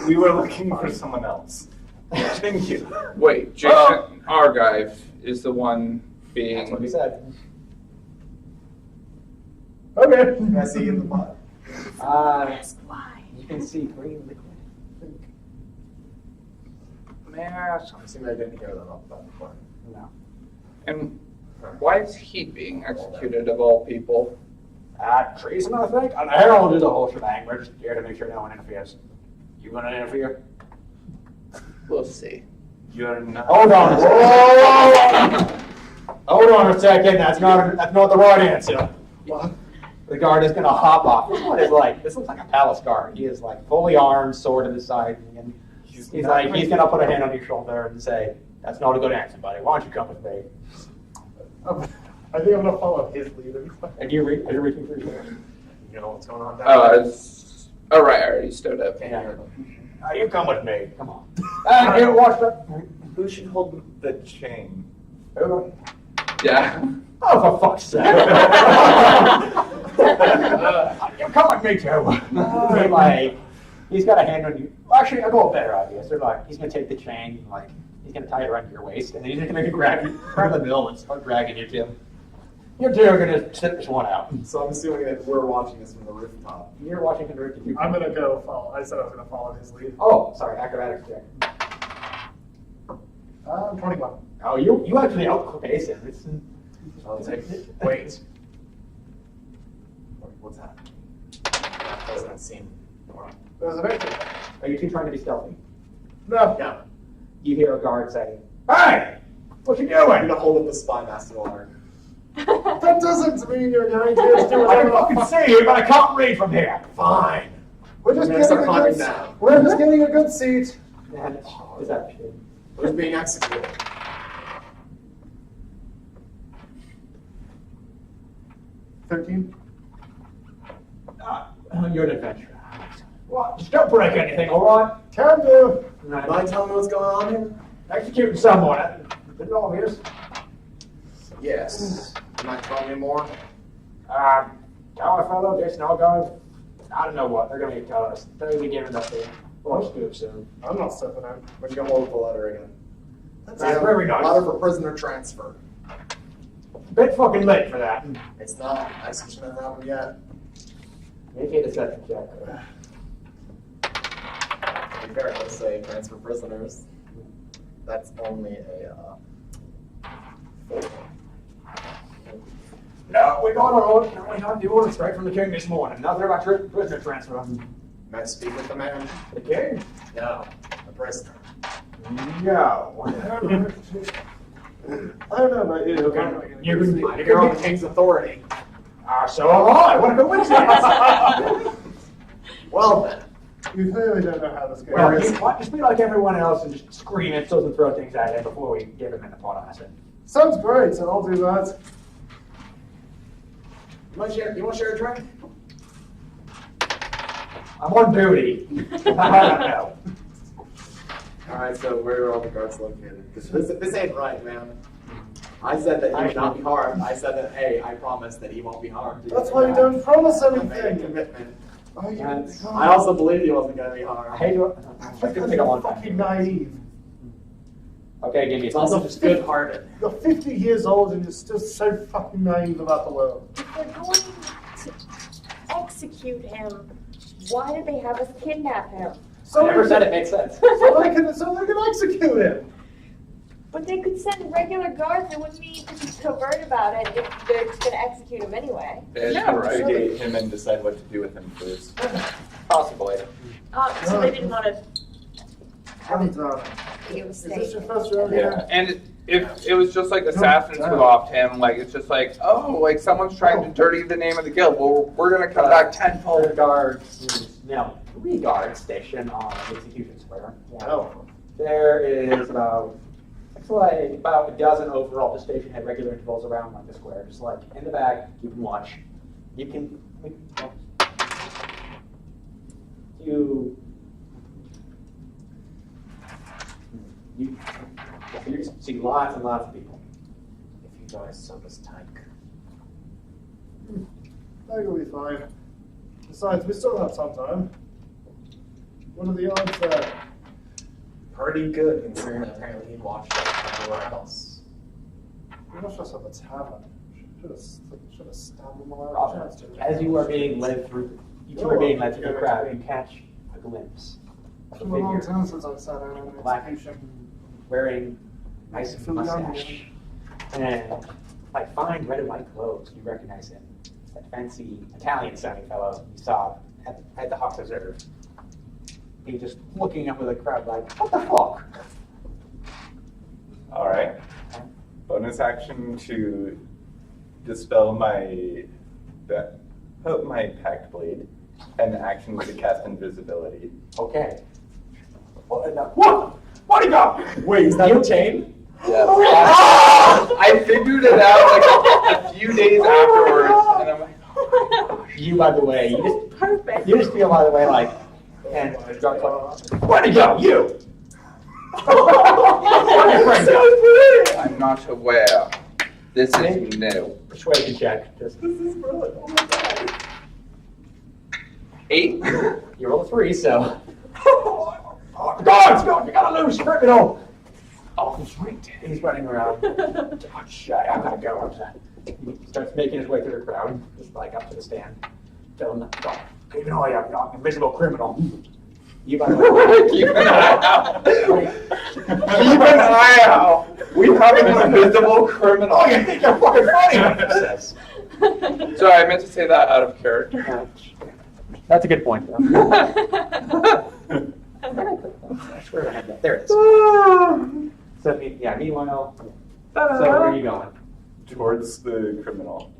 [SPEAKER 5] we were looking for someone else. Thank you.
[SPEAKER 3] Wait, Jason Argive is the one
[SPEAKER 1] That's what he
[SPEAKER 3] being.
[SPEAKER 1] said.
[SPEAKER 6] Okay.
[SPEAKER 2] Can I see in the pot?
[SPEAKER 4] Ask why.
[SPEAKER 1] You can see green liquid.
[SPEAKER 3] May I ask?
[SPEAKER 2] I assume I didn't hear that off the before.
[SPEAKER 1] No.
[SPEAKER 3] And why is he being executed of all people?
[SPEAKER 1] Treason, I think. And Harold will do the whole shebang. We're just here to make sure no one interferes. You gonna interfere?
[SPEAKER 3] We'll see.
[SPEAKER 5] You're not.
[SPEAKER 1] Hold on. Whoa! Hold on a second. That's not the right answer. The guard is gonna hop off. This one is like, this looks like a palace guard. He is like fully armed, sword in his side, and he's gonna put a hand on your shoulder and say, "That's not a good answer, buddy. Why don't you come with me?"
[SPEAKER 6] I think I'm gonna follow his lead.
[SPEAKER 1] And are you reaching for your sword?
[SPEAKER 2] You know what's going on down
[SPEAKER 3] Oh, right, I already stood up.
[SPEAKER 2] there? Can't hear them.
[SPEAKER 1] You come with me. Come on. And here, watch the.
[SPEAKER 5] Who should hold the chain?
[SPEAKER 3] Yeah.
[SPEAKER 1] Oh, for fuck's sake! You come with me too. They're like, he's got a hand on you. Actually, I got a better idea. So like, he's gonna take the chain, like, he's gonna tie it around your waist, and then he's gonna make you grab the middle and start dragging you to. You two are gonna sit this one out.
[SPEAKER 2] So I'm assuming that we're watching this from the rooftop.
[SPEAKER 1] You're watching the roof.
[SPEAKER 6] I'm gonna go follow. I said I was gonna follow his lead.
[SPEAKER 1] Oh, sorry, acrobatics check.
[SPEAKER 6] 21.
[SPEAKER 1] Oh, you actually outpace him. It's.
[SPEAKER 2] I'll take. Wait. What's that? That doesn't seem normal.
[SPEAKER 6] There's a victory.
[SPEAKER 1] Are you two trying to be stealthy?
[SPEAKER 6] No.
[SPEAKER 2] Yeah.
[SPEAKER 1] You hear a guard say, "Hey, what you
[SPEAKER 2] I'm
[SPEAKER 1] doing?"
[SPEAKER 2] gonna hold up the spy master alarm.
[SPEAKER 6] That doesn't mean you're going to do
[SPEAKER 1] I can
[SPEAKER 6] whatever.
[SPEAKER 1] fucking see you, but I can't read from here.
[SPEAKER 2] Fine.
[SPEAKER 6] We're just
[SPEAKER 2] I'm gonna
[SPEAKER 6] getting
[SPEAKER 2] start
[SPEAKER 6] a
[SPEAKER 2] climbing
[SPEAKER 6] good.
[SPEAKER 2] down.
[SPEAKER 6] We're just getting a good seat.
[SPEAKER 1] Man, is that shit?
[SPEAKER 2] Who's being executed?
[SPEAKER 6] 13.
[SPEAKER 1] You're an adventurer. Well, just don't break anything, all right?
[SPEAKER 6] Can do.
[SPEAKER 2] Am I telling you what's going on here?
[SPEAKER 1] Executing someone. That's all it is.
[SPEAKER 2] Yes. Am I telling you more?
[SPEAKER 1] Tower fellow, Jason Allguy. I don't know what they're gonna be telling us. They're gonna be giving us the scoop soon.
[SPEAKER 6] I'm not stepping out.
[SPEAKER 2] When you hold up the letter again.
[SPEAKER 1] That's very nice.
[SPEAKER 2] Letter for prisoner transfer.
[SPEAKER 1] Bit fucking late for that.
[SPEAKER 2] It's not. Execution hasn't happened yet.
[SPEAKER 1] Make a deception check.
[SPEAKER 2] To be fair, let's say transfer prisoners. That's only a.
[SPEAKER 1] No, we got the order straight from the king this morning. Nothing about prisoner transfer.
[SPEAKER 2] May I speak with the man?
[SPEAKER 1] The king?
[SPEAKER 2] No, the prisoner.
[SPEAKER 1] No.
[SPEAKER 6] I don't know about you.
[SPEAKER 1] Okay.
[SPEAKER 2] You're on the king's authority.
[SPEAKER 1] So am I. What a coincidence.
[SPEAKER 2] Well then.
[SPEAKER 6] You clearly don't know how this goes.
[SPEAKER 1] Well, just be like everyone else and just scream insults and throw things at him before we give him in the pot of acid.
[SPEAKER 6] Sounds great, so I'll do that.
[SPEAKER 2] You want to share a drink?
[SPEAKER 1] I'm on duty. I don't know.
[SPEAKER 2] Alright, so where are all the guards located? This ain't right, man. I said that he would not be harmed. I said that, hey, I promise that he won't be harmed.
[SPEAKER 6] That's why you don't promise
[SPEAKER 2] I made a
[SPEAKER 6] anything.
[SPEAKER 2] commitment.
[SPEAKER 6] Oh, you
[SPEAKER 1] That's-
[SPEAKER 2] I also believed he wasn't going to be harmed.
[SPEAKER 1] I hate to. That's gonna take a long
[SPEAKER 6] fucking
[SPEAKER 1] time.
[SPEAKER 6] naive.
[SPEAKER 1] Okay, give me a
[SPEAKER 2] It's also
[SPEAKER 1] second.
[SPEAKER 2] just good-hearted.
[SPEAKER 6] You're 50 years old and you're still so fucking naive about the world.
[SPEAKER 4] If they're going to execute him, why did they have us kidnap him?
[SPEAKER 1] I never said it made sense.
[SPEAKER 6] So they can execute him.
[SPEAKER 4] But they could send regular guards. They wouldn't need to be covert about it if they're just going to execute him anyway.
[SPEAKER 5] Investigate him and decide what to do with him first.
[SPEAKER 1] Possibly.
[SPEAKER 7] So they didn't want to.
[SPEAKER 6] And,
[SPEAKER 4] Be a
[SPEAKER 6] is
[SPEAKER 4] mistake.
[SPEAKER 6] this your first round?
[SPEAKER 5] Yeah.
[SPEAKER 3] And if it was just like assassins who offed him, like it's just like, oh, like someone's trying to dirty the name of the guild. Well, we're gonna come back tenfold.
[SPEAKER 1] The guards, now, 3 guards stationed on Execution Square. Yeah.
[SPEAKER 6] Oh.
[SPEAKER 1] There is about a dozen overall. The station had regular intervals around like the square, just like in the back, keeping watch. You can You just see lots and lots of people.
[SPEAKER 2] If you guys so this tank.
[SPEAKER 6] That'll be fine. Besides, we still have some time. What are the odds there?
[SPEAKER 2] Pretty good considering that apparently he watched us everywhere else.
[SPEAKER 6] We must just have a tavern. Should have stabbed him while I had a chance to.
[SPEAKER 1] As you are being led through, you two are being led through the crowd, you catch a glimpse of
[SPEAKER 6] It's
[SPEAKER 1] a
[SPEAKER 6] been a long
[SPEAKER 1] figure
[SPEAKER 6] time since I've sat down in an
[SPEAKER 1] Black.
[SPEAKER 6] execution.
[SPEAKER 1] wearing nice
[SPEAKER 6] Feel young
[SPEAKER 1] mustache and like fine red and white clothes. You recognize him, that fancy Italian-sounding fellow you saw at the Hawk Reserve. He's just looking up at the crowd like, what the fuck?
[SPEAKER 5] All right. Bonus action to dispel my pact blade, and action to cast invisibility.
[SPEAKER 1] Okay. What? What do you got?
[SPEAKER 2] Wait, is that a chain?
[SPEAKER 3] Yeah. I figured it out like a few days afterwards, and I'm like,
[SPEAKER 1] You, by the way,
[SPEAKER 7] Perfect.
[SPEAKER 1] you just feel, by the way, like, and Dark's like, where'd he go? You! Where'd your friend go?
[SPEAKER 3] I'm not aware. This is new.
[SPEAKER 1] Persuasion check. Just
[SPEAKER 2] This is brilliant. Oh my god.
[SPEAKER 3] 8.
[SPEAKER 1] you roll a 3, so. Guards, go! You gotta lose, criminal! Oh, he's right. He's running around. Oh, shit, I gotta go. He starts making his way through the crowd, just like up to the stand. Tell him that, oh, you know I am not an invisible criminal. You, by the way,
[SPEAKER 3] Keep an eye out. Keep an eye out. We have an invisible criminal.
[SPEAKER 1] oh, you think you're fucking funny? He says.
[SPEAKER 3] Sorry, I meant to say that out of character.
[SPEAKER 1] That's a good point, though. I swear I had that. There it is. So, yeah, meanwhile, so where are you going?
[SPEAKER 5] Towards the criminal.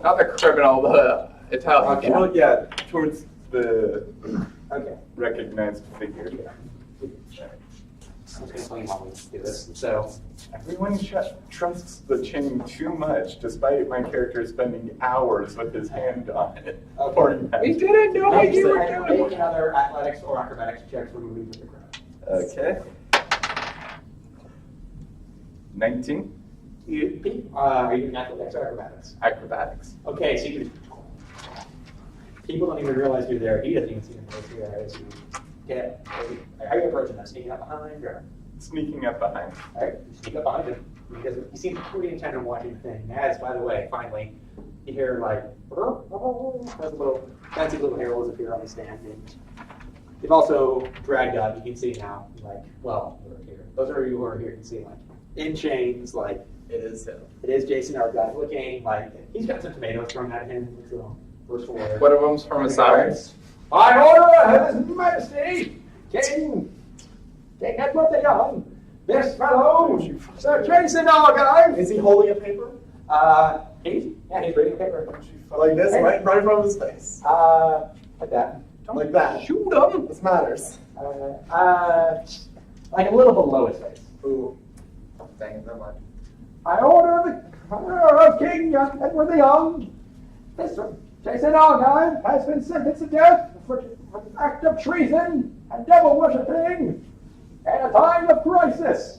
[SPEAKER 3] Not the criminal, the Italian.
[SPEAKER 1] Okay.
[SPEAKER 5] Well, yeah, towards the
[SPEAKER 1] Okay.
[SPEAKER 5] recognized figure.
[SPEAKER 1] I'm just gonna explain how we do this. So,
[SPEAKER 5] Everyone trusts the chain too much, despite my character spending hours with his hand on it.
[SPEAKER 1] Okay.
[SPEAKER 3] We didn't know what you were
[SPEAKER 1] Make
[SPEAKER 3] doing.
[SPEAKER 1] another athletics or acrobatics check for moving through the crowd.
[SPEAKER 5] Okay. 19.
[SPEAKER 1] Are you doing athletics or acrobatics?
[SPEAKER 5] Acrobatics.
[SPEAKER 1] Okay, so you can. People don't even realize you're there. He doesn't even see them there as you get. Are you approaching them? Sneaking up behind, or?
[SPEAKER 5] Sneaking up behind.
[SPEAKER 1] All right, you sneak up behind him. He seems pretty intent on watching the thing. As, by the way, finally, you hear like, has a little fancy little heralds appear on the stand, and they've also dragged up. You can see now, like, well, over here. Those of you who are here can see, like, in chains, like.
[SPEAKER 2] It is him.
[SPEAKER 1] It is Jason, our guy, looking like he's got some tomatoes thrown at him. So, first order.
[SPEAKER 3] One of them's from a side.
[SPEAKER 1] I order His Majesty, King Edward the Young, this fellow, Sir Jason, our guy.
[SPEAKER 2] Is he holding a paper?
[SPEAKER 1] He's reading a paper.
[SPEAKER 2] Like this, right in front of his face.
[SPEAKER 1] Like that.
[SPEAKER 2] Like that.
[SPEAKER 3] Shoot him.
[SPEAKER 2] This matters.
[SPEAKER 1] Like a little below his face.
[SPEAKER 2] Ooh. Dang, never mind.
[SPEAKER 1] I order of King Edward the Young, this Jason Argyle has been sentenced to death for an act of treason and devil worshipping at a time of crisis.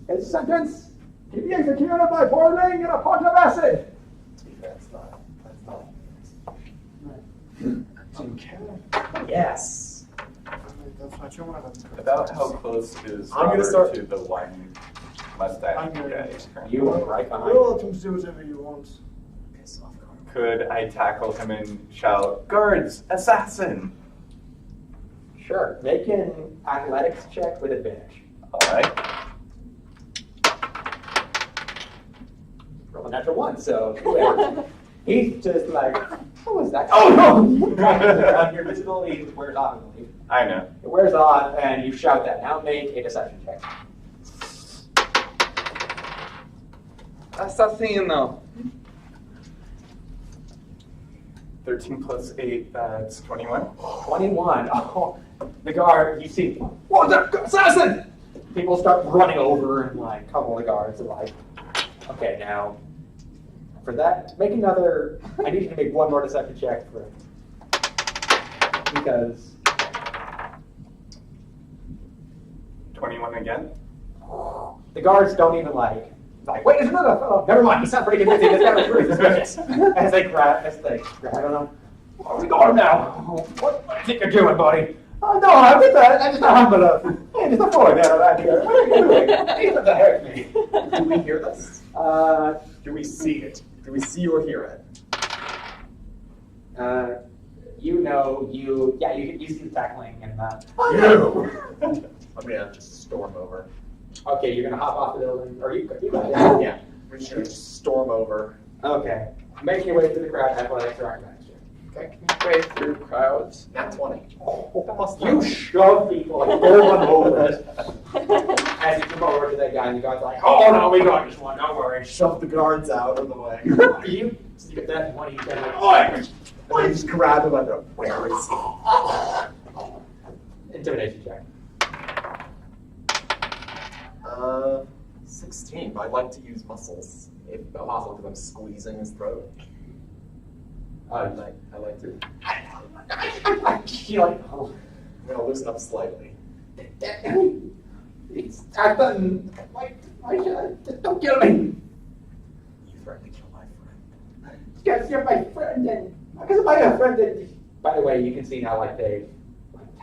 [SPEAKER 1] His sentence to be executed by boiling in a pot of acid.
[SPEAKER 2] To be fair, that's not.
[SPEAKER 5] Okay.
[SPEAKER 2] Yes.
[SPEAKER 6] That's what you want to
[SPEAKER 5] About how close is
[SPEAKER 2] I'm gonna
[SPEAKER 5] Robert
[SPEAKER 2] start-
[SPEAKER 5] to the wine mustache
[SPEAKER 6] I'm gonna-
[SPEAKER 5] guy?
[SPEAKER 1] You are right behind
[SPEAKER 6] You're
[SPEAKER 1] him.
[SPEAKER 6] welcome to do whatever you want.
[SPEAKER 2] Piss off, Carl.
[SPEAKER 5] Could I tackle him and shout, "Guards, assassin"?
[SPEAKER 1] Sure. Make an athletics check with advantage.
[SPEAKER 5] All right.
[SPEAKER 1] Roll a natural 1, so he's just like, what was that?
[SPEAKER 5] Oh, no!
[SPEAKER 1] Your visibility wears off, I believe.
[SPEAKER 5] I know.
[SPEAKER 1] It wears off, and you shout that. Now make a deception check.
[SPEAKER 3] Assassino.
[SPEAKER 5] 13 plus 8, that's 21.
[SPEAKER 1] 21. Oh, the guard, you see, what's that? Assassin! People start running over, and like, a couple of the guards are like, okay, now, for that, make another, I need you to make one more deception check for because
[SPEAKER 5] 21 again?
[SPEAKER 1] the guards don't even like, wait, there's another fellow. Never mind, he's not pretty convincing. This guy was pretty suspicious. As they grab him, where are we going now? What do you think you're doing, buddy? Oh, no, I'm just a humble. Hey, just a boy there around here. What are you doing? He doesn't hurt me.
[SPEAKER 2] Do we hear this? Do we see it? Do we see or hear it?
[SPEAKER 1] You see the tackling and
[SPEAKER 2] You! I'm gonna just storm over.
[SPEAKER 1] Okay, you're gonna hop off the building, or you got it.
[SPEAKER 2] Yeah. We're just gonna storm over.
[SPEAKER 1] Okay, make your way through the crowd. Athletics are next year.
[SPEAKER 2] Okay.
[SPEAKER 3] Way through crowds.
[SPEAKER 2] Nat 20.
[SPEAKER 1] You shove people like over over. As you come over to that guy, and the guy's like, "Oh no, we got this one. Don't worry."
[SPEAKER 2] Shove the guards out of the way.
[SPEAKER 1] You get that one. You get like, "Oi!"
[SPEAKER 2] And I just grab him and go, where is he?
[SPEAKER 1] Intimidation check.
[SPEAKER 2] 16, but I'd like to use muscles, if possible, because I'm squeezing his throat. I like to.
[SPEAKER 1] I feel like, oh.
[SPEAKER 2] I'm gonna loosen up slightly.
[SPEAKER 1] I've done. Don't kill me.
[SPEAKER 2] You threatened to kill my friend.
[SPEAKER 1] Because you're my friend, and because I'm my friend. And, by the way, you can see now, like they've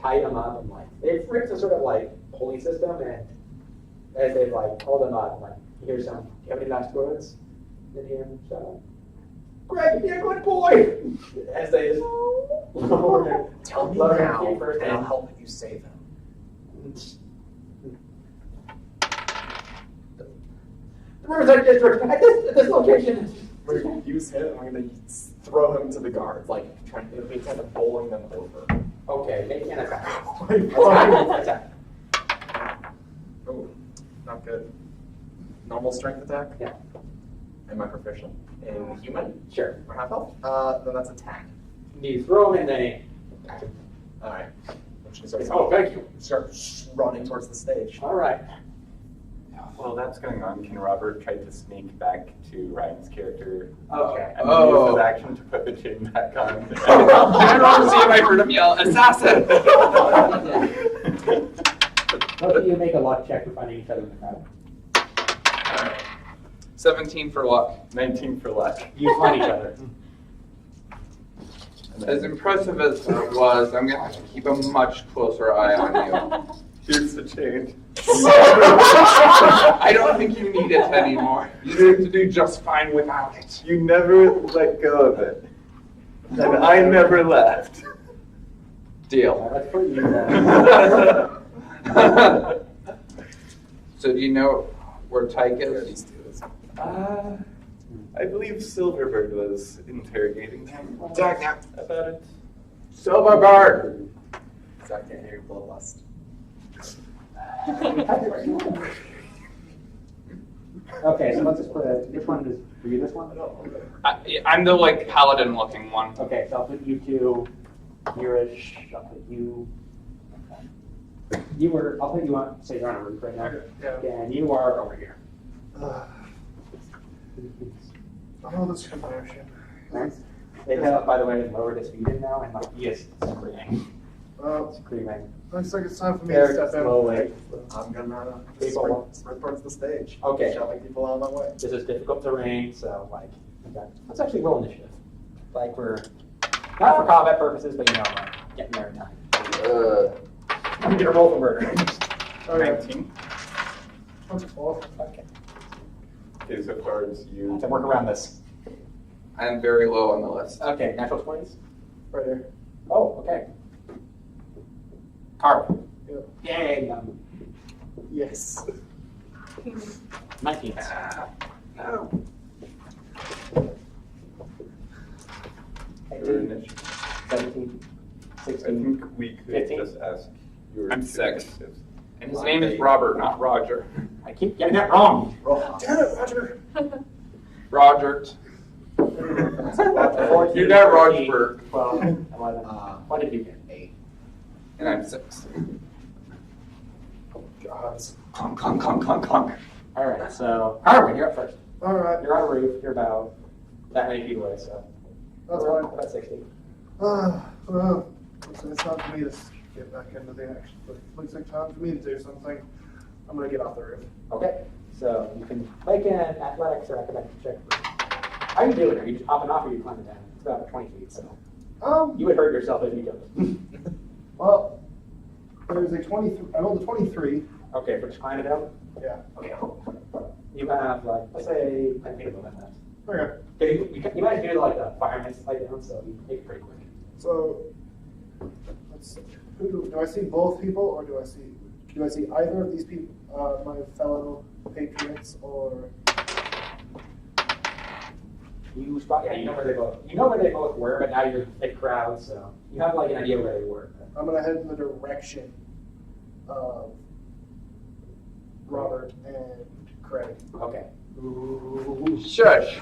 [SPEAKER 1] tied him up and they've ripped a sort of pulley system, and as they've hold him up, you hear some. Do you have any last words? And hear him shut up. Greg, you're a good boy. As they just
[SPEAKER 2] Tell me
[SPEAKER 1] lower
[SPEAKER 2] now,
[SPEAKER 1] him first,
[SPEAKER 2] and I'll help you save him.
[SPEAKER 1] The Riverside District at this location.
[SPEAKER 2] We're gonna use him. I'm gonna throw him to the guards, trying to bowling them over.
[SPEAKER 1] Okay, make an attack. Attack.
[SPEAKER 2] Oh, not good. Normal strength attack?
[SPEAKER 1] Yeah.
[SPEAKER 2] Am I proficient in human?
[SPEAKER 1] Sure.
[SPEAKER 2] Or half health? Then that's attack.
[SPEAKER 1] You throw him in a.
[SPEAKER 2] Alright.
[SPEAKER 1] Oh, thank you.
[SPEAKER 2] Start running towards the stage.
[SPEAKER 1] All right.
[SPEAKER 5] While that's going on, can Robert try to sneak back to Ryan's character?
[SPEAKER 1] Okay.
[SPEAKER 5] And then use his action to put the chain back on?
[SPEAKER 3] And Robert, see if I heard him yell, "Assassin!"
[SPEAKER 1] Both of you make a luck check for finding each other in the crowd.
[SPEAKER 3] 17 for luck.
[SPEAKER 5] 19 for luck.
[SPEAKER 1] You find each other.
[SPEAKER 3] As impressive as it was, I'm going to have to keep a much closer eye on you.
[SPEAKER 5] Here's the chain.
[SPEAKER 3] I don't think you need it anymore. You seem to do just fine without it.
[SPEAKER 5] You never let go of it. And I never left.
[SPEAKER 3] Deal.
[SPEAKER 1] Let's put you there.
[SPEAKER 3] So do you know where Tyke is?
[SPEAKER 5] I believe Silverbird was interrogating him
[SPEAKER 2] Zach, now.
[SPEAKER 5] about it.
[SPEAKER 3] Silverbird!
[SPEAKER 2] Zach can't hear your bloodlust.
[SPEAKER 1] Okay, so let's just put which one is for you? This one?
[SPEAKER 3] I'm the paladin looking one.
[SPEAKER 1] Okay, so I'll put you two. Here-ish. I'll put you. I'll put you on. So you're on a roof right now.
[SPEAKER 6] Yeah.
[SPEAKER 1] Okay, and you are over here.
[SPEAKER 6] Oh, this conversion.
[SPEAKER 1] Right? They have, by the way, lowered his feet in now, and he is screaming.
[SPEAKER 6] Well,
[SPEAKER 1] Screaming.
[SPEAKER 6] looks like it's time for me to
[SPEAKER 1] Very
[SPEAKER 6] step in.
[SPEAKER 1] slowly.
[SPEAKER 2] I'm gonna
[SPEAKER 1] People-
[SPEAKER 2] sprint towards the stage.
[SPEAKER 1] Okay.
[SPEAKER 2] Shoving people out of my way.
[SPEAKER 1] This is difficult terrain, so let's actually roll initiative. We're not for combat purposes, but getting there in time. I'm gonna roll for murder.
[SPEAKER 6] Oh, yeah.
[SPEAKER 5] 19.
[SPEAKER 6] 24.
[SPEAKER 1] Okay.
[SPEAKER 5] Okay, so far as you.
[SPEAKER 1] To work around this.
[SPEAKER 3] I'm very low on the list.
[SPEAKER 1] Okay, natural 20s. Right there. Oh, okay. Carl.
[SPEAKER 6] Yep.
[SPEAKER 1] Yay.
[SPEAKER 2] Yes.
[SPEAKER 1] 19.
[SPEAKER 3] No.
[SPEAKER 5] Your
[SPEAKER 1] 18,
[SPEAKER 5] initiative.
[SPEAKER 1] 17,
[SPEAKER 5] I
[SPEAKER 1] 16.
[SPEAKER 5] think we could
[SPEAKER 1] 15?
[SPEAKER 5] just ask your.
[SPEAKER 3] I'm 6.
[SPEAKER 5] initiatives.
[SPEAKER 3] And his name is Robert, not Roger.
[SPEAKER 1] I keep getting that wrong.
[SPEAKER 2] Damn it, Roger.
[SPEAKER 3] Roger.
[SPEAKER 1] 14,
[SPEAKER 3] You're not
[SPEAKER 1] 13,
[SPEAKER 3] Roger.
[SPEAKER 1] 12, 11. What did you get?
[SPEAKER 2] 8.
[SPEAKER 3] And I'm 6.
[SPEAKER 2] God.
[SPEAKER 3] Clunk, clunk, clunk, clunk, clunk.
[SPEAKER 1] All right, so Harwin, you're up first.
[SPEAKER 6] All right.
[SPEAKER 1] You're on a roof. You're about that many feet away, so
[SPEAKER 6] That's
[SPEAKER 1] we're
[SPEAKER 6] fine.
[SPEAKER 1] about 60.
[SPEAKER 6] Well, It's time for me to get back into the action, but it looks like time for me to do something. I'm gonna get off the roof.
[SPEAKER 1] Okay, so you can make an athletics or academic check. How are you doing? Are you just hopping off or are you climbing down? It's about 20 feet, so you would hurt yourself if you don't.
[SPEAKER 6] Well, there's a 23. I rolled a 23.
[SPEAKER 1] Okay, for just climbing down?
[SPEAKER 6] Yeah.
[SPEAKER 1] Okay, you have, like, let's say 10 feet of momentum.
[SPEAKER 6] Okay.
[SPEAKER 1] Okay, you might do like the fireman's slide down, so you make it pretty quick.
[SPEAKER 6] So, let's see. Who do I see both people, or do I see either of these people, my fellow patriots, or?
[SPEAKER 1] You spot, yeah, you know where they both were, but now you're in a thick crowd, so you have like an idea where they were.
[SPEAKER 6] I'm gonna head in the direction of Robert and Craig.
[SPEAKER 1] Okay.
[SPEAKER 3] Shush.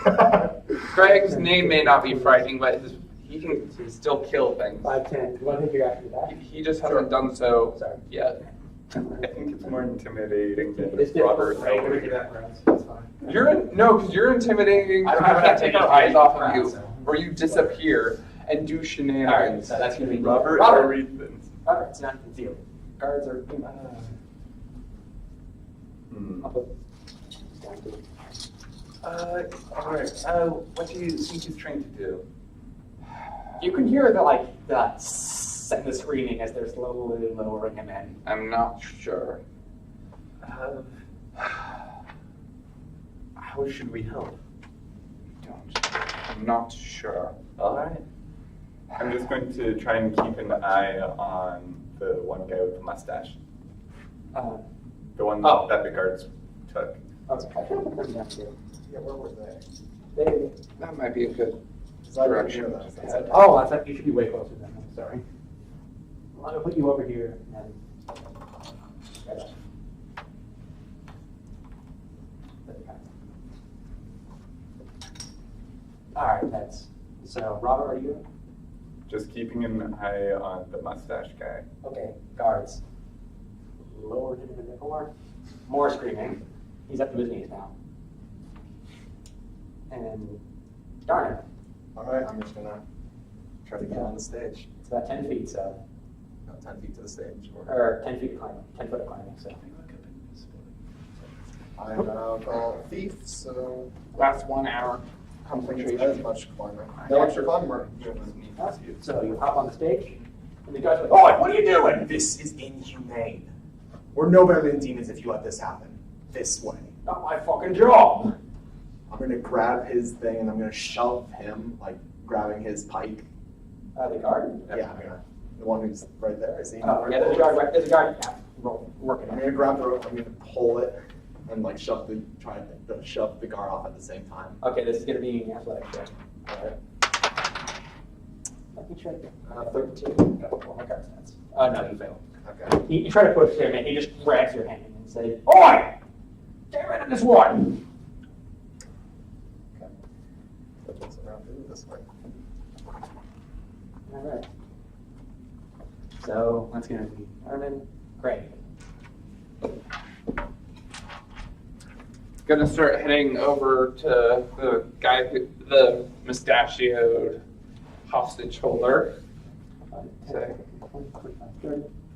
[SPEAKER 3] Greg's name may not be frightening, but he can still kill things.
[SPEAKER 1] 5, 10. You want to take your action to that?
[SPEAKER 3] He just hasn't done so
[SPEAKER 1] Sorry.
[SPEAKER 3] yet.
[SPEAKER 5] I think it's more intimidating than
[SPEAKER 1] It's
[SPEAKER 5] Robert.
[SPEAKER 1] difficult, right? We're that crowd, so it's fine.
[SPEAKER 3] Because you're intimidating.
[SPEAKER 1] I don't
[SPEAKER 3] We
[SPEAKER 1] have
[SPEAKER 3] can't
[SPEAKER 1] that
[SPEAKER 3] take
[SPEAKER 1] many
[SPEAKER 3] our eyes off of
[SPEAKER 1] crowd,
[SPEAKER 3] you,
[SPEAKER 1] so.
[SPEAKER 3] or you disappear and do
[SPEAKER 1] Alright,
[SPEAKER 3] shenanigans.
[SPEAKER 1] so that's going to be
[SPEAKER 5] Robert
[SPEAKER 1] Robert.
[SPEAKER 5] or Ethan's?
[SPEAKER 1] Alright, it's not it's you. Guards are. I'll put down to
[SPEAKER 5] Alright. What do you think he's trying to do?
[SPEAKER 1] You can hear the tss and the screaming as they're slowly lowering him in.
[SPEAKER 3] I'm not sure.
[SPEAKER 2] How should we help?
[SPEAKER 3] I'm not sure.
[SPEAKER 5] Alright. I'm just going to try and keep an eye on the one guy with the mustache. The one
[SPEAKER 1] Oh.
[SPEAKER 5] that the guards took.
[SPEAKER 1] Okay, I should put them down too.
[SPEAKER 6] Yeah, where were they?
[SPEAKER 1] They.
[SPEAKER 3] That might be a good
[SPEAKER 6] 'Cause I didn't
[SPEAKER 3] direction.
[SPEAKER 6] hear that. That's it.
[SPEAKER 1] Oh, that's you should be way closer than them. Sorry. Well, I'm gonna put you over here and right up. All right, that's so. Robert, are you
[SPEAKER 5] Just keeping an eye on the mustache guy.
[SPEAKER 1] okay? Guards, lower him a bit more. More screaming. He's up to his knees now. And darn it,
[SPEAKER 2] All right, I'm just gonna try to get on the stage.
[SPEAKER 1] it's about 10 feet, so
[SPEAKER 2] About 10 feet to the stage.
[SPEAKER 1] or 10 feet of climbing, 10 foot of climbing. So
[SPEAKER 2] I'm now called thief, so
[SPEAKER 3] Last 1 hour
[SPEAKER 2] I don't think it's
[SPEAKER 3] concentration.
[SPEAKER 2] as much climbing. No extra climbing work.
[SPEAKER 1] so you hop on the stage, and the guys are like, "Oh, what are you doing?"
[SPEAKER 2] This is inhumane. We're no better than demons if you let this happen. This way.
[SPEAKER 1] Not my fucking job.
[SPEAKER 2] I'm gonna grab his thing and I'm gonna shove him, like grabbing his pike.
[SPEAKER 1] The guard.
[SPEAKER 2] Yeah, I'm gonna, the one who's right there. Is he?
[SPEAKER 1] Oh, yeah, there's a guard. There's a guard. Yeah, working.
[SPEAKER 2] I'm gonna grab the rope. I'm gonna pull it and like shove the guard off at the same time.
[SPEAKER 1] Okay, this is gonna be an athletic check.
[SPEAKER 2] All right.
[SPEAKER 1] Let me check.
[SPEAKER 2] 13.
[SPEAKER 1] Well, my card stats. Oh no, you failed.
[SPEAKER 2] Okay.
[SPEAKER 1] You try to push him, and he just grabs your hand and says, "Oi, get rid of this one."
[SPEAKER 2] Okay. Put this around this way.
[SPEAKER 1] All right. So that's gonna be Armin. Great.
[SPEAKER 3] Gonna start heading over to the guy, the mustachioed hostage holder. Say,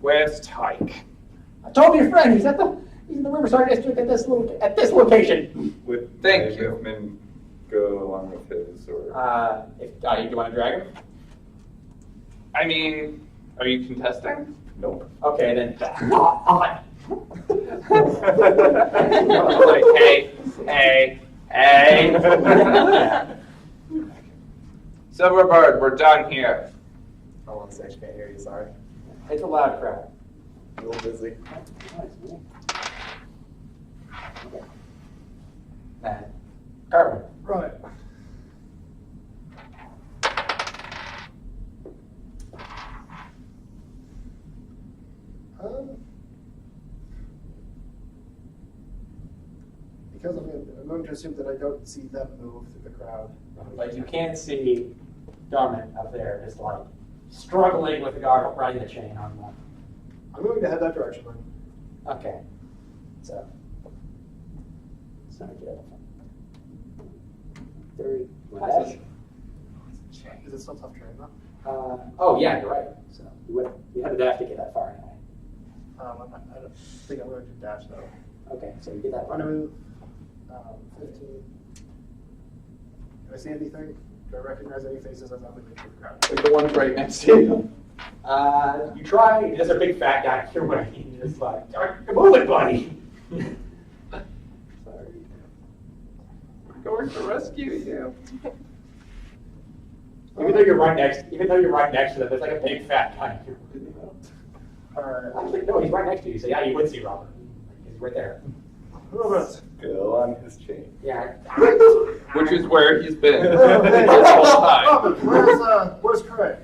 [SPEAKER 3] where's Tyke?
[SPEAKER 1] I told your friend he's in the Riverside District at this location.
[SPEAKER 5] Would
[SPEAKER 3] Thank
[SPEAKER 5] my
[SPEAKER 3] you.
[SPEAKER 5] movement go along with his, or
[SPEAKER 1] If you want to drag him,
[SPEAKER 3] I mean, are you contesting?
[SPEAKER 5] nope?
[SPEAKER 1] okay then.
[SPEAKER 3] Like, hey. Silverbird, we're done here.
[SPEAKER 2] I'm on stage. Can't hear you. Sorry.
[SPEAKER 1] It's a loud crowd.
[SPEAKER 2] A little busy.
[SPEAKER 1] Carmen.
[SPEAKER 6] Right. Because I'm going to assume that I don't see them move through the crowd.
[SPEAKER 1] But you can see Darman up there just like struggling with the guard riding the chain on one.
[SPEAKER 6] I'm going to head that direction then.
[SPEAKER 1] Okay. So. Sorry, Jeff. 30.
[SPEAKER 6] Is it still tough terrain though?
[SPEAKER 1] Oh yeah, you're right. So you had to dash to get that far anyway.
[SPEAKER 6] I don't think I'm going to dash though.
[SPEAKER 1] Okay, so you get that
[SPEAKER 6] I'm
[SPEAKER 1] far.
[SPEAKER 6] gonna move 15. Do I see anything? Do I recognize any faces as I'm moving through the crowd?
[SPEAKER 3] Like the one's right next to you.
[SPEAKER 1] You try. There's a big fat guy your way. You're just like, come on, buddy.
[SPEAKER 3] Sorry. We're going to rescue you.
[SPEAKER 1] Even though you're right next to them, there's like a big fat guy here. Actually, no, he's right next to you. So yeah, you would see Robert. He's right there.
[SPEAKER 6] Robert.
[SPEAKER 5] Still on his chain.
[SPEAKER 1] Yeah.
[SPEAKER 3] Which is where he's been
[SPEAKER 6] Oh, hey,
[SPEAKER 3] this whole time.
[SPEAKER 6] Robert, where's Craig?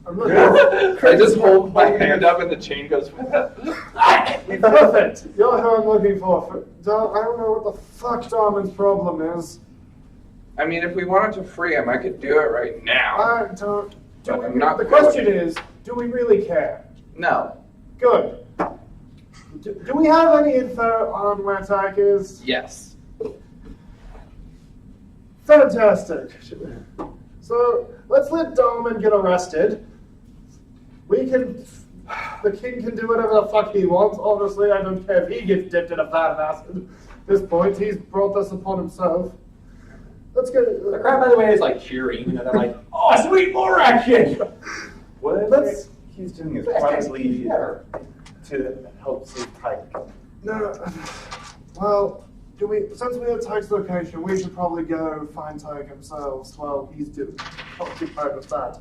[SPEAKER 6] I'm looking.
[SPEAKER 3] I just hold my hand up and the chain goes with it.
[SPEAKER 6] Perfect. You're who I'm looking for. I don't know what the fuck Darman's problem is.
[SPEAKER 3] I mean, if we wanted to free him, I could do it right now.
[SPEAKER 6] I don't.
[SPEAKER 3] But I'm not
[SPEAKER 6] The
[SPEAKER 3] going
[SPEAKER 6] question
[SPEAKER 3] to.
[SPEAKER 6] is, do we really care?
[SPEAKER 3] No.
[SPEAKER 6] Good. Do we have any info on where Tyke is?
[SPEAKER 3] Yes.
[SPEAKER 6] Fantastic. So let's let Darman get arrested. The king can do whatever the fuck he wants. Obviously, I don't care if he gets dipped in a vat of acid. At this point, he's brought this upon himself. Let's go.
[SPEAKER 1] The crowd, by the way, is like cheering. They're like, "Oh, sweet, more action!"
[SPEAKER 5] What he's doing is
[SPEAKER 1] Best
[SPEAKER 5] probably
[SPEAKER 1] ever.
[SPEAKER 5] to help save Tyke.
[SPEAKER 6] No. Well, since we have Tyke's location, we should probably go find Tyke himself while he's occupied with that.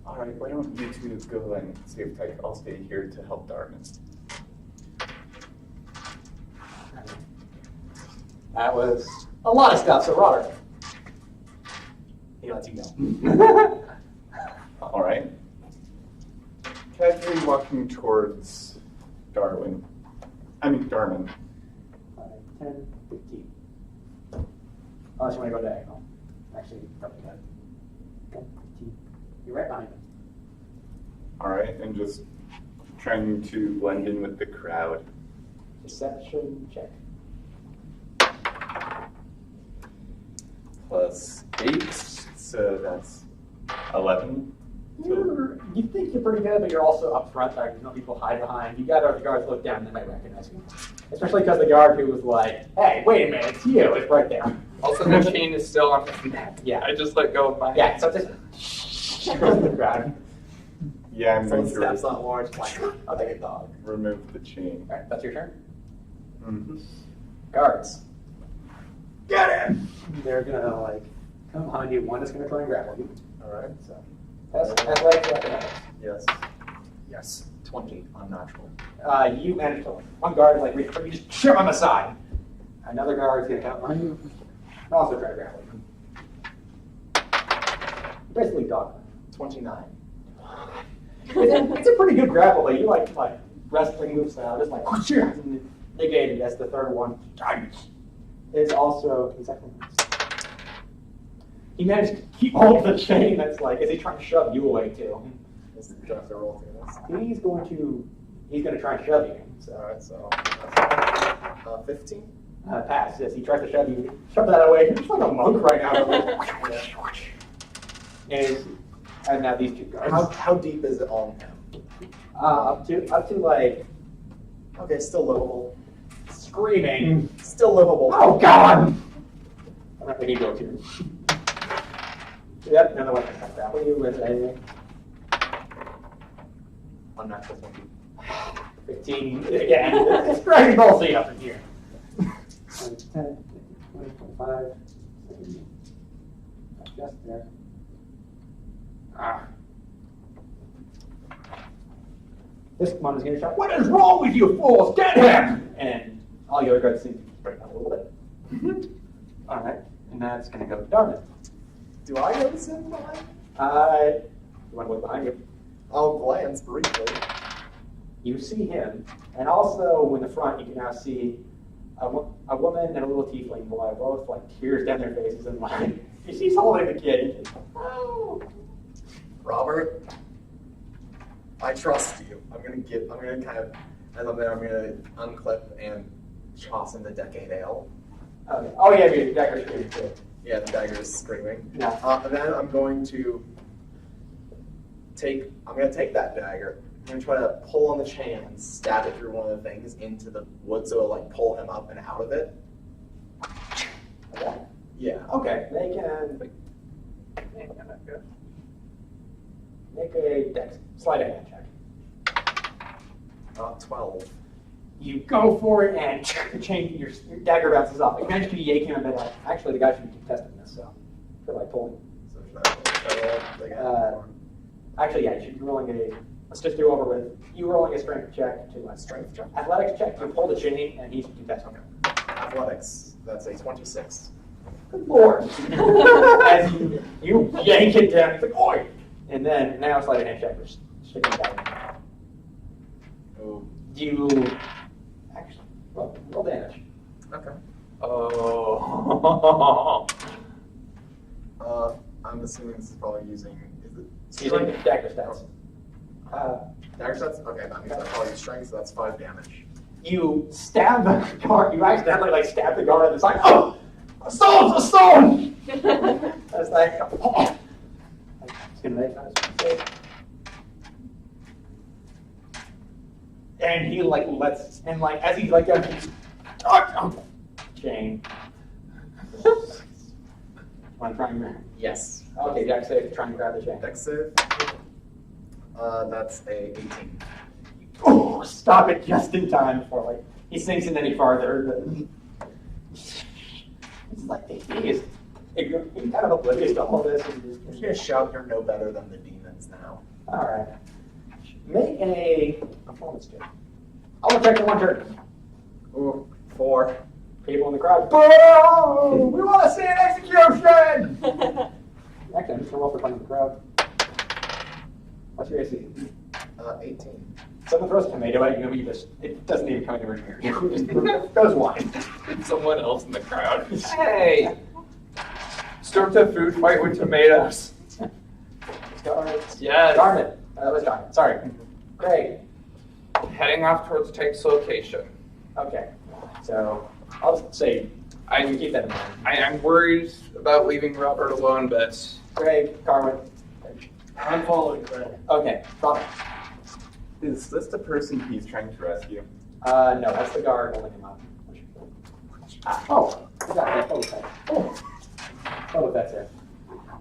[SPEAKER 5] Alright, why don't you two go and save Tyke? I'll stay here to help Darman.
[SPEAKER 1] That was a lot of stuff. So Robert, he lets you go.
[SPEAKER 5] Alright. Casually walking towards Darman.
[SPEAKER 1] 10, 15. Unless you want to go diagonal. Actually, probably good. 10, 15. You're right behind him.
[SPEAKER 5] Alright, and just trying to blend in with the crowd.
[SPEAKER 1] Deception check.
[SPEAKER 5] Plus 8, so that's 11.
[SPEAKER 1] You think you're pretty good, but you're also up front. Like, people hide behind. You got the guards look down and they might recognize you. Especially because the guard who was like, "Hey, wait a minute, it's you." It's right there.
[SPEAKER 3] Also, the chain is still on his neck.
[SPEAKER 1] Yeah.
[SPEAKER 3] I just let go of my
[SPEAKER 1] Yeah.
[SPEAKER 3] hand.
[SPEAKER 1] So just the crowd.
[SPEAKER 5] Yeah, I'm going
[SPEAKER 1] Someone steps
[SPEAKER 5] to
[SPEAKER 1] on Lawrence. Like, I'll take a dog.
[SPEAKER 5] remove the chain.
[SPEAKER 1] All right, that's your turn.
[SPEAKER 5] Mm-hmm.
[SPEAKER 1] Guards. Get him! They're gonna like come behind you. One is gonna try and grapple you.
[SPEAKER 2] Alright.
[SPEAKER 1] So athletics or acrobatics.
[SPEAKER 2] Yes. Yes. 20 unnatural.
[SPEAKER 1] You manage to one guard is like reach, you just shove him aside. Another guard is gonna come behind you and also try to grapple you. Basically dog.
[SPEAKER 2] 29.
[SPEAKER 1] It's a pretty good grapple, but you like wrestling move style, just like negated as the third one. Is also he managed to keep hold of the chain. That's like, is he trying to shove you away too?
[SPEAKER 2] Do I have to roll through this?
[SPEAKER 1] He's going to try and shove you. So
[SPEAKER 2] Alright, so 15?
[SPEAKER 1] pass. Yes, he tries to shove you. Shove that away. You're just like a monk right now. And now these two guards.
[SPEAKER 2] How deep is it on him?
[SPEAKER 1] Up to like
[SPEAKER 2] Okay, still livable.
[SPEAKER 1] screaming.
[SPEAKER 2] Still livable.
[SPEAKER 1] Oh God! I'm not going to go here. Yep, another one can grapple you with a
[SPEAKER 2] Unnatural 20.
[SPEAKER 1] 15. Again, it's dragging ballsy up in here. 10, 20, 25, 30. Just there. This one is going to shout, "What is wrong with you fools? Get him!" And all the other guards seem to break up a little bit. All right, and that's going to go to Darman.
[SPEAKER 2] Do I notice him behind?
[SPEAKER 1] You want to look behind you?
[SPEAKER 2] I'll glance briefly.
[SPEAKER 1] You see him, and also in the front, you can now see a woman and a little tiefling boy, both like tears down their faces, and like she's holding the kid. Oh.
[SPEAKER 2] Robert, I trust you. I'm gonna kind of, as I'm there, I'm gonna unclip and toss him the decade ale.
[SPEAKER 1] Okay. Oh yeah, the dagger's screaming too.
[SPEAKER 2] Yeah, the dagger is screaming.
[SPEAKER 1] Yeah.
[SPEAKER 2] And then I'm going to gonna take that dagger. I'm gonna try to pull on the chain and stab it through one of the things into the wood so it'll like pull him up and out of it.
[SPEAKER 1] Okay.
[SPEAKER 2] Yeah.
[SPEAKER 1] Okay. Make a dex sleight of hand check.
[SPEAKER 2] 12.
[SPEAKER 1] You go for it and your dagger bounces off. You manage to yank him a bit. Actually, the guy should be contesting this, so I feel like pulling.
[SPEAKER 2] So should I roll again?
[SPEAKER 1] Actually, yeah, you should be rolling a. Let's just do over with you rolling a strength check to
[SPEAKER 2] Strength check.
[SPEAKER 1] athletics check to pull the chain, and he's contesting.
[SPEAKER 2] Athletics. That's a 26.
[SPEAKER 1] Good lord! As you yank it down, it's like oi, and then now sleight of hand check for sticking it down.
[SPEAKER 2] Oh.
[SPEAKER 1] You actually roll damage.
[SPEAKER 2] Okay.
[SPEAKER 1] Oh.
[SPEAKER 2] I'm assuming this is probably using. Is it
[SPEAKER 1] Using dagger stats.
[SPEAKER 2] dagger stats? Okay, that means I probably use strength, so that's 5 damage.
[SPEAKER 1] You stab the guard. You accidentally stab the guard, and it's like, oh, a stone! It's like, oh. It's gonna make that mistake. And he lets, and as he chain. Want to try and
[SPEAKER 2] Yes.
[SPEAKER 1] okay, Jack safe, trying to grab the chain.
[SPEAKER 2] Dex save. That's a 18.
[SPEAKER 1] Oh, stop it just in time before he sinks in any farther. It's like he is he's kind of oblivious to all this.
[SPEAKER 2] If you shout, you're no better than the demons now.
[SPEAKER 1] All right, make a performance check. I want to check the one turn.
[SPEAKER 2] Ooh, 4.
[SPEAKER 1] People in the crowd. Boo! We want to see an execution. Actually, I'm just gonna roll for fun in the crowd. What's your AC?
[SPEAKER 2] 18.
[SPEAKER 1] Someone throws a tomato at you, it doesn't even come anywhere near you. It just goes wide.
[SPEAKER 3] It's someone else in the crowd. Hey! Start a food fight with tomatoes. Yes.
[SPEAKER 1] Garmin. Let's Garmin. Sorry. Great.
[SPEAKER 3] Heading off towards Tank's location.
[SPEAKER 1] Okay. So I'll just say I can keep that in mind.
[SPEAKER 3] I'm worried about leaving Robert alone, but
[SPEAKER 1] Greg, Carmen.
[SPEAKER 6] I'm following Craig.
[SPEAKER 1] Okay. Robin.
[SPEAKER 5] Is this the person he's trying to rescue?
[SPEAKER 1] No, that's the guard holding him up. Oh, you got that. Oh, that's it.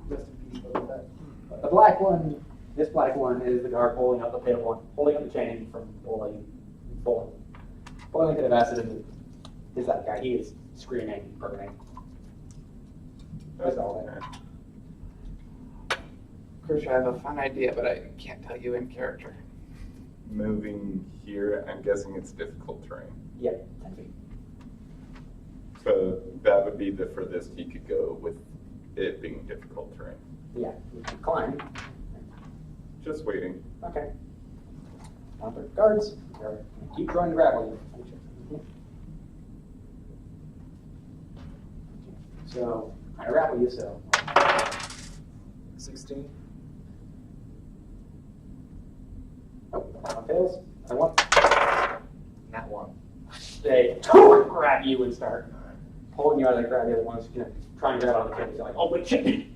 [SPEAKER 1] The black one, this black one is the guard holding up the pale one, holding up the chain from boiling to the acid, and is that guy. He is screaming, burning. That's all there.
[SPEAKER 3] Crush, I have a fun idea, but I can't tell you in character.
[SPEAKER 5] Moving here, I'm guessing it's difficult terrain.
[SPEAKER 1] Yeah, 10 feet.
[SPEAKER 5] So that would be the furthest he could go with it being difficult terrain.
[SPEAKER 1] Yeah, you can climb.
[SPEAKER 5] Just waiting.
[SPEAKER 1] Okay. On the guards. Keep trying to grapple you. So, I grapple you, so.
[SPEAKER 2] 16.
[SPEAKER 1] Oh, that one fails. I want.
[SPEAKER 2] Nat 1.
[SPEAKER 1] They grab you and start pulling you out of the grab. The other one's gonna try and grab on the chain. You're like, oh, wait, shit.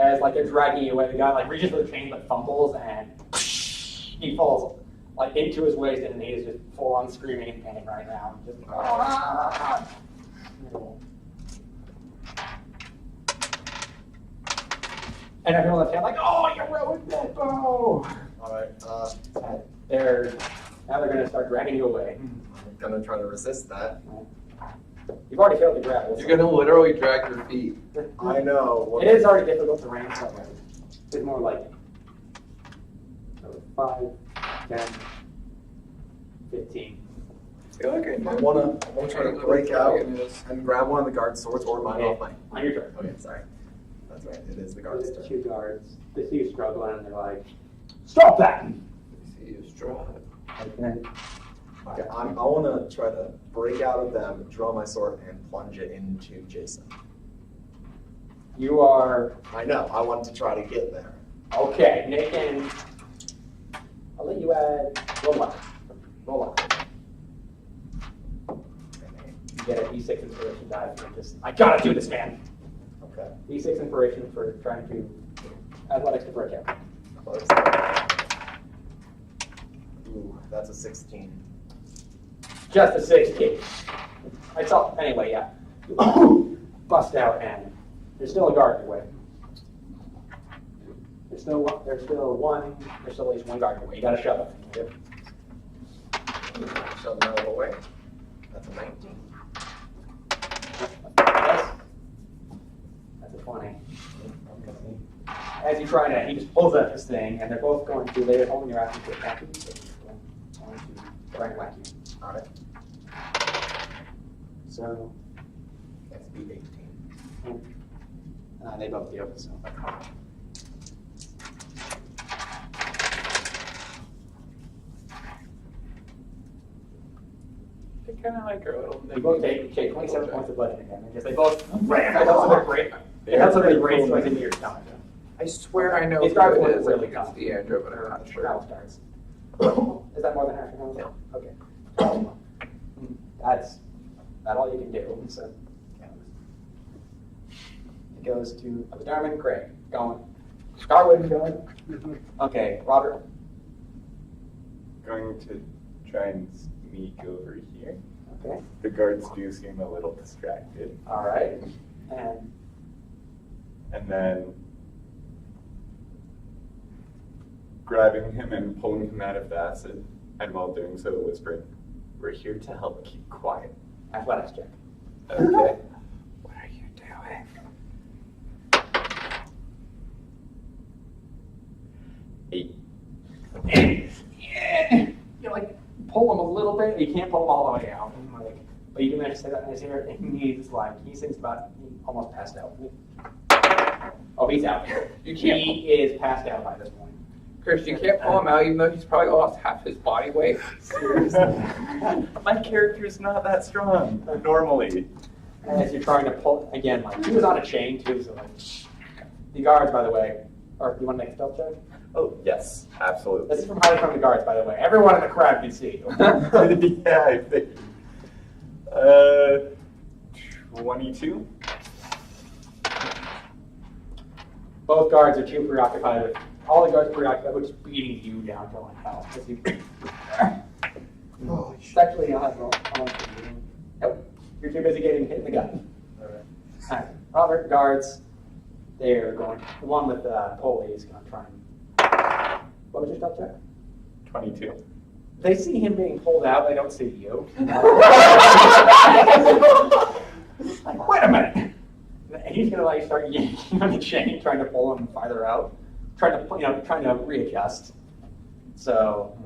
[SPEAKER 1] As they're dragging you away, the guy reaches for the chain but fumbles and he falls into his waist and he is just full on screaming in pain right now. Just and everyone left hand oh, you ruined that bow!
[SPEAKER 2] Alright,
[SPEAKER 1] They're gonna start dragging you away.
[SPEAKER 2] I'm gonna try to resist that.
[SPEAKER 1] You've already failed the grapple.
[SPEAKER 3] You're gonna literally drag your feet.
[SPEAKER 2] I know.
[SPEAKER 1] It is already difficult to range somewhere. It's more like 5, 10, 15.
[SPEAKER 3] I feel like
[SPEAKER 2] I wanna try to break out and grab one of the guard swords or mine off my.
[SPEAKER 1] On your turn.
[SPEAKER 2] Okay, sorry. That's right. It is the guard's
[SPEAKER 1] There's
[SPEAKER 2] turn.
[SPEAKER 1] 2 guards. They see you struggling and they're like, stop that!
[SPEAKER 3] See you stride.
[SPEAKER 1] And then,
[SPEAKER 2] Okay, I want to try to break out of them, draw my sword, and plunge it into Jason.
[SPEAKER 1] you are,
[SPEAKER 2] I know. I want to try to get there.
[SPEAKER 1] okay, making, I'll let you add, roll up. You get a D6 inspiration die for this. I gotta do this, man!
[SPEAKER 2] Okay.
[SPEAKER 1] D6 inspiration for trying to athletics to break out.
[SPEAKER 2] Close. Ooh, that's a 16.
[SPEAKER 1] Just a 16. I saw. Anyway, yeah. Bust out, and there's still a guard in your way. There's still at least one guard in your way. You gotta shove it.
[SPEAKER 2] Shove them out of the way. That's a 19.
[SPEAKER 1] That's a 20. As you try to, he just pulls up his thing, and they're both going to, they're holding your action to attack you, so they're going to try and whack you.
[SPEAKER 2] Alright.
[SPEAKER 1] So,
[SPEAKER 2] That's B18.
[SPEAKER 1] they both do, so.
[SPEAKER 5] I kind of like our little.
[SPEAKER 1] They both take 27 points of bludgeoning damage. They both ram it up to their brain. They have something brain strikes into your stomach.
[SPEAKER 3] I swear I know
[SPEAKER 1] These
[SPEAKER 3] who
[SPEAKER 1] guards
[SPEAKER 3] it
[SPEAKER 1] look
[SPEAKER 3] is.
[SPEAKER 1] really
[SPEAKER 3] It's
[SPEAKER 1] tough.
[SPEAKER 3] the Andrew, but I'm not sure.
[SPEAKER 1] Battle starts. Is that more than half your health?
[SPEAKER 2] Yeah.
[SPEAKER 1] Okay. That's all you can do. So it goes to the Demonic Crusade. Going. Scarwood going. Okay, Robert.
[SPEAKER 5] Going to try and sneak over here.
[SPEAKER 1] Okay.
[SPEAKER 5] The guards do seem a little distracted.
[SPEAKER 1] All right.
[SPEAKER 5] And then grabbing him and pulling him out of the acid, and while doing so, whispering, "We're here to help keep quiet."
[SPEAKER 1] Athletics check.
[SPEAKER 5] Okay.
[SPEAKER 3] What are you doing?
[SPEAKER 5] 8.
[SPEAKER 1] You like pull him a little bit. You can't pull him all the way out. But you do manage to say that in his ear, and he thinks about he almost passed out. Oh, he's out.
[SPEAKER 3] You can't.
[SPEAKER 1] He is passed out by this point.
[SPEAKER 3] Chris, you can't pull him out even though he's probably lost half his body weight.
[SPEAKER 5] Seriously. My character's not that strong, normally.
[SPEAKER 1] As you're trying to pull again, he was on a chain too. So the guards, by the way, or you want to make a stealth check?
[SPEAKER 5] Oh, yes, absolutely.
[SPEAKER 1] This is from hiding from the guards, by the way. Everyone in the crowd can see you.
[SPEAKER 5] Yeah, I think. 22?
[SPEAKER 1] Both guards are too preoccupied with all the guards preoccupied with just beating you down to like hell. As you
[SPEAKER 2] Holy shit.
[SPEAKER 1] sexually nope. You're too busy getting hit in the gut.
[SPEAKER 2] Alright.
[SPEAKER 1] Alright. Robert, guards, they're going. The one with the pulley is going to try and. What was your stealth check?
[SPEAKER 5] 22.
[SPEAKER 1] They see him being pulled out. They don't see you. Like, wait a minute. And he's gonna start yanking on the chain, trying to pull him farther out, trying to readjust. So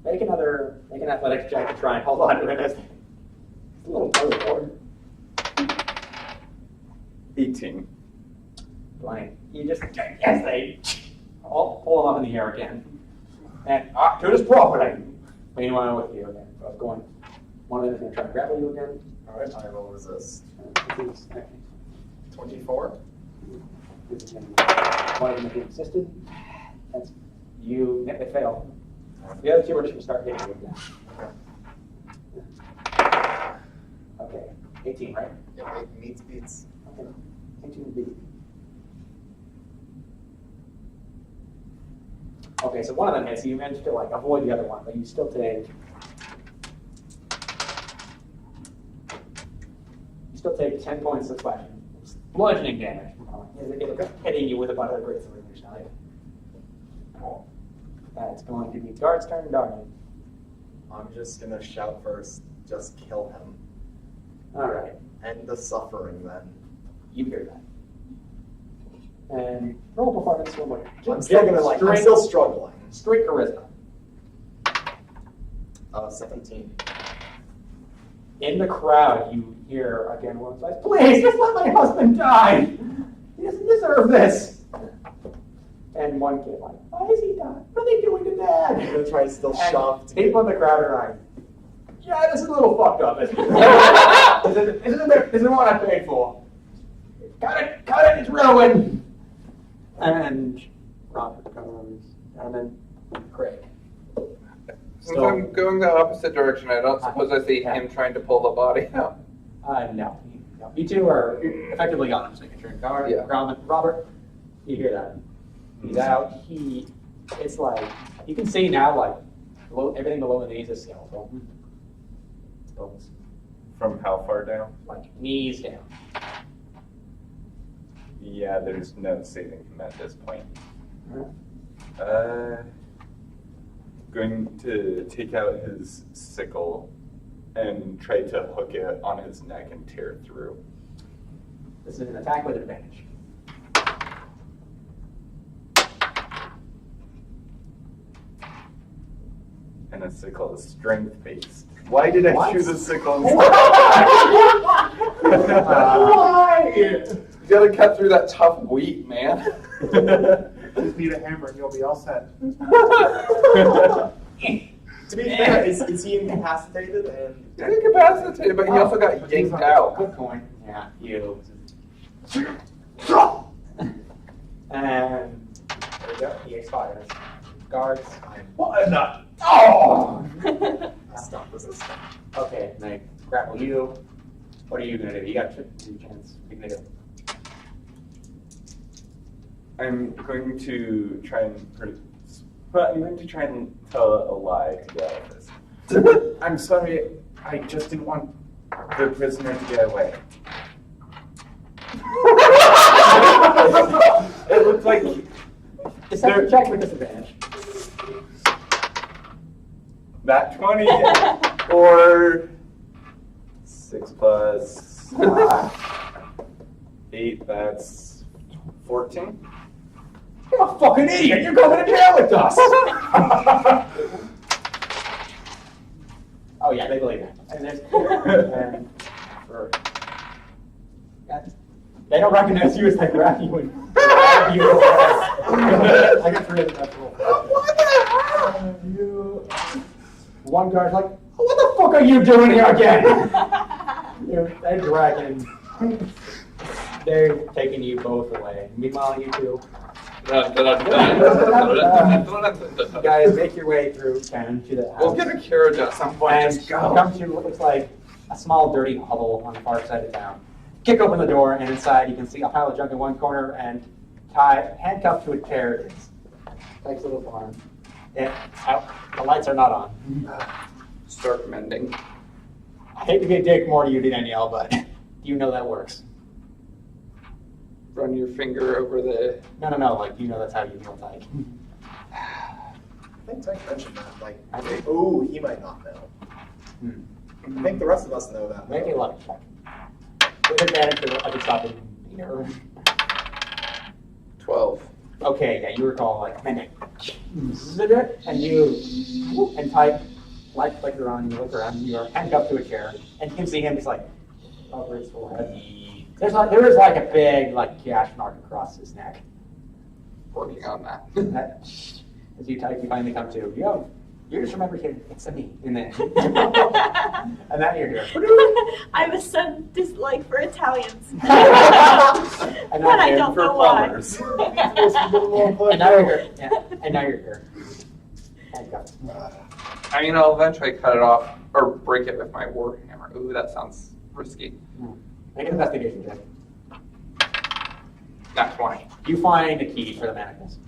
[SPEAKER 1] make an athletics check to try and hold on to it as it's a little overboard.
[SPEAKER 5] 18.
[SPEAKER 1] Like you just they all pull him up in the air again, and to his property. Meanwhile, with you again, both going. One of them is gonna try to grapple you again.
[SPEAKER 2] Alright, I will resist.
[SPEAKER 1] This is
[SPEAKER 2] 24.
[SPEAKER 1] one of them is insisted. That's you. They fail. The other two are just gonna start hitting you again. Okay, 18, right?
[SPEAKER 2] Yeah, it meets beats.
[SPEAKER 1] Okay, 18 beat. Okay, so one of them hits. You managed to avoid the other one, but you still take. Still take 10 points of bludgeoning damage. It's hitting you with a butt of the great sword in your side. That's going to be guard's turn, Darwin.
[SPEAKER 2] I'm just gonna shout first, just kill him.
[SPEAKER 1] Alright,
[SPEAKER 2] End the suffering then.
[SPEAKER 1] you hear that. And roll performance one more.
[SPEAKER 2] I'm still struggling.
[SPEAKER 1] Straight charisma.
[SPEAKER 2] 17.
[SPEAKER 1] In the crowd, you hear again one voice, "Please, just let my husband die! He doesn't deserve this!" And one kid "Why is he dying? What are they doing to Dad?"
[SPEAKER 2] I'm gonna try to still
[SPEAKER 1] And
[SPEAKER 2] shove to
[SPEAKER 1] people in the crowd are like, "Yeah, this is a little fucked up, isn't it? This isn't what I paid for. Cut it, it's ruined." And Robert goes, and then Craig.
[SPEAKER 3] Since I'm going the opposite direction, I don't suppose I see him trying to pull the body out.
[SPEAKER 1] No. you two are effectively gone. I'm just making sure. Guard,
[SPEAKER 3] Yeah.
[SPEAKER 1] Robert, you hear that? He's out. It's like, you can see now, like, everything below the knees is skeletal. It's bones.
[SPEAKER 5] From how far down?
[SPEAKER 1] Like, knees down.
[SPEAKER 5] Yeah, there's no saving him at this point. Going to take out his sickle and try to hook it on his neck and tear through.
[SPEAKER 1] This is an attack with advantage.
[SPEAKER 5] And a sickle is strength-based. Why did I
[SPEAKER 1] What?
[SPEAKER 5] choose a sickle
[SPEAKER 3] Why? You gotta cut through that tough wheat, man.
[SPEAKER 6] Just need a hammer and you'll be all set.
[SPEAKER 2] To be fair, is he incapacitated? And
[SPEAKER 3] He's incapacitated, but he also got yanked out.
[SPEAKER 1] Good point. Yeah, you. And there we go. He expires. Guards.
[SPEAKER 2] what? Not.
[SPEAKER 3] Oh!
[SPEAKER 2] Stop resisting.
[SPEAKER 1] Okay, now grapple you. What are you gonna do? You got two chance. What are you gonna do?
[SPEAKER 5] I'm going to try and tell a lie to get out of this. I'm sorry, I just didn't want the prisoner to get away. It looked like
[SPEAKER 1] Deception check with disadvantage.
[SPEAKER 5] that 20 or 6 plus 8, that's 14.
[SPEAKER 1] You're a fucking idiot! You're going to jail with us! Oh yeah, they believe it. And there's and for, they don't recognize you as they grab you and grab you. I got 3 of the natural. What the hell? You. One guard's like, what the fuck are you doing here again? They're dragging. They're taking you both away. Meanwhile, you two. You guys make your way through town to the house.
[SPEAKER 3] We'll get a carriage at some point.
[SPEAKER 1] And
[SPEAKER 3] Just
[SPEAKER 1] you
[SPEAKER 3] go.
[SPEAKER 1] come to what looks like a small, dirty hovel on the far side of town. Kick open the door, and inside you can see a pile of junk in one corner and handcuffed to a chair is Mike's little farm. The lights are not on.
[SPEAKER 3] Start mending.
[SPEAKER 1] I hate to be a dick more to you, Danielle, but you know that works.
[SPEAKER 3] Run your finger over the.
[SPEAKER 1] No, like, you know that's how you feel like.
[SPEAKER 2] I think Tyke mentioned that. Like, oh, he might not know. I think the rest of us know that.
[SPEAKER 1] Make a luck check. With advantage, I can stop it.
[SPEAKER 3] 12.
[SPEAKER 1] Okay, yeah, you recall, like, and Tyke, light flicker on, you look around, you are handcuffed to a chair, and you can see him just like, over his forehead. There is like a big, like, gash mark across his neck.
[SPEAKER 3] Working on that.
[SPEAKER 1] As you Tyke, you finally come to, yo, you just remember him, it's a me, and then, and now you're here.
[SPEAKER 7] I have a sudden dislike for Italians.
[SPEAKER 1] And
[SPEAKER 7] But
[SPEAKER 1] now
[SPEAKER 7] I
[SPEAKER 1] you're
[SPEAKER 7] don't
[SPEAKER 5] for
[SPEAKER 7] know why.
[SPEAKER 5] plumbers.
[SPEAKER 1] And now you're here. Yeah. And now you're here. Handcuffed.
[SPEAKER 3] I mean, I'll eventually cut it off or break it with my warhammer. Ooh, that sounds risky.
[SPEAKER 1] Make an investigation check.
[SPEAKER 3] Not 20.
[SPEAKER 1] You find a key for the manacles.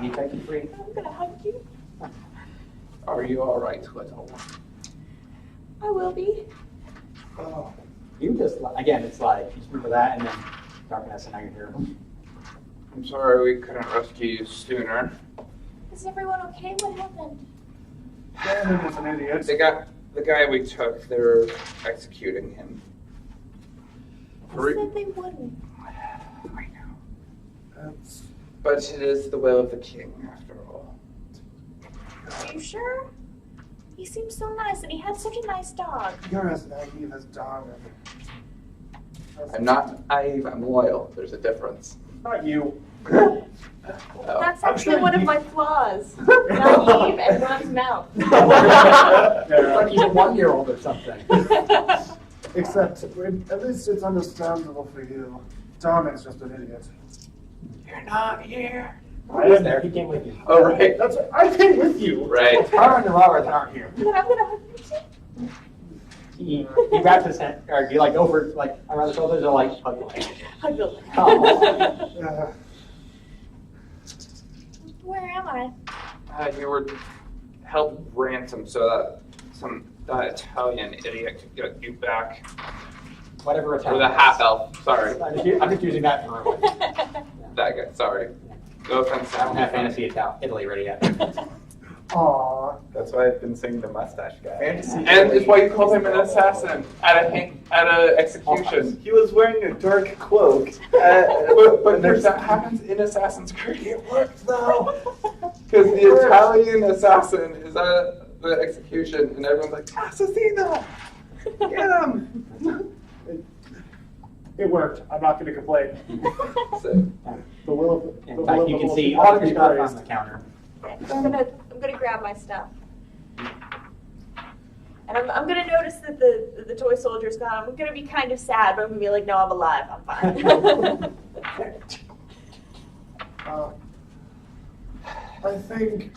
[SPEAKER 1] You take it free.
[SPEAKER 7] I'm gonna hug you.
[SPEAKER 3] Are you all right, little one?
[SPEAKER 7] I will be.
[SPEAKER 1] Oh. You just, again, it's like, you just remember that and then darkness and now you're here.
[SPEAKER 3] I'm sorry we couldn't rescue you sooner.
[SPEAKER 4] Is everyone okay? What happened?
[SPEAKER 6] Brandon was an idiot.
[SPEAKER 3] The guy we took, they're executing him.
[SPEAKER 4] They said they wouldn't.
[SPEAKER 3] I know.
[SPEAKER 6] That's,
[SPEAKER 3] But it is the will of the king, after all.
[SPEAKER 4] Are you sure? He seemed so nice and he had such a nice dog.
[SPEAKER 6] you're as naive as Darwin.
[SPEAKER 3] I'm not naive, I'm loyal. There's a difference.
[SPEAKER 6] Not you.
[SPEAKER 3] Oh.
[SPEAKER 7] That's
[SPEAKER 6] I'm
[SPEAKER 7] actually
[SPEAKER 6] sure
[SPEAKER 7] one of
[SPEAKER 6] you-
[SPEAKER 7] my flaws. Naive and runs mouth.
[SPEAKER 1] It's like he's a 1-year-old or something.
[SPEAKER 6] Except, at least it's understandable for you. Darwin's just an idiot.
[SPEAKER 1] You're not here.
[SPEAKER 6] I
[SPEAKER 1] He was
[SPEAKER 6] am
[SPEAKER 1] there. He came with you.
[SPEAKER 3] Oh, right.
[SPEAKER 6] That's I came with you.
[SPEAKER 3] Right.
[SPEAKER 1] Tara and the Robert aren't here.
[SPEAKER 7] But I'm gonna hug you too.
[SPEAKER 1] he grabs his hand, or you like over like around the shoulders, or like hug away.
[SPEAKER 7] I feel like.
[SPEAKER 1] Oh.
[SPEAKER 4] Where am I?
[SPEAKER 3] You were held ransom so that Italian idiot could get you back.
[SPEAKER 1] Whatever
[SPEAKER 3] Or
[SPEAKER 1] Italian.
[SPEAKER 3] the half elf, sorry.
[SPEAKER 1] I'm just using that for
[SPEAKER 3] That guy, sorry. No offense.
[SPEAKER 1] I don't have Fantasy Italy ready yet.
[SPEAKER 6] Aw.
[SPEAKER 5] That's why I've been saying the mustache guy.
[SPEAKER 2] Fantasy.
[SPEAKER 3] And it's why you called him an assassin at a execution.
[SPEAKER 5] He was wearing a dark cloak.
[SPEAKER 3] But that happens in Assassin's Creed.
[SPEAKER 2] It worked though.
[SPEAKER 3] Because the Italian assassin is at the execution, and everyone's like, Assassino! Get him!
[SPEAKER 6] It worked. I'm not going to complain.
[SPEAKER 3] So,
[SPEAKER 6] The will of
[SPEAKER 1] In
[SPEAKER 6] the will
[SPEAKER 1] fact,
[SPEAKER 6] of
[SPEAKER 1] you
[SPEAKER 6] the
[SPEAKER 1] can
[SPEAKER 6] Lord
[SPEAKER 1] see
[SPEAKER 6] be
[SPEAKER 1] all of your stuff
[SPEAKER 6] praised.
[SPEAKER 1] on the counter.
[SPEAKER 7] I'm gonna grab my stuff. And I'm gonna notice that the toy soldier's gone. I'm gonna be kind of sad, but I'm gonna be like, no, I'm alive. I'm fine.
[SPEAKER 6] I think,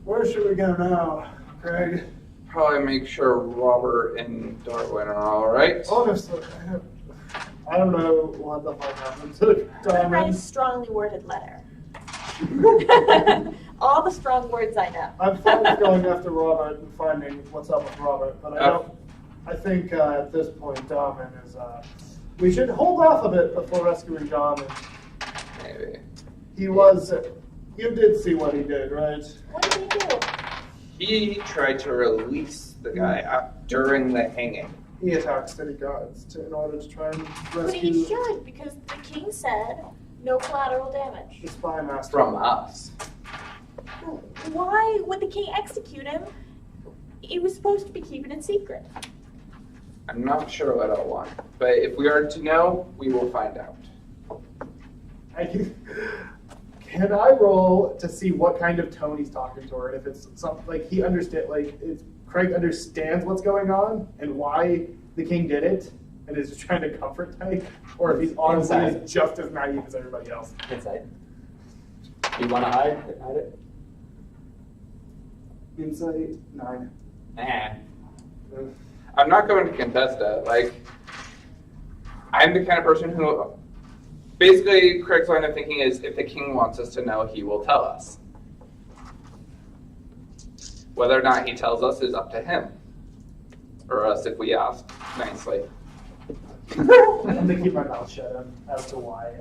[SPEAKER 6] where should we go now, Craig?
[SPEAKER 3] probably make sure Robert and Darwin are alright.
[SPEAKER 6] Honestly, I don't know what the fuck happened to
[SPEAKER 7] I'm gonna write a
[SPEAKER 6] Diamond.
[SPEAKER 7] strongly worded letter. All the strong words I know.
[SPEAKER 6] I'm fine with going after Robert and finding what's up with Robert, but I think at this point, Diamond is, we should hold off a bit before rescuing Diamond.
[SPEAKER 3] Maybe.
[SPEAKER 6] You did see what he did, right?
[SPEAKER 7] What did he do?
[SPEAKER 3] He tried to release the guy during the hanging.
[SPEAKER 6] He attacked city guards in order to try and
[SPEAKER 7] But he
[SPEAKER 6] rescue
[SPEAKER 7] should, because the king said no collateral damage.
[SPEAKER 6] the spy master.
[SPEAKER 3] From us.
[SPEAKER 7] Why would the king execute him? He was supposed to be keeping it secret.
[SPEAKER 3] I'm not sure what I want. But if we are to know, we will find out.
[SPEAKER 6] Can I roll to see what kind of tone he's talking to her? If it's something like he understand, like if Craig understands what's going on and why the king did it, and is trying to comfort Tyke, or if he's honestly
[SPEAKER 1] Insight.
[SPEAKER 6] just as naive as everybody else.
[SPEAKER 1] Insight. Do you want to hide it?
[SPEAKER 6] Insight 9.
[SPEAKER 1] Nah.
[SPEAKER 3] I'm not going to contest it. Like, I'm the kind of person who, basically, Craig's line of thinking is if the king wants us to know, he will tell us. Whether or not he tells us is up to him. Or us if we ask nicely.
[SPEAKER 6] I'm gonna keep my mouth shut as to why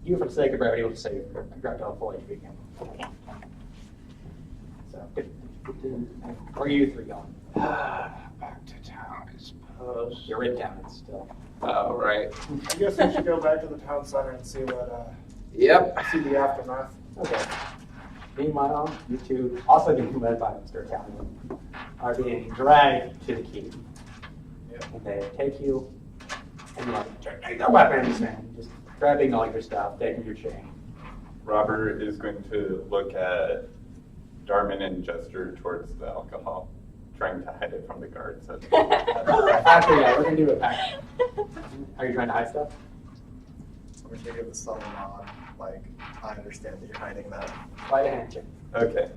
[SPEAKER 1] You, for the sake of brevity, will say I grabbed all full HP again. So, where are you three going?
[SPEAKER 3] Back to town, I suppose.
[SPEAKER 1] You're in town still.
[SPEAKER 3] Oh, right.
[SPEAKER 6] I guess we should go back to the town center and see what
[SPEAKER 3] Yep.
[SPEAKER 6] see the aftermath.
[SPEAKER 1] Okay. Meanwhile, you two, also being led by Mr. Italian, are being dragged to the keep. And they take you and take their weapons and just grabbing all your stuff, taking your chain.
[SPEAKER 5] Robert is going to look at Darman and gesture towards the alcohol, trying to hide it from the guards.
[SPEAKER 1] Actually, yeah, we're gonna do it back. Are you trying to hide stuff?
[SPEAKER 2] I'm gonna give the subtle nod, like, I understand that you're hiding that.
[SPEAKER 1] Slide a handshake.
[SPEAKER 5] Okay.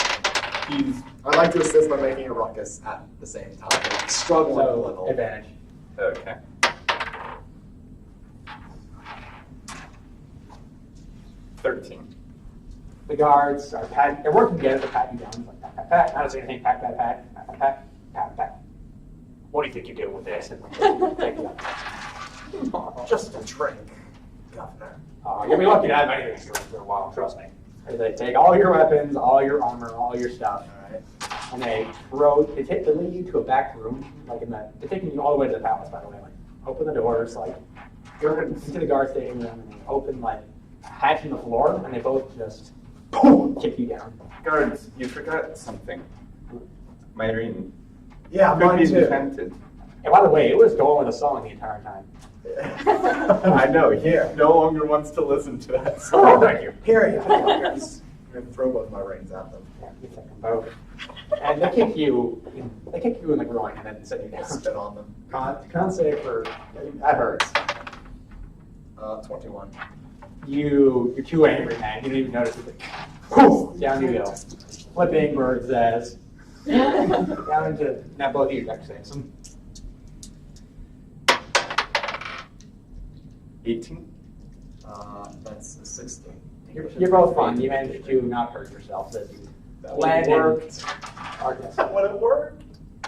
[SPEAKER 5] He's
[SPEAKER 2] I'd like to assist by making a ruckus at the same time, like, struggling a
[SPEAKER 1] So,
[SPEAKER 2] little.
[SPEAKER 1] advantage.
[SPEAKER 5] okay. 13.
[SPEAKER 1] The guards are they're working together to pat you down. It's like pat, pat, pat. Not as anything, pat, pat, pat, pat, pat, pat, pat, pat. What do you think you're doing with this? And take you out.
[SPEAKER 2] Just a drink, Governor.
[SPEAKER 1] You'll be lucky to have anything for a while, trust me. They take all your weapons, all your armor, all your stuff, and they lead you to a back room, like they're taking you all the way to the palace, by the way. Like, open the doors, like, you're into the guard station room, and they open, like, a hatch in the floor, and they both just, boom, kick you down.
[SPEAKER 5] Guards, you forgot something. Myrene.
[SPEAKER 2] Yeah,
[SPEAKER 5] Could
[SPEAKER 2] mine
[SPEAKER 5] be
[SPEAKER 2] too.
[SPEAKER 5] defended.
[SPEAKER 1] And by the way, it was going with a song the entire time.
[SPEAKER 5] I know, here. No longer wants to listen to that
[SPEAKER 1] Oh,
[SPEAKER 5] song.
[SPEAKER 1] thank you.
[SPEAKER 2] Here you go, guys. I'm gonna throw both my rings at them.
[SPEAKER 1] Yeah, you take them both. And they kick you in the groin and then set you down.
[SPEAKER 2] Spit on them.
[SPEAKER 1] Con save for, that hurts.
[SPEAKER 2] 21.
[SPEAKER 1] You're too angry, man. You didn't even notice it. Poof, down you go. flipping birds as down into now both of you deck saves.
[SPEAKER 5] 18.
[SPEAKER 2] That's a 16.
[SPEAKER 1] You're both fine. You managed to not hurt yourself as you land
[SPEAKER 2] worked.
[SPEAKER 1] Arcus.
[SPEAKER 2] Would it work?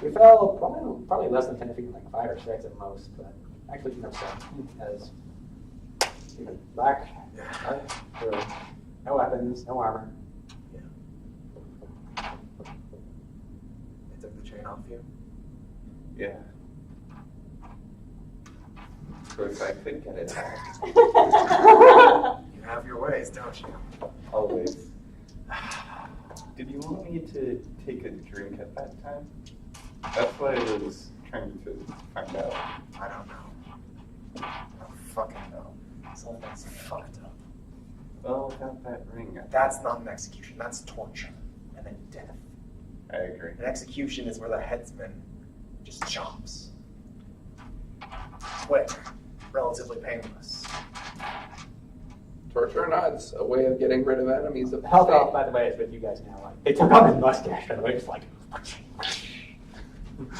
[SPEAKER 1] You fell probably less than 10 feet, like 5 or 6 at most, but actually no 7 as you're back. No weapons, no armor.
[SPEAKER 2] They took the chain off you?
[SPEAKER 5] Yeah. Of course, I could get it back.
[SPEAKER 2] You have your ways, don't you?
[SPEAKER 5] Always. Did you want me to take a drink at that time? That's what I was trying to find out.
[SPEAKER 2] I don't know. I don't fucking know. So that's fucked up.
[SPEAKER 5] Well, without that ring,
[SPEAKER 2] That's not an execution, that's torture. And then death.
[SPEAKER 5] I agree.
[SPEAKER 2] An execution is where the headsman just chops. Quick, relatively painless.
[SPEAKER 3] Torture or not, it's a way of getting rid of enemies of
[SPEAKER 1] The health elf, by the way, is with you guys now. Like, they took off his mustache, by the way, just like,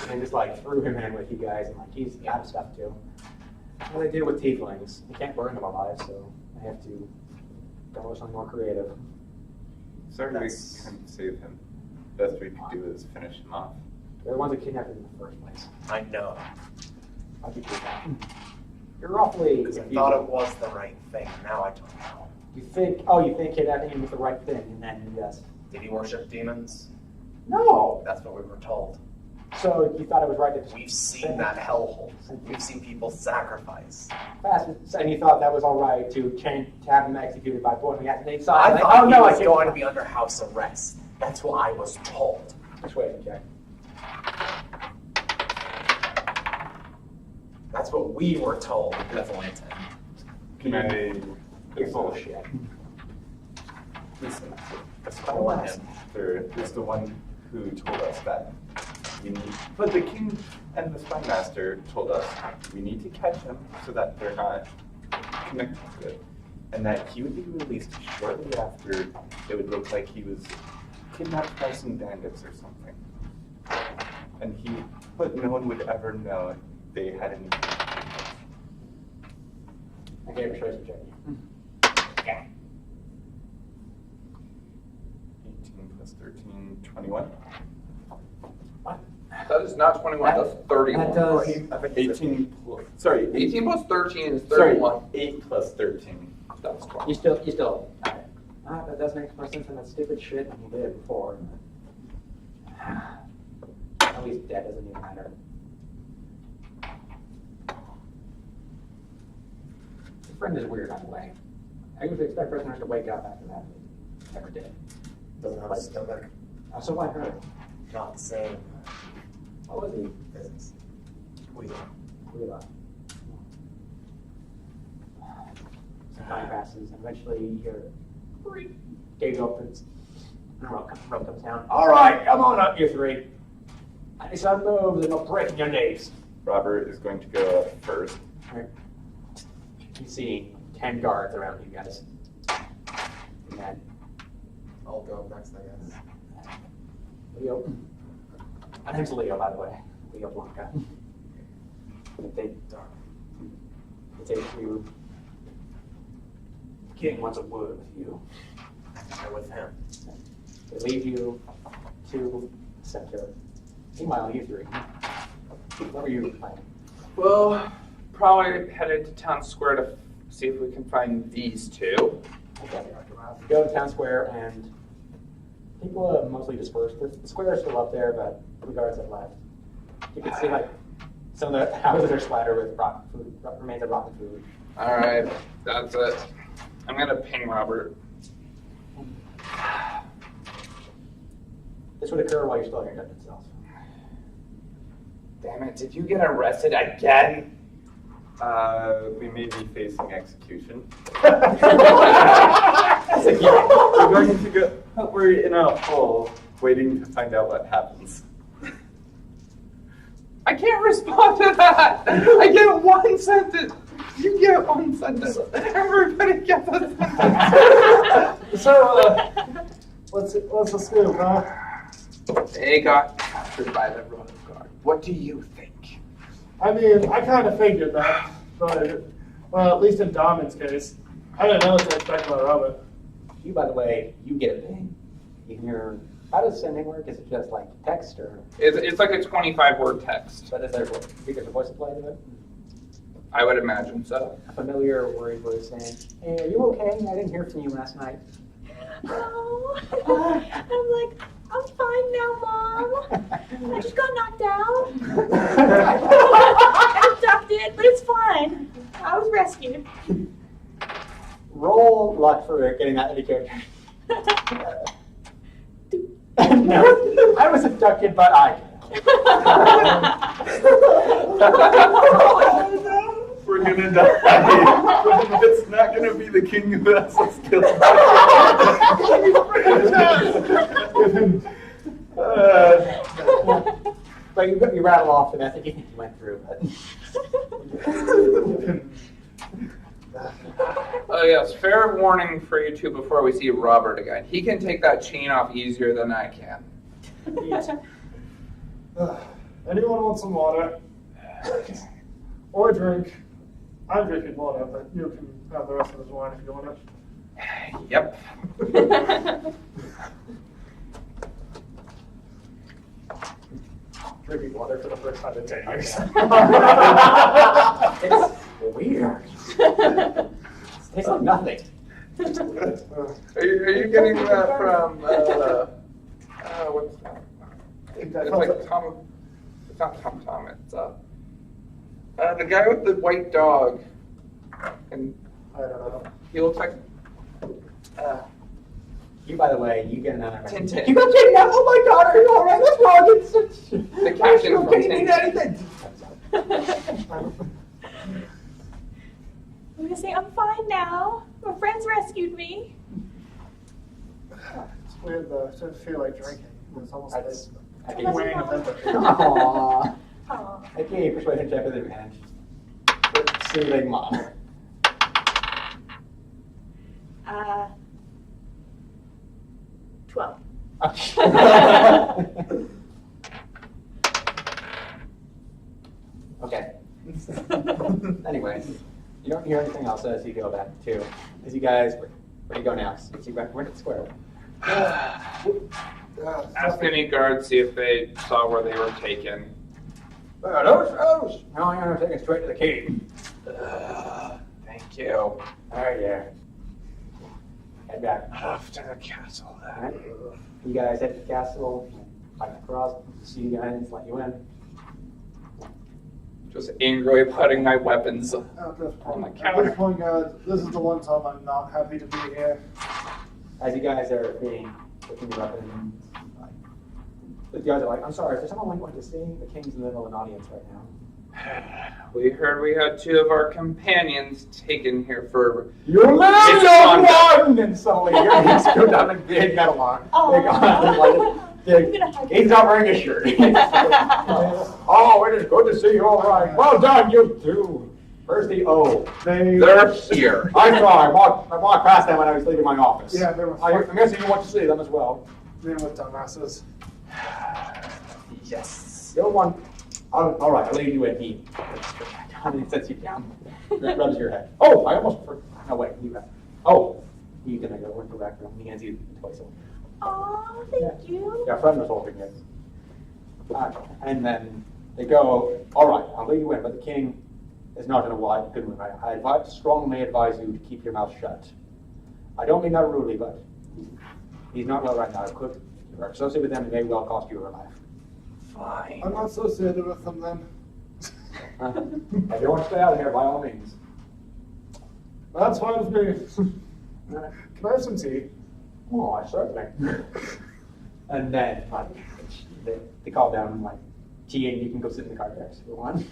[SPEAKER 1] and just like threw him in with you guys, and like he's out of stuff too. What do they do with tieflings? You can't burn them alive, so I have to go with something more creative.
[SPEAKER 5] Sorry we couldn't save him. Best we could do is finish him off.
[SPEAKER 1] They're the ones that kidnapped him in the first place.
[SPEAKER 2] I know.
[SPEAKER 1] How'd you do that? You're awfully
[SPEAKER 2] Because I thought it was the right thing, now I don't know.
[SPEAKER 1] You think kidnapping him was the right thing, and then yes.
[SPEAKER 2] Did he worship demons?
[SPEAKER 1] No!
[SPEAKER 2] That's what we were told.
[SPEAKER 1] So you thought it was right to
[SPEAKER 2] We've seen that hellhole. We've seen people sacrifice.
[SPEAKER 1] and you thought that was all right to have him executed by poison gas, and they saw
[SPEAKER 2] I
[SPEAKER 1] like,
[SPEAKER 2] thought
[SPEAKER 1] oh
[SPEAKER 2] he
[SPEAKER 1] no, I
[SPEAKER 2] was
[SPEAKER 1] can't.
[SPEAKER 2] going to be under house arrest. That's what I was told.
[SPEAKER 1] Persuasion check.
[SPEAKER 2] That's what we were told, Atlanta.
[SPEAKER 5] Can I...
[SPEAKER 1] You're bullshit.
[SPEAKER 5] Listen,
[SPEAKER 2] The Spellmaster.
[SPEAKER 5] Master is the one who told us that we need... But the king and the spy master told us we need to catch him so that they're not connected to it. And that he would be released shortly after it would look like he was kidnapped by some bandits or something. But no one would ever know if they had any...
[SPEAKER 1] I gave a persuasion check.
[SPEAKER 3] Okay.
[SPEAKER 5] 18 plus 13, 21.
[SPEAKER 1] What?
[SPEAKER 3] That is not 21, that's 31.
[SPEAKER 1] That does.
[SPEAKER 5] 18 plus... Sorry,
[SPEAKER 3] 18 plus 13 is 31.
[SPEAKER 5] Sorry, 8 plus 13.
[SPEAKER 3] That's 20.
[SPEAKER 1] You still got it. That does make more sense than that stupid shit you did before. At least dead doesn't even matter. Your friend is weird, by the way. I usually expect prisoners to wake up after that. They never did.
[SPEAKER 2] Doesn't have a stomach.
[SPEAKER 1] So what hurt?
[SPEAKER 2] Not the same
[SPEAKER 1] What was he?
[SPEAKER 2] business. We
[SPEAKER 1] Some time passes, and eventually you hear gate opens, and rope comes down. All right, come on up, you three. I need some moves and no breaking your knees.
[SPEAKER 5] Robert is going to go up first.
[SPEAKER 1] You see 10 guards around you guys. And then
[SPEAKER 2] I'll go next, I guess.
[SPEAKER 1] Leo. My name's Leo, by the way. Leo Blanca. They take you. The king wants a word with you.
[SPEAKER 2] And with him.
[SPEAKER 1] They lead you to the center. Meanwhile, you three. What were you planning?
[SPEAKER 3] Well, probably headed to town square to see if we can find these two.
[SPEAKER 1] Okay. Go to town square, and people have mostly dispersed. The square is still up there, but the guards have left. You can see like some of the houses are splattered with rotten food, remains of rotten food.
[SPEAKER 3] All right, that's it. I'm gonna ping Robert.
[SPEAKER 1] This would occur while you're still in your dungeon self.
[SPEAKER 3] Damn it, did you get arrested again?
[SPEAKER 5] We may be facing execution.
[SPEAKER 1] That's a given.
[SPEAKER 5] We're going to go. We're in a hole, waiting to find out what happens.
[SPEAKER 3] I can't respond to that. I get one sentence. You get one sentence. Everybody gets a sentence.
[SPEAKER 1] So,
[SPEAKER 6] What's the scoop, huh?
[SPEAKER 3] They got captured by the Royal Guard. What do you think?
[SPEAKER 6] I mean, I kind of figured that, but well, at least in Domin's case, I didn't know what to expect about Robert.
[SPEAKER 1] You, by the way, you get a ping. You hear, how does sending work? Is it just like text or?
[SPEAKER 3] It's like a 25-word text.
[SPEAKER 1] But is there a voice applied to it?
[SPEAKER 3] I would imagine so.
[SPEAKER 1] A familiar worried voice saying, "Hey, are you okay? I didn't hear from you last night."
[SPEAKER 4] Oh, I'm like, I'm fine now, Mom. I just got knocked out. I'm abducted, but it's fine. I was rescued.
[SPEAKER 1] Roll luck for getting that character. No, I was abducted, but I.
[SPEAKER 5] We're gonna die. It's not gonna be the king who has us killed.
[SPEAKER 1] But you rattle off the message you went through.
[SPEAKER 3] Oh yes, fair warning for you two before we see Robert again. He can take that chain off easier than I can.
[SPEAKER 6] Anyone want some water? Or a drink? I'm drinking water, but you can have the rest of this wine if you want it.
[SPEAKER 3] Yep.
[SPEAKER 1] Drinking water for the first time in 10 years. It's weird. It tastes like nothing.
[SPEAKER 3] Are you getting that from, what's that? It's like Tom, it's not Tom, it's, the guy with the white dog. And
[SPEAKER 6] I don't know.
[SPEAKER 3] he looks like,
[SPEAKER 1] You, by the way, you get another message.
[SPEAKER 3] Tintin.
[SPEAKER 1] You got kidnapped! Oh my God, are you alright? What's wrong? It's such...
[SPEAKER 3] The captain from
[SPEAKER 1] Tintin.
[SPEAKER 3] Tintin.
[SPEAKER 4] I'm gonna say, I'm fine now. My friends rescued me.
[SPEAKER 6] It's weird though. I don't feel like drinking. It's almost
[SPEAKER 1] That's-
[SPEAKER 6] like
[SPEAKER 1] I
[SPEAKER 4] That's
[SPEAKER 6] weighing a
[SPEAKER 4] fine.
[SPEAKER 6] temperature.
[SPEAKER 1] Aww.
[SPEAKER 4] Aw.
[SPEAKER 1] Okay, persuasion check with advantage. Soothing mom.
[SPEAKER 4] 12.
[SPEAKER 1] Okay. Anyway, you don't hear anything else as you go back to. As you guys, where do you go now? As you back, we're at the square.
[SPEAKER 3] Ask any guards, see if they saw where they were taken.
[SPEAKER 1] Those. No, I'm taking straight to the king.
[SPEAKER 3] Thank you.
[SPEAKER 1] All right, yeah. Head back.
[SPEAKER 3] Off to the castle
[SPEAKER 1] All right. You guys head to the castle. Hike across. See you guys. Let you in.
[SPEAKER 3] Just angrily putting my weapons.
[SPEAKER 6] At this
[SPEAKER 3] Oh my
[SPEAKER 6] point,
[SPEAKER 3] God.
[SPEAKER 6] at this point, guys, this is the one time I'm not happy to be here.
[SPEAKER 1] As you guys are being looking your weapons, the guys are like, "I'm sorry, is there someone going to see? The king's in the middle of an audience right now."
[SPEAKER 3] We heard we had two of our companions taken here for
[SPEAKER 1] You
[SPEAKER 3] It's
[SPEAKER 1] one! And suddenly your knees go down a big metal arm. He's not wearing a shirt. Oh, it is good to see you all right. Well done, you two. Where's the O?
[SPEAKER 3] They're here.
[SPEAKER 1] I saw. I walked past them when I was leaving my office.
[SPEAKER 6] Yeah, they were
[SPEAKER 1] I'm guessing you want to see them as well.
[SPEAKER 6] dealing with dumbasses.
[SPEAKER 1] Yes. The other one. All right, I'll leave you in. He sets you down. Rubs your head. Oh, I almost forgot. No, wait. Oh, you're going to go into the back room. He hands you the toy soldier.
[SPEAKER 4] Aw, thank you.
[SPEAKER 1] Yeah, friend was holding it. And then they go, all right, I'll let you in, but the king is not in a good mood. I strongly advise you to keep your mouth shut. I don't mean that rudely, but he's not well right now. If you're associated with him, it may well cost you your life.
[SPEAKER 3] Fine.
[SPEAKER 6] I'm not associated with them then.
[SPEAKER 1] If you want to stay out of here, by all means.
[SPEAKER 6] That's fine with me. Can I have some tea?
[SPEAKER 1] Oh, I certainly. And then they call down like, tea, and you can go sit in the car next to the one.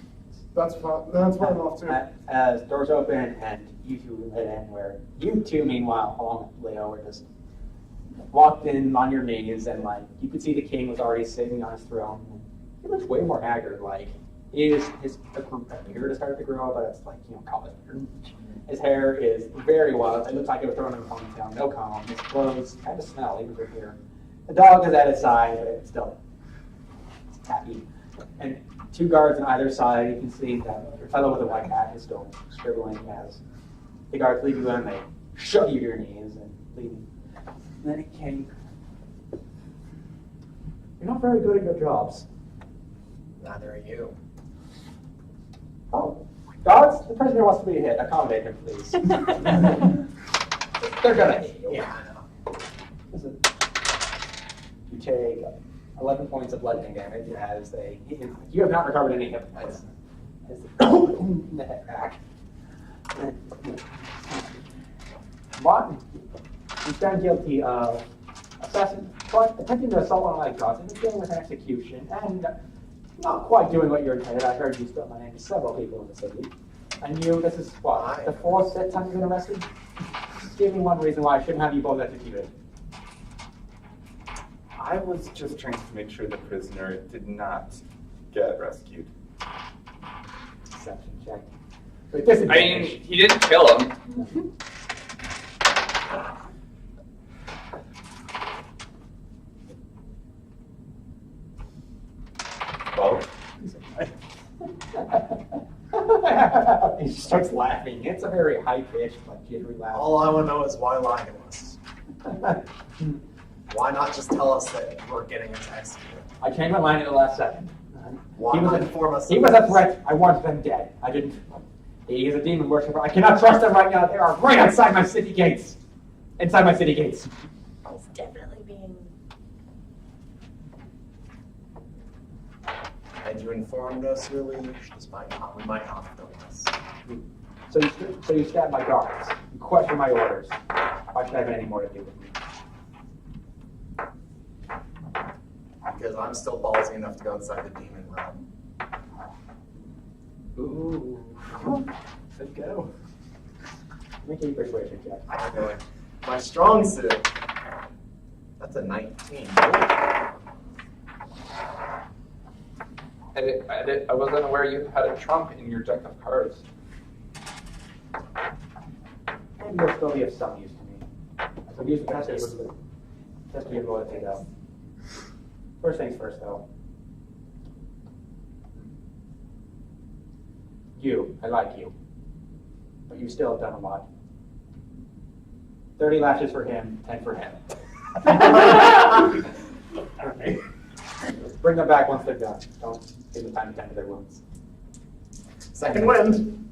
[SPEAKER 6] That's fine. That's fine off too.
[SPEAKER 1] As doors open and you two head in, where you two, meanwhile, along with Leo, were just walked in on your knees, and like you could see the king was already sitting on his throne. He looks way more haggard. Like His beard has started to grow, but it's like, college beard. His hair is very wild. It looks like it was thrown in a ponytail, no comb. His clothes kind of smell, even from here. The dog is at his side, but it's still happy. And 2 guards on either side. You can see that the fellow with the white hat is still scribbling as the guards leave you in. They shove you to your knees and leave you. And then it came. You're not very good at your jobs.
[SPEAKER 2] Neither are you.
[SPEAKER 1] Oh, guards, the prisoner wants to be hit. Accommodate him, please. They're gonna hit you.
[SPEAKER 2] Yeah, I know.
[SPEAKER 1] Listen. You take 11 points of bludgeoning damage as they hit you. You have not recovered any hit points. As they the head back. Martin, you stand guilty of attempting to assault one of my guards, interfering with an execution, and not quite doing what you intended. I heard you spell my name to several people in the city. And this is what, the 4th time you've been arrested? Just give me one reason why I shouldn't have you both executed.
[SPEAKER 5] I was just trying to make sure the prisoner did not get rescued.
[SPEAKER 1] Deception check. With
[SPEAKER 3] I
[SPEAKER 1] disadvantage.
[SPEAKER 3] mean, he didn't kill him.
[SPEAKER 5] Well,
[SPEAKER 1] He starts laughing. It's a very high-pitched, but jittery laugh.
[SPEAKER 2] All I want to know is why lie to us. Why not just tell us that we're getting us executed?
[SPEAKER 1] I changed my mind at the last second.
[SPEAKER 2] Why not inform us?
[SPEAKER 1] He was a threat. I wanted them dead. I didn't. He is a demon worshiper. I cannot trust them right now. They are right outside my city gates. Inside my city gates.
[SPEAKER 4] It's definitely being.
[SPEAKER 2] Had you informed us, really? We might not have done this.
[SPEAKER 1] So you stab my guards. You question my orders. Why should I have any more to do with me?
[SPEAKER 2] Because I'm still ballsy enough to go inside the demon realm.
[SPEAKER 1] Ooh. Let's go. Make a persuasion check.
[SPEAKER 2] I know it. My strong suit. That's a 19.
[SPEAKER 3] I wasn't aware you had a trump in your deck of cards.
[SPEAKER 1] And you'll still be of some use to me. So use the best just to be able to take out. First things first, though. I like you. But you still have done a lot. 30 lashes for him, 10 for him. Okay. Bring them back once they're done. Don't give them time to tend to their wounds.
[SPEAKER 2] Second wind.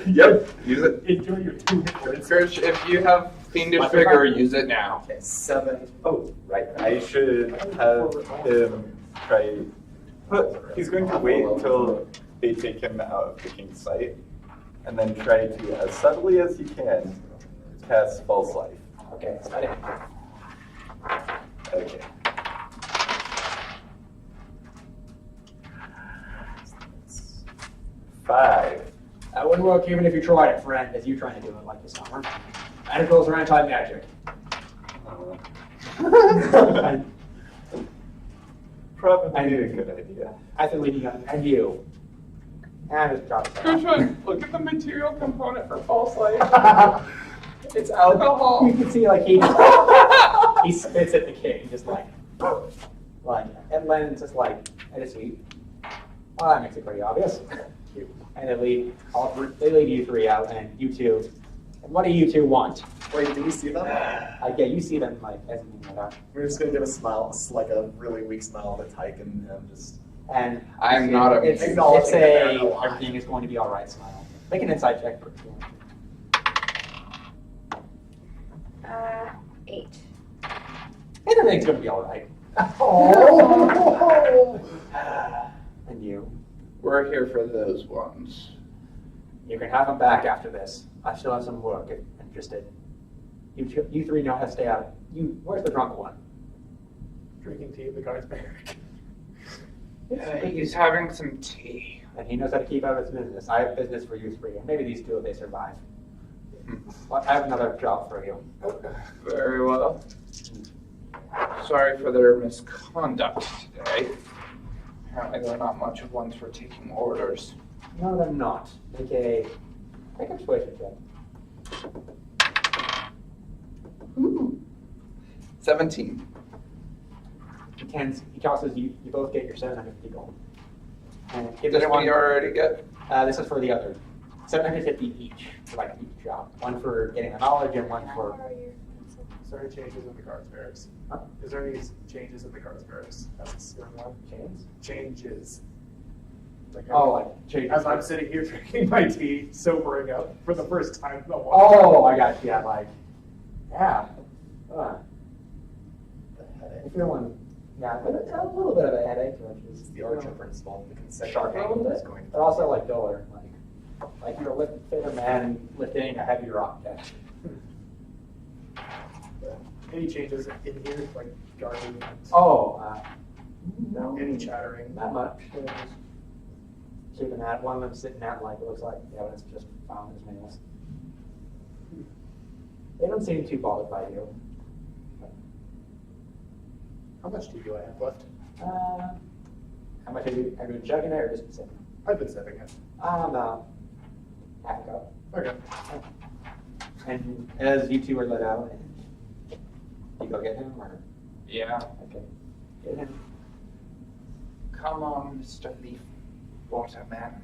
[SPEAKER 3] Yep, use it.
[SPEAKER 1] Enjoy your 2
[SPEAKER 3] Church, if you have fiendish vigor, use it now.
[SPEAKER 2] Okay, 7.
[SPEAKER 5] oh, right. I should have him try. He's going to wait until they take him out of the king's sight, and then try to, as subtly as he can, cast false life.
[SPEAKER 1] Okay, got it.
[SPEAKER 5] Okay. Five.
[SPEAKER 1] That wouldn't work even if you tried it, friend, as you trying to do it like this summer. Manacles are anti-magic.
[SPEAKER 5] Probably a good idea.
[SPEAKER 1] I think leading up, and you. And his job.
[SPEAKER 3] Look at the material component for false life. It's alcohol.
[SPEAKER 1] You can see like he spits at the king, just like, and Lennon's just like, I just eat. Well, that makes it pretty obvious. And they lead you 3 out, and you 2. And what do you 2 want?
[SPEAKER 2] Wait, do we see them?
[SPEAKER 1] Yeah, you see them like as
[SPEAKER 2] We're just gonna give a smile, like a really weak smile to Tyke and just.
[SPEAKER 1] And
[SPEAKER 3] I'm not a.
[SPEAKER 1] it's
[SPEAKER 2] Acknowledging that they're alive.
[SPEAKER 1] everything is going to be all right smile. Make an insight check for
[SPEAKER 4] 8.
[SPEAKER 1] everything's going to be all right. Oh. And you
[SPEAKER 3] We're here for those ones.
[SPEAKER 1] can have them back after this. I still have some work if interested. You 3 know how to stay out. Where's the drunk one?
[SPEAKER 6] Drinking tea in the guard's barrack.
[SPEAKER 3] He's having some tea.
[SPEAKER 1] And he knows how to keep out of his business. I have business for you 3, and maybe these 2 if they survive. Well, I have another job for you.
[SPEAKER 3] Very well. Sorry for their misconduct today. Apparently they're not much of ones for taking orders.
[SPEAKER 1] No, they're not. Make a persuasion check.
[SPEAKER 3] Ooh. 17.
[SPEAKER 1] He tosses you. You both get your 750 gold. And give this
[SPEAKER 3] Didn't
[SPEAKER 1] one.
[SPEAKER 3] we already get?
[SPEAKER 1] This is for the other. 750 each for like each job. One for getting the knowledge and one for.
[SPEAKER 2] Is there any changes in the guards barracks?
[SPEAKER 1] Huh?
[SPEAKER 2] Is there any changes in the guards barracks? That's one.
[SPEAKER 1] Chains?
[SPEAKER 2] Changes. Like
[SPEAKER 1] changes.
[SPEAKER 2] as I'm sitting here drinking my tea, sobering up for the first time in a while.
[SPEAKER 1] Oh, I got you. Yeah, like, yeah. If you're one, yeah, but a little bit of a headache, which is
[SPEAKER 2] The archer principle, the consecutive
[SPEAKER 1] sharp a little
[SPEAKER 2] angle is
[SPEAKER 1] bit,
[SPEAKER 2] going to.
[SPEAKER 1] but also like duller, like you're a fitter man lifting a heavier object.
[SPEAKER 2] Any changes in here, like guarding?
[SPEAKER 1] No,
[SPEAKER 2] Any chattering?
[SPEAKER 1] not much. They're just keeping that. One of them sitting out like it looks like the evidence just found his nails. They don't seem too bothered by you.
[SPEAKER 2] How much tea do I have left?
[SPEAKER 1] How much have you been chugging it or just been sipping?
[SPEAKER 2] I've been sipping it.
[SPEAKER 1] No. Half a cup.
[SPEAKER 2] Okay.
[SPEAKER 1] And as you two are let out, you go get him or?
[SPEAKER 3] Yeah.
[SPEAKER 1] Okay. Get him.
[SPEAKER 3] Come on, Mr. Leaf Waterman.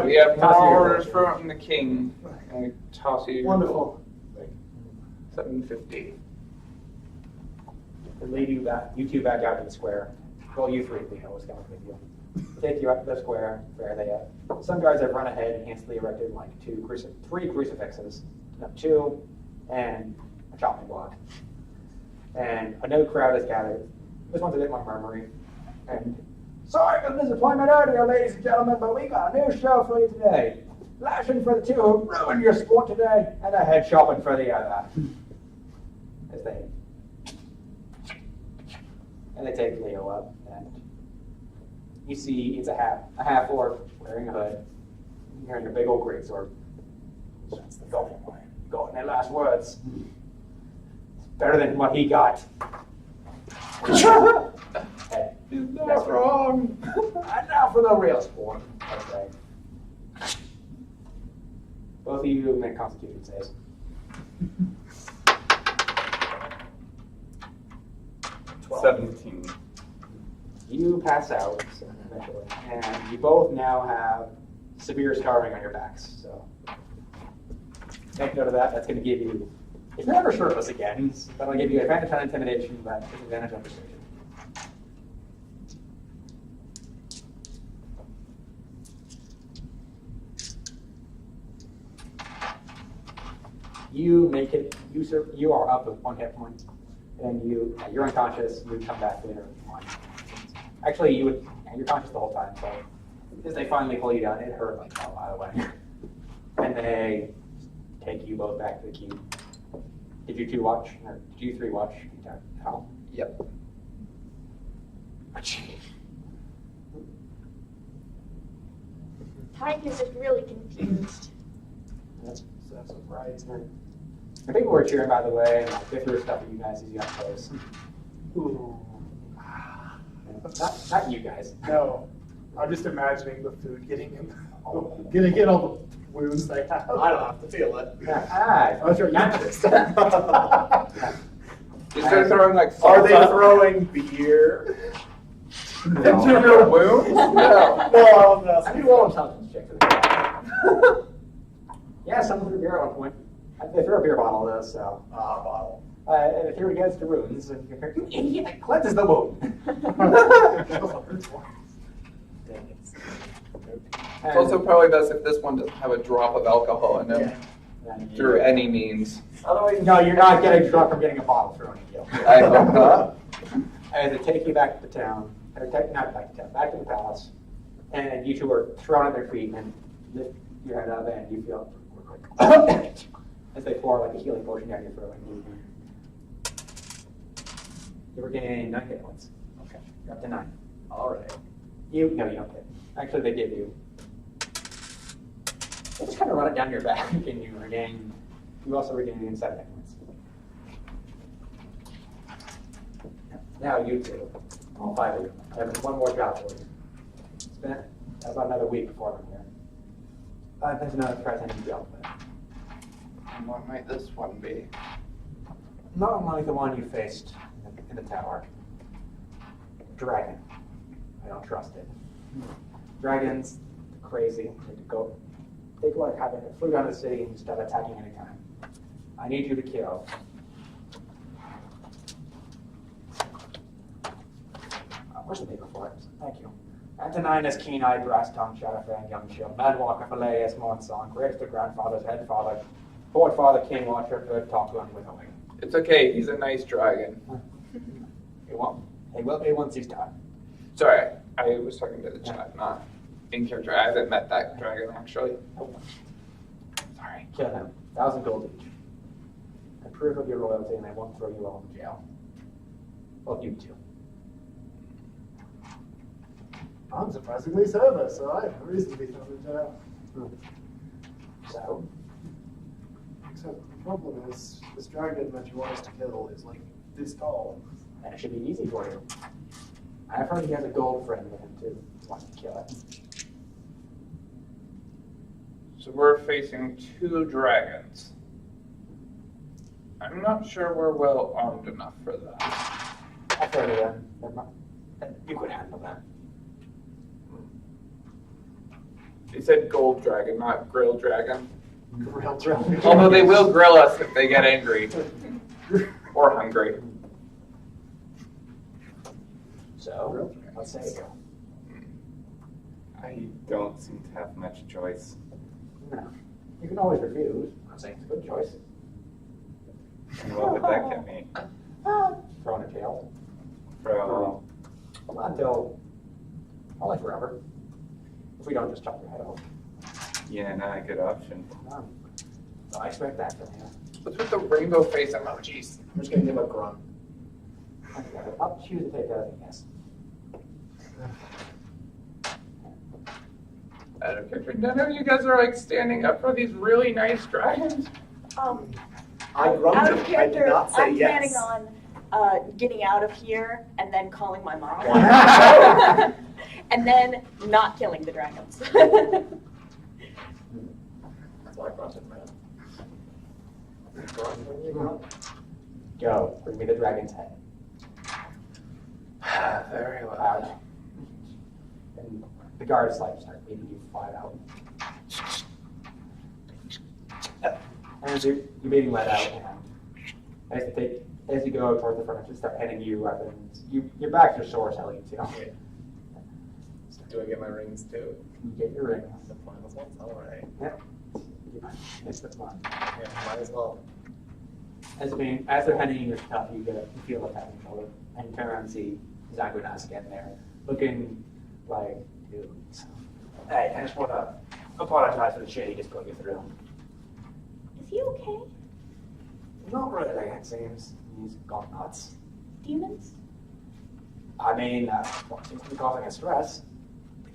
[SPEAKER 3] We have orders from the king. And we toss you.
[SPEAKER 2] Wonderful.
[SPEAKER 3] 750.
[SPEAKER 1] And lead you two back out to the square. Well, you three, Leo, was going with you. Take you up to the square where some guards have run ahead and hastily erected like three crucifixes, no, two, and a chopping block. And a no crowd is gathered. This one's a bit more murmuring. And sorry for the disappointment earlier, ladies and gentlemen, but we got a new show for you today. Lashing for the two who ruined your sport today, and a head chopping for the other. As they take Leo up, and you see it's a half orc wearing a hood, carrying a big old greatsword. Got any last words? It's better than what he got.
[SPEAKER 3] He's not wrong.
[SPEAKER 1] And now for the real sport. Okay. Both of you make Constitution saves.
[SPEAKER 5] 17.
[SPEAKER 1] You pass out eventually, and you both now have severe scarring on your backs. So make note of that. That's going to give you, if you're ever shirtless again, that'll give you advantage on intimidation, but disadvantage on persuasion. You make it. You are up with 1 hit point, and you're unconscious. You come back later on. Actually, you're conscious the whole time. So as they finally pull you down, it hurt like hell, by the way. And they take you both back to the cube. Did you two watch, or did you three watch? Hell.
[SPEAKER 3] Yep.
[SPEAKER 4] Tyke is just really confused.
[SPEAKER 1] That's right. And people were cheering, by the way, and like, they threw stuff at you guys as you got close.
[SPEAKER 2] Ooh.
[SPEAKER 1] Not you guys.
[SPEAKER 2] No. I'm just imagining the food getting in all the wounds they have. I don't have to feel it.
[SPEAKER 1] I was your youngest.
[SPEAKER 3] You start throwing like
[SPEAKER 2] Are they
[SPEAKER 3] salsa
[SPEAKER 2] throwing beer?
[SPEAKER 3] into your wounds? No.
[SPEAKER 2] No,
[SPEAKER 1] I need to roll intelligence check for the Yeah, someone threw beer at one point. They threw a beer bottle though, so.
[SPEAKER 2] bottle.
[SPEAKER 1] And they threw it against the wounds, and you're you idiot, it cleanses the wound.
[SPEAKER 3] It's also probably best if this one doesn't have a drop of alcohol in it through any means.
[SPEAKER 1] Otherwise, no, you're not getting drunk from getting a bottle thrown at you.
[SPEAKER 3] I hope not.
[SPEAKER 1] And they take you back to town, or not back to town, back to the palace, and you two are thrown at their feet and lift your head up, and you feel as they pour like a healing potion down your throat. You regain 9 hit points. Okay, you're up to 9.
[SPEAKER 2] All right.
[SPEAKER 1] You don't get. Actually, they give you. They just kind of run it down your back, and you regain. You also regain 7 hit points. Now you two. All 5 of you. I have one more job for you. It's been about another week before I'm here. There's another threat I need dealt with.
[SPEAKER 3] And what might this one be?
[SPEAKER 1] Not unlike the one you faced in the tower. Dragon. I don't trust it. Dragons, crazy. They go like having flew down to the city and start attacking anytime. I need you to kill. Where's the paper for it? Thank you. Antoninus, keen-eyed, brass-tongued, Shadowfang, young chill, Manwalker, Phileas, Mornsong, greatest of grandfathers, head father, fourth father, king watcher, third talk to unwillingly.
[SPEAKER 3] It's okay, he's a nice dragon.
[SPEAKER 1] He won't. He will be once he's done.
[SPEAKER 3] Sorry, I was talking to the chat, not in character. I haven't met that dragon, actually.
[SPEAKER 1] Sorry. Kill him. 1,000 gold each. And proof of your loyalty, and I won't throw you all in jail. Well, you two.
[SPEAKER 6] I'm surprisingly sober, so I have a reason to be thrown in jail.
[SPEAKER 1] So,
[SPEAKER 6] Except the problem is, this dragon that you want us to kill is like this tall.
[SPEAKER 1] and it should be easy for you. I've heard he has a gold friend with him too. He wants to kill it.
[SPEAKER 3] So we're facing 2 dragons. I'm not sure we're well armed enough for that.
[SPEAKER 1] I've heard of them. You could handle them.
[SPEAKER 3] They said gold dragon, not grill dragon.
[SPEAKER 1] Real dragon.
[SPEAKER 3] Although they will grill us if they get angry. Or hungry.
[SPEAKER 1] So, let's say you go.
[SPEAKER 5] I don't seem to have much choice.
[SPEAKER 1] No. You can always refuse. I'm saying it's a good choice.
[SPEAKER 5] And what would that get me?
[SPEAKER 1] Thrown in jail.
[SPEAKER 5] From
[SPEAKER 1] Until, probably forever. If we don't just chop your head off.
[SPEAKER 5] yeah, not a good option.
[SPEAKER 1] So I expect that from you.
[SPEAKER 3] What's with the rainbow face emojis?
[SPEAKER 2] I'm just gonna give a grunt.
[SPEAKER 1] I'll choose to take that, yes.
[SPEAKER 3] Out of character. None of you guys are like standing up for these really nice dragons.
[SPEAKER 2] I
[SPEAKER 7] out
[SPEAKER 2] grunted.
[SPEAKER 7] of
[SPEAKER 2] I did
[SPEAKER 7] character,
[SPEAKER 2] not say
[SPEAKER 7] I'm
[SPEAKER 2] yes.
[SPEAKER 7] planning on getting out of here and then calling my mom. And then not killing the dragons.
[SPEAKER 2] That's why I grunted, man.
[SPEAKER 1] Go, bring me the dragon's head.
[SPEAKER 3] Very well.
[SPEAKER 1] Out. And the guards like start leaving you fly out. And as you're being let out, and as you go towards the front, just start handing you weapons. Your backs are sore, telling you to.
[SPEAKER 2] Do I get my rings too?
[SPEAKER 1] You get your rings.
[SPEAKER 2] The finals ones? Alright.
[SPEAKER 1] Yep. It's the fun.
[SPEAKER 2] Yeah, might as well.
[SPEAKER 1] As they're handing you your stuff, you feel a tap on the shoulder, and you turn around and see Zangunas again there, looking like, dude. Hey, I just want to apologize for the shit he just put you through.
[SPEAKER 4] Is he okay?
[SPEAKER 1] Not really, it seems. He's gone nuts.
[SPEAKER 4] Demons?
[SPEAKER 1] I mean, what seems to be causing a stress.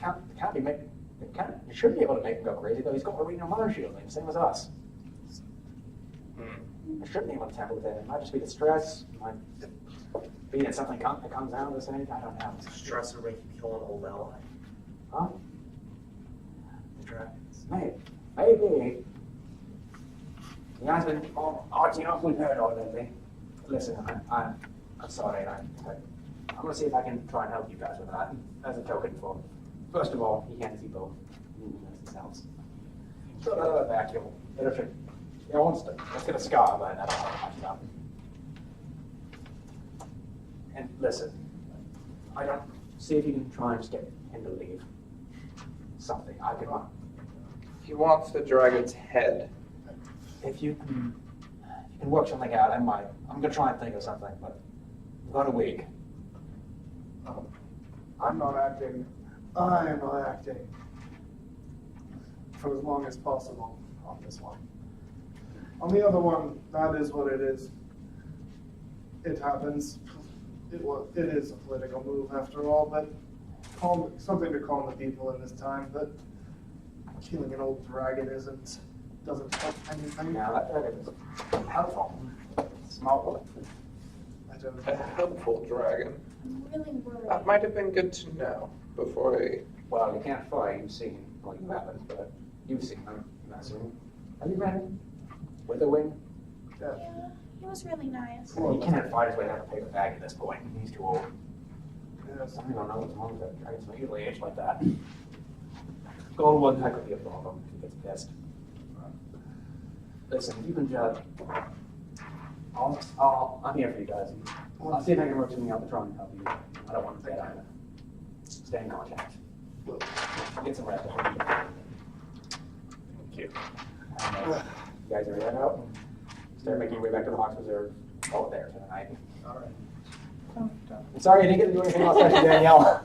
[SPEAKER 1] You should be able to make him go crazy, though. He's got a renal mother shield, same as us. I shouldn't be able to tamper with it. It might just be the stress. It might be that something that comes out of this thing. I don't know.
[SPEAKER 2] Stress would make you kill an old ally.
[SPEAKER 1] Huh?
[SPEAKER 2] The dragons.
[SPEAKER 1] Maybe. You guys been arching up with her all lately. Listen, I'm sorry. I'm going to see if I can try and help you guys with that as a token for. First of all, he hands you both. Themselves. So the back, it's gonna scar, but that'll help much up. And listen, I don't see if you can try and just get him to leave. Something I can run.
[SPEAKER 3] He wants the dragon's head.
[SPEAKER 1] If you can work something out, I'm gonna try and think of something, but about a week.
[SPEAKER 6] I'm not acting. I am not acting for as long as possible on this one. On the other one, that is what it is. It happens. It is a political move after all, but something to calm the people in this time. But killing an old dragon doesn't help anything.
[SPEAKER 1] Now that is helpful. Small bullet.
[SPEAKER 6] I don't
[SPEAKER 3] A helpful dragon.
[SPEAKER 4] I'm really worried.
[SPEAKER 3] That might have been good to know before I.
[SPEAKER 8] Well, you can't fly. You've seen, well, you haven't, but you've seen them. I'm assuming. Have you met him? With a wing?
[SPEAKER 4] Yeah, he was really nice.
[SPEAKER 8] He can't fight his way down a paper bag at this point. He's too old.
[SPEAKER 6] Yes.
[SPEAKER 8] I don't know what's wrong with that. Dragons don't usually age like that. Gold one, that could be a problem if he gets pissed. Listen, if you can just, I'm here for you guys. I'll see if I can work something out the drawing and help you. I don't want to get out of it. Stay in contact. Get some rest.
[SPEAKER 5] Thank you.
[SPEAKER 8] You guys are head out. Start making your way back to the Hawks Reserve. There tonight.
[SPEAKER 6] All right.
[SPEAKER 8] I'm sorry I didn't get to do anything else after Danielle.